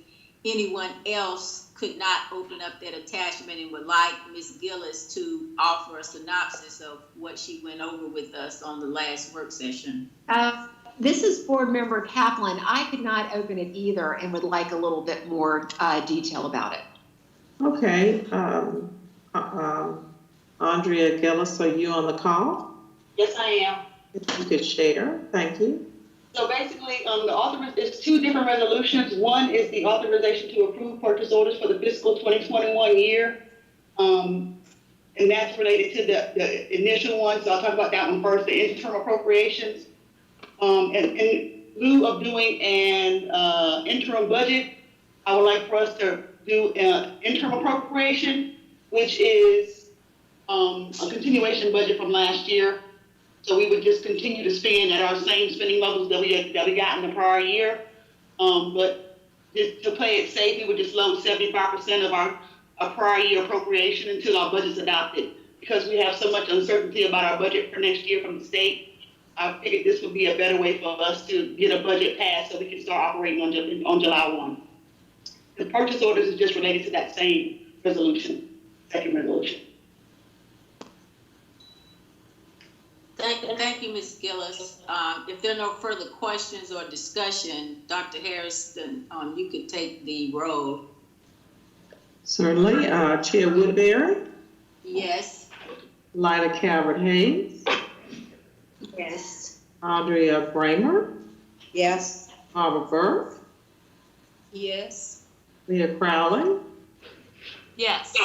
S2: anyone else could not open up that attachment and would like Ms. Gillis to offer a synopsis of what she went over with us on the last work session.
S14: This is Board Member Kaplan. I could not open it either and would like a little bit more detail about it.
S1: Okay, Andrea Gillis, are you on the call?
S5: Yes, I am.
S1: If you could share, thank you.
S5: So basically, it's two different resolutions. One is the authorization to approve purchase orders for the fiscal 2021 year. And that's related to the initial one. So I'll talk about that one first, the interim appropriations. And in lieu of doing an interim budget, I would like for us to do an interim appropriation, which is a continuation budget from last year. So we would just continue to spend at our same spending levels that we got in the prior year. But just to play it safe, we would just load 75% of our prior year appropriation until our budget's adopted. Because we have so much uncertainty about our budget for next year from the state, I figured this would be a better way for us to get a budget passed so we can start operating on July 1. The purchase orders is just related to that same resolution, second resolution.
S2: Thank you, Ms. Gillis. If there are no further questions or discussion, Dr. Harrison, you could take the roll.
S1: Certainly. Chair Woodbury,
S2: Yes.
S1: Lyda Calvert-Hayes,
S3: Yes.
S1: Andrea Bramer,
S8: Yes.
S1: Barbara Burke,
S2: Yes.
S1: Leah Crowley,
S9: Yes.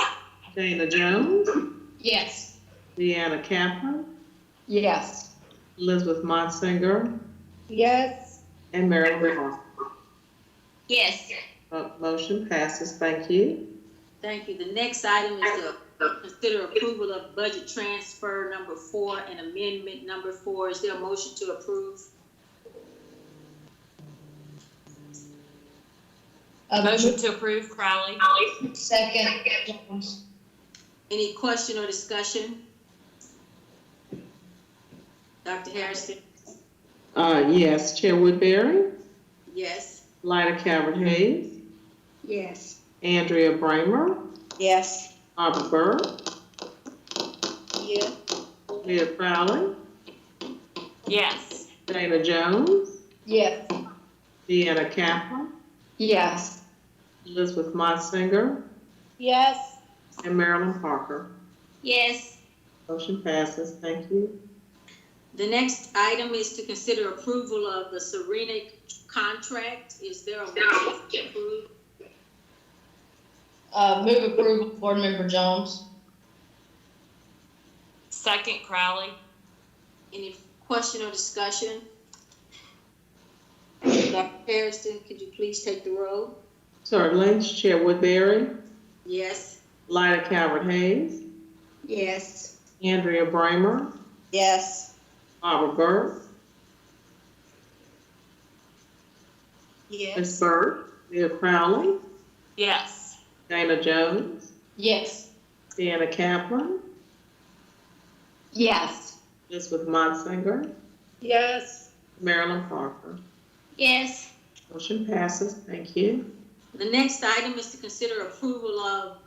S1: Dana Jones,
S17: Yes.
S1: Deanna Kaplan,
S14: Yes.
S1: Elizabeth Motzinger,
S15: Yes.
S1: and Marilyn Parker.
S6: Yes.
S1: Motion passes. Thank you.
S2: Thank you. The next item is to consider approval of budget transfer number 4 and amendment number 4. Is there a motion to approve?
S9: Motion to approve, Crowley.
S17: Second, Jones.
S2: Any question or discussion? Dr. Harrison?
S1: Yes. Chair Woodbury,
S2: Yes.
S1: Lyda Calvert-Hayes,
S3: Yes.
S1: Andrea Bramer,
S8: Yes.
S1: Barbara Burke,
S2: Yes.
S1: Leah Crowley,
S9: Yes.
S1: Dana Jones,
S14: Yes.
S1: Deanna Kaplan,
S14: Yes.
S1: Elizabeth Motzinger,
S15: Yes.
S1: and Marilyn Parker.
S6: Yes.
S1: Motion passes. Thank you.
S2: The next item is to consider approval of the Serenic contract. Is there a motion to approve?
S17: Move approval, Board Member Jones.
S9: Second, Crowley.
S2: Any question or discussion? Dr. Harrison, could you please take the roll?
S1: Certainly. Chair Woodbury,
S2: Yes.
S1: Lyda Calvert-Hayes,
S3: Yes.
S1: Andrea Bramer,
S8: Yes.
S1: Barbara Burke, Ms.
S2: Yes.
S1: Burke, Leah Crowley,
S9: Yes.
S1: Dana Jones,
S17: Yes.
S1: Deanna Kaplan,
S14: Yes.
S1: Elizabeth Motzinger,
S15: Yes.
S1: Marilyn Parker.
S6: Yes.
S1: Motion passes. Thank you.
S2: The next item is to consider approval of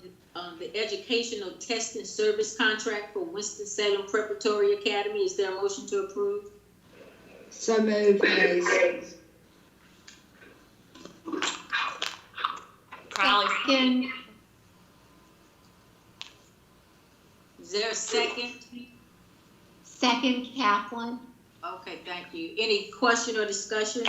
S2: the educational testing service contract for Winston-Salem Preparatory Academy. Is there a motion to approve?
S3: So moved, Hayes.
S9: Crowley.
S14: Second.
S2: Is there a second?
S14: Second, Kaplan.
S2: Okay, thank you. Any question or discussion?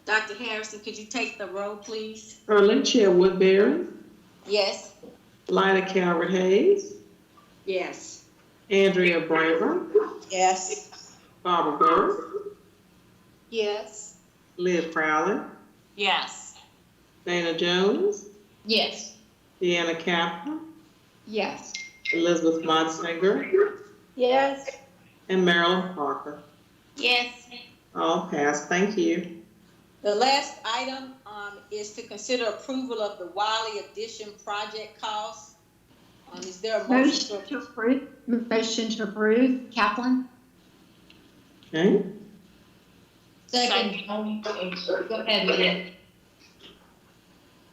S2: Dr. Harrison, could you take the roll, please?
S1: Certainly. Chair Woodbury,
S2: Yes.
S1: Lyda Calvert-Hayes,
S3: Yes.
S1: Andrea Bramer,
S8: Yes.
S1: Barbara Burke,
S15: Yes.
S1: Leah Crowley,
S9: Yes.
S1: Dana Jones,
S17: Yes.
S1: Deanna Kaplan,
S14: Yes.
S1: Elizabeth Monsinger,
S15: Yes.
S1: and Marilyn Parker.
S6: Yes.
S1: All passed. Thank you.
S2: The last item is to consider approval of the Wiley Addition project costs. Is there a motion
S14: Motion to approve. Motion to approve, Kaplan.
S1: Okay.
S17: Second. Go ahead, Leah.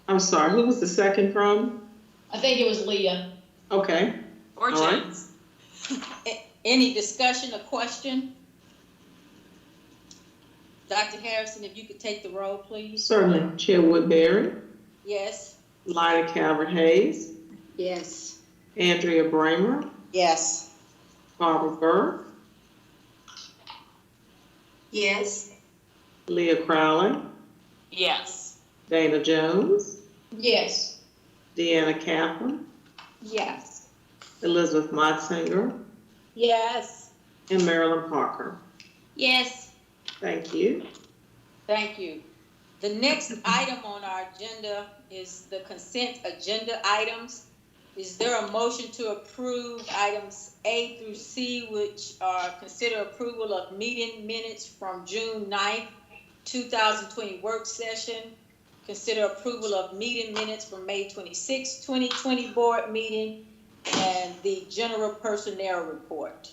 S1: I'm sorry, who was the second from?
S17: I think it was Leah.
S1: Okay.
S9: Or
S1: All right.
S9: Jones.
S2: Any discussion or question? Dr. Harrison, if you could take the roll, please.
S1: Certainly. Chair Woodbury,
S2: Yes.
S1: Lyda Calvert-Hayes,
S3: Yes.
S1: Andrea Bramer,
S8: Yes.
S1: Barbara Burke,
S2: Yes.
S1: Leah Crowley,
S9: Yes.
S1: Dana Jones,
S17: Yes.
S1: Deanna Kaplan,
S14: Yes.
S1: Elizabeth Monsinger,
S15: Yes.
S1: and Marilyn Parker.
S6: Yes.
S1: Thank you.
S2: Thank you. The next item on our agenda is the consent agenda items. Is there a motion to approve items A through C, which are consider approval of meeting minutes from June 9th, 2020 work session, consider approval of meeting minutes from May 26, 2020 board meeting, and the general personnel report?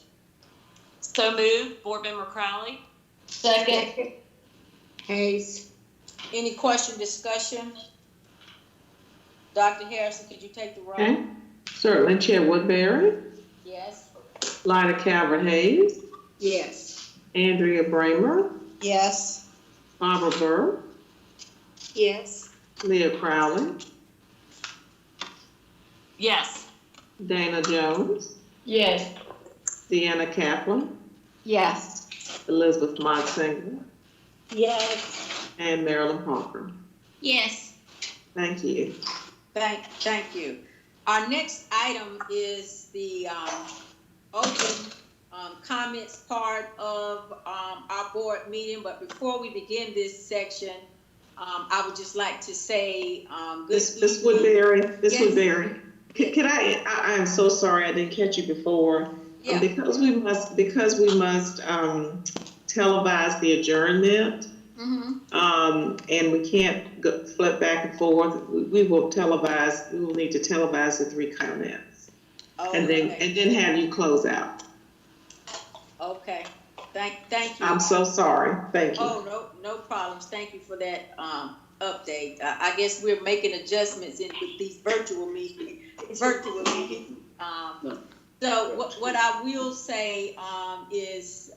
S9: So moved. Board Member Crowley.
S17: Second.
S3: Hayes.
S2: Any question, discussion? Dr. Harrison, could you take the roll?
S1: Okay. Certainly. Chair Woodbury,
S2: Yes.
S1: Lyda Calvert-Hayes,
S3: Yes.
S1: Andrea Bramer,
S8: Yes.
S1: Barbara Burke,
S15: Yes.
S1: Leah Crowley,
S9: Yes.
S1: Dana Jones,
S17: Yes.
S1: Deanna Kaplan,
S14: Yes.
S1: Elizabeth Monsinger,
S15: Yes.
S1: and Marilyn Parker.
S6: Yes.
S1: Thank you.
S2: Thank you. Our next item is the open comments part of our board meeting. But before we begin this section, I would just like to say
S1: This Woodbury,
S2: Yes.
S1: Woodbury. Can I am so sorry I didn't catch you before.
S2: Yeah.
S1: Because we must televise the adjournment.
S2: Mm-hmm.
S1: And we can't flip back and forth. We will need to televise the 3 comments.
S2: Oh,
S1: and then have you close out.
S2: Okay. Thank you.
S1: I'm so sorry. Thank you.
S2: Oh, no problems. Thank you for that update. I guess we're making adjustments with these virtual meetings. So what I will say is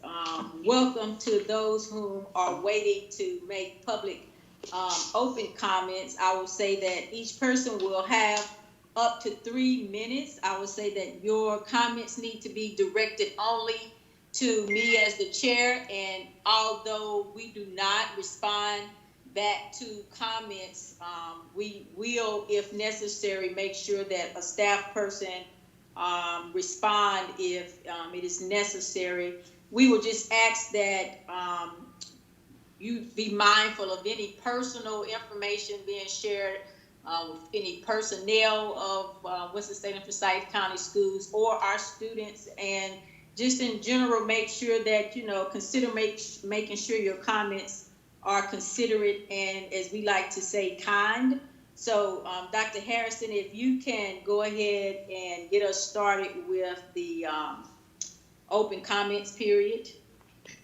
S2: welcome to those who are waiting to make public open comments. I will say that each person will have up to 3 minutes. I will say that your comments need to be directed only to me as the chair, and although we do not respond back to comments, we will, if necessary, make sure that a staff person respond if it is necessary. We will just ask that you be mindful of any personal information being shared with any personnel of Winston-Salem Forsyth County Schools or our students, and just in general, make sure that, consider making sure your comments are considerate and, as we like to say, kind. So, Dr. Harrison, if you can go ahead and get us started with the open comments period.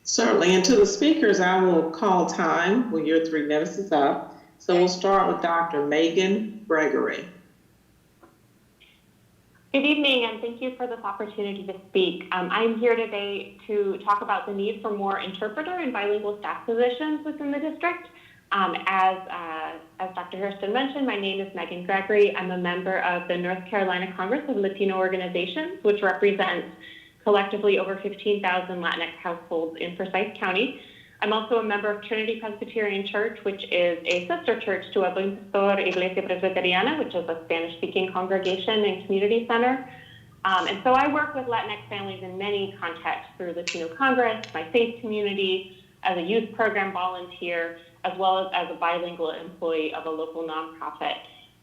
S1: Certainly. And to the speakers, I will call time when your 3 minutes is up. So we'll start with Dr. Megan Gregory.
S13: Good evening, and thank you for this opportunity to speak. I'm here today to talk about the need for more interpreter and bilingual staff positions within the district. As Dr. Hairston mentioned, my name is Megan Gregory. I'm a member of the North Carolina Congress of Latino Organizations, which represents collectively over 15,000 Latinx households in Forsyth County. I'm also a member of Trinity Presbyterian Church, which is a sister church to El Buen Pastor Iglesia Presbiteriana, which is a Spanish-speaking congregation and community center. And so I work with Latinx families in many contexts through Latino Congress, my faith community, as a youth program volunteer, as well as a bilingual employee of a local nonprofit.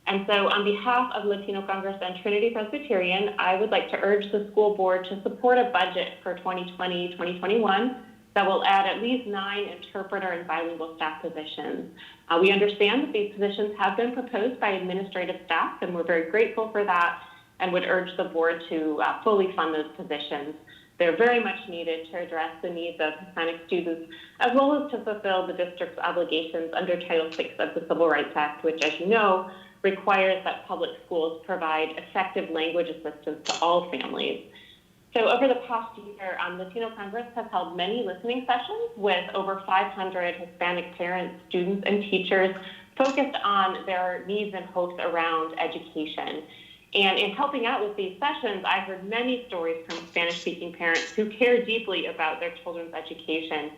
S13: And so on behalf of Latino Congress and Trinity Presbyterian, I would like to urge the school board to support a budget for 2020-2021 that will add at least 9 interpreter and bilingual staff positions. We understand that these positions have been proposed by administrative staff, and we're very grateful for that, and would urge the board to fully fund those positions. They're very much needed to address the needs of Hispanic students, as well as to fulfill the district's obligations under Title VI of the Civil Rights Act, which, as you know, requires that public schools provide effective language assistance to all families. So over the past year, Latino Congress has held many listening sessions with over 500 Hispanic parents, students, and teachers focused on their needs and hopes around education. And in helping out with these sessions, I heard many stories from Spanish-speaking parents who care deeply about their children's education.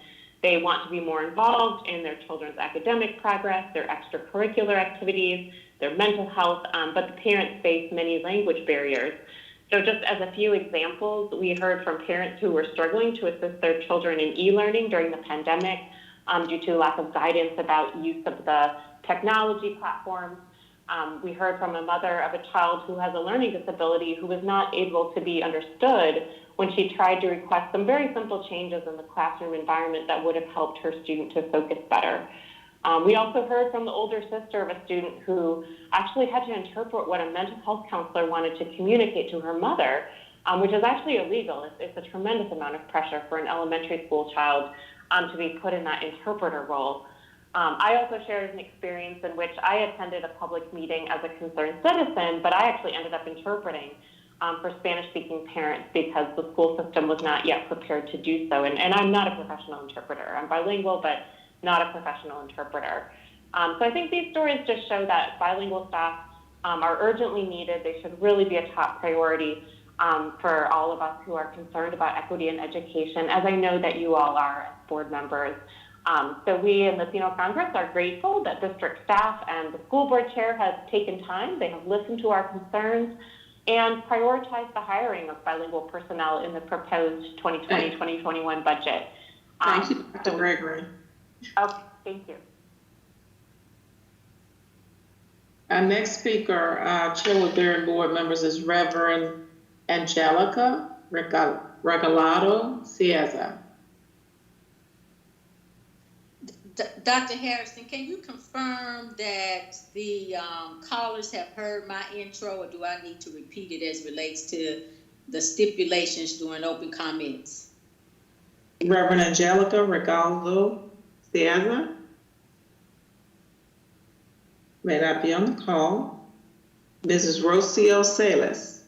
S13: They want to be more involved in their children's academic progress, their extracurricular activities, their mental health, but the parents face many language barriers. So just as a few examples, we heard from parents who were struggling to assist their children in e-learning during the pandemic due to lack of guidance about use of the technology platforms. We heard from a mother of a child who has a learning disability who was not able to be understood when she tried to request some very simple changes in the classroom environment that would have helped her student to focus better. We also heard from the older sister of a student who actually had to interpret what a mental health counselor wanted to communicate to her mother, which is actually illegal. It's a tremendous amount of pressure for an elementary school child to be put in that interpreter role. I also shared an experience in which I attended a public meeting as a concerned citizen, but I actually ended up interpreting for Spanish-speaking parents because the school system was not yet prepared to do so. And I'm not a professional interpreter. I'm bilingual, but not a professional interpreter. So I think these stories just show that bilingual staff are urgently needed. They should really be a top priority for all of us who are concerned about equity in education, as I know that you all are as board members. So we in Latino Congress are grateful that district staff and the school board chair has taken time. They have listened to our concerns and prioritized the hiring of bilingual personnel in the proposed 2020-2021 budget.
S1: Thank you, Dr. Gregory.
S13: Okay, thank you.
S1: Our next speaker, Chair with Bearing Board members, is Reverend Angelica Regalado Cieza.
S2: Dr. Harrison, can you confirm that the callers have heard my intro, or do I need to repeat it as relates to the stipulations during open comments?
S1: Reverend Angelica Regalado Cieza may not be on the call. Mrs. Rocio Salas.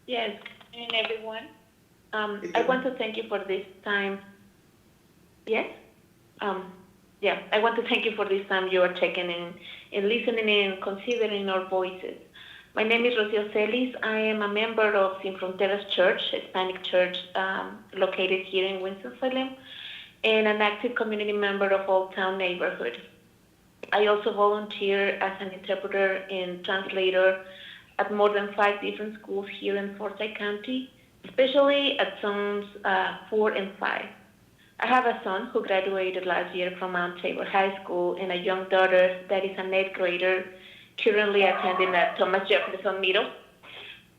S13: Yes, good evening, everyone. I want to thank you for this time. Yes? I want to thank you for this time you are taking in listening and considering our voices. My name is Rocio Celis. I am a member of Sin Fronteras Church, a Hispanic church located here in Winston-Salem, and an active community member of Old Town neighborhood. I also volunteer as an interpreter and translator at more than 5 different schools here in Forsyth County, especially at zones 4 and 5. I have a son who graduated last year from Mount Tabor High School and a young daughter that is an 8th grader currently attending at Thomas Jefferson Middle,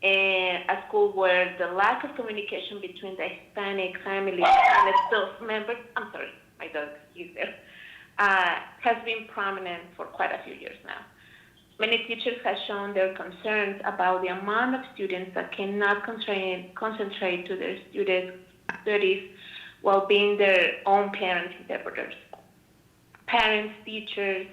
S13: a school where the lack of communication between the Hispanic families and its staff members, I'm sorry, my dog is there, has been prominent for quite a few years now. Many teachers have shown their concerns about the amount of students that cannot concentrate to their studies while being their own parent interpreters. Parents, teachers,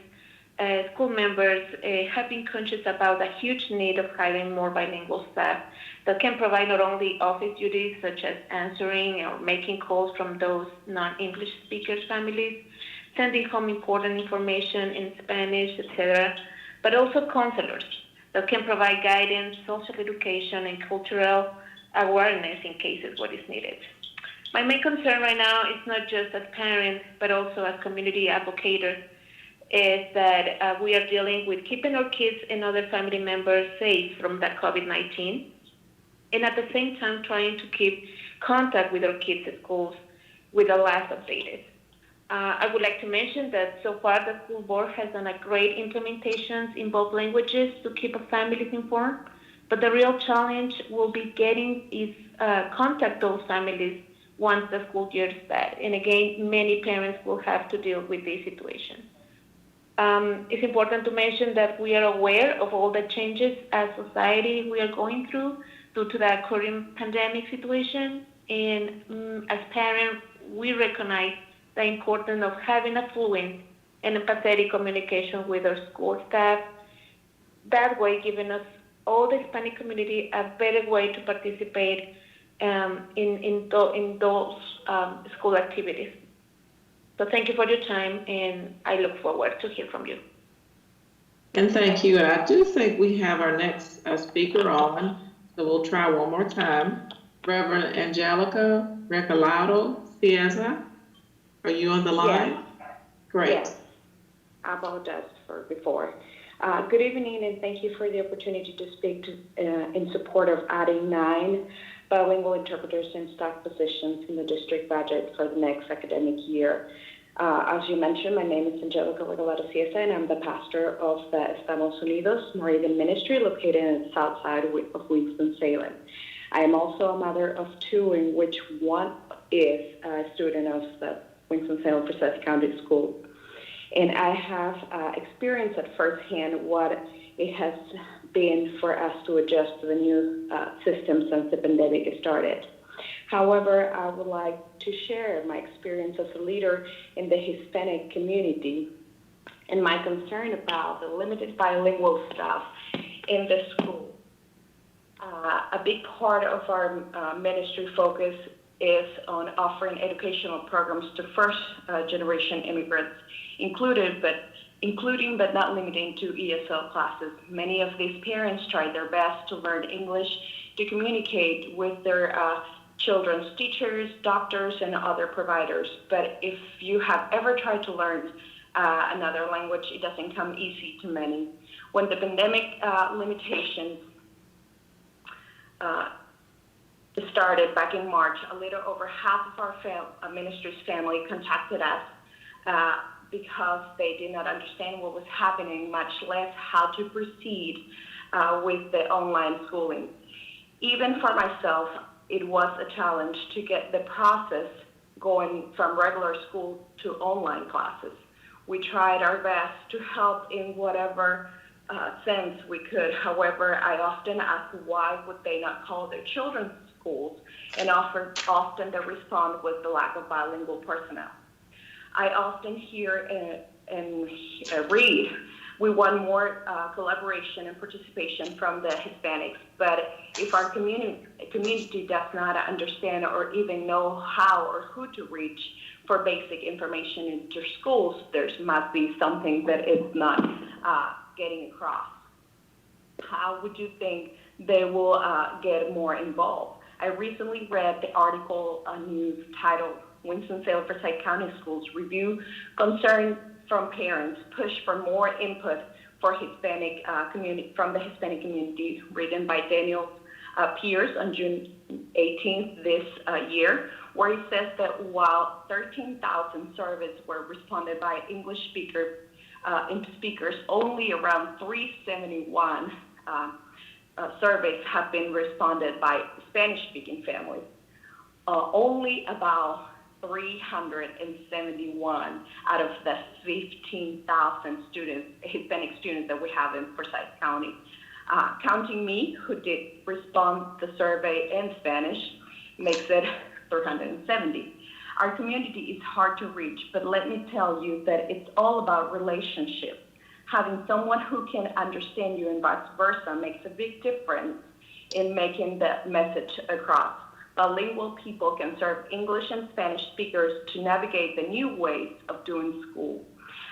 S13: school members have been conscious about the huge need of hiring more bilingual staff that can provide not only office duties such as answering or making calls from those non-English speakers' families, sending home important information in Spanish, etc., but also counselors that can provide guidance, social education, and cultural awareness in cases where it's needed. My main concern right now is not just as parents, but also as community advocates, is that we are dealing with keeping our kids and other family members safe from the COVID-19, and at the same time trying to keep contact with our kids at schools with the last updated. I would like to mention that so far the school board has done a great implementations in both languages to keep our families informed, but the real challenge will be getting is contact those families once the school year starts. And again, many parents will have to deal with this situation. It's important to mention that we are aware of all the changes as society we are going through due to the current pandemic situation. And as parents, we recognize the importance of having a fluent and empathetic communication with our school staff. That way, giving us all the Hispanic community a better way to participate in those school activities. So thank you for your time, and I look forward to hear from you.
S1: And thank you. I do think we have our next speaker on, so we'll try one more time. Reverend Angelica Recolado Cieza, are you on the line?
S11: Yes.
S1: Great.
S11: Yes. I apologize for before. Good evening, and thank you for the opportunity to speak in support of adding 9 bilingual interpreters and staff positions in the district budget for the next academic year. As you mentioned, my name is Angelica Regalado Cieza, and I'm the pastor of the Estamos Unidos Moravian Ministry located in the south side of Winston-Salem. I am also a mother of 2, in which one is a student of the Winston-Salem Forsyth County School. And I have experienced at firsthand what it has been for us to adjust to the new system since the pandemic started. However, I would like to share my experience as a leader in the Hispanic community and my concern about the limited bilingual staff in the school. A big part of our ministry focus is on offering educational programs to first-generation immigrants, including but not limiting to ESL classes. Many of these parents try their best to learn English to communicate with their children's teachers, doctors, and other providers. But if you have ever tried to learn another language, it doesn't come easy to many. When the pandemic limitations started back in March, a little over half of our ministry's family contacted us because they did not understand what was happening, much less how to proceed with the online schooling. Even for myself, it was a challenge to get the process going from regular school to online classes. We tried our best to help in whatever sense we could. However, I often asked why would they not call their children's schools, and often the response was the lack of bilingual personnel. I often hear and read, we want more collaboration and participation from the Hispanics, but if our community does not understand or even know how or who to reach for basic information in their schools, there must be something that is not getting across. How would you think they will get more involved? I recently read the article on news titled Winston-Salem Forsyth County Schools Review Concern from Parents, Push for More Input for Hispanic community from the Hispanic community, written by Daniel Pierce on June 18th this year, where he says that while 13,000 surveys were responded by English speakers, only around 371 surveys have been responded by Spanish-speaking families. Only about 371 out of the 15,000 Hispanic students that we have in Forsyth County. Counting me, who did respond to the survey in Spanish, makes it 370. Our community is hard to reach, but let me tell you that it's all about relationships. having someone who can understand you and vice versa makes a big difference in making the message across. Bilingual people can serve English and Spanish speakers to navigate the new ways of doing school.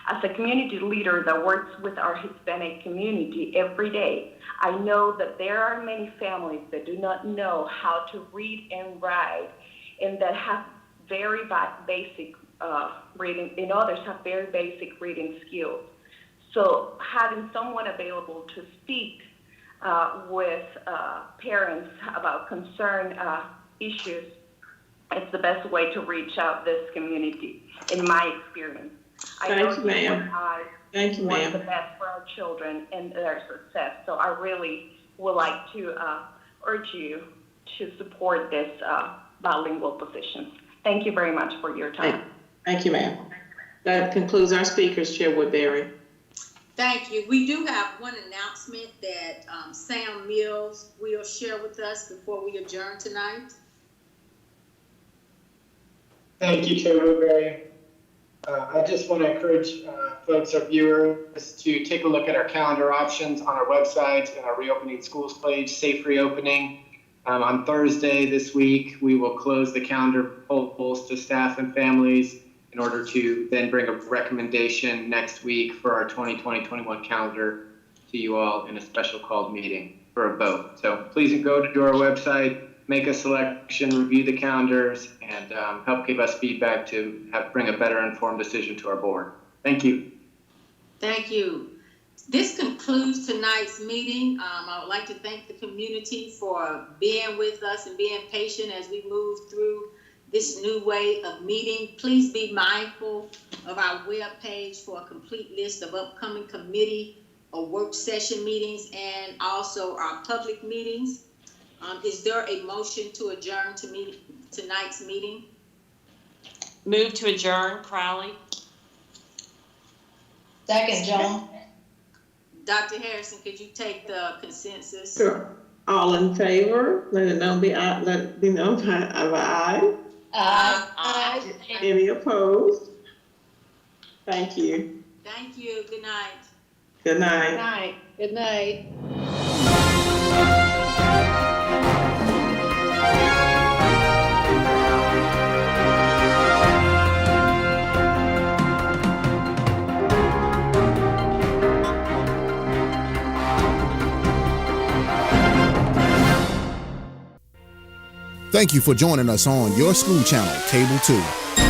S11: As a community leader that works with our Hispanic community every day, I know that there are many families that do not know how to read and write, and that have very basic reading, and others have very basic reading skills. So having someone available to speak with parents about concern issues is the best way to reach out this community, in my experience. I know
S1: Thank you, ma'am. Thank you,
S11: want
S1: ma'am.
S11: the best for our children and their success. So I really would like to urge you to support this bilingual position. Thank you very much for your time.
S1: Thank you, ma'am. That concludes our speakers, Chair Woodbury.
S2: Thank you. We do have one announcement that Sam Mills will share with us before we adjourn tonight.
S7: Thank you, Chair Woodbury. I just want to encourage folks, our viewers, to take a look at our calendar options on our website and our Reopening Schools page, Safe Reopening. On Thursday this week, we will close the calendar polls to staff and families in order to then bring a recommendation next week for our 2020-21 calendar to you all in a special called meeting for a vote. So please go to our website, make a selection, review the calendars, and help give us feedback to bring a better informed decision to our board. Thank you.
S2: Thank you. This concludes tonight's meeting. I would like to thank the community for being with us and being patient as we move through this new way of meeting. Please be mindful of our webpage for a complete list of upcoming committee or work session meetings and also our public meetings. Is there a motion to adjourn to tonight's meeting?
S9: Move to adjourn, Crowley.
S17: Second, John.
S2: Dr. Harrison, could you take the consensus?
S1: Sure. All in favor, let it know be known by aye.
S17: Aye.
S1: Any opposed? Thank you.
S2: Thank you. Good night.
S1: Good night.
S15: Good night. Good night.
S22: Thank you for joining us on Your School Channel, Cable 2.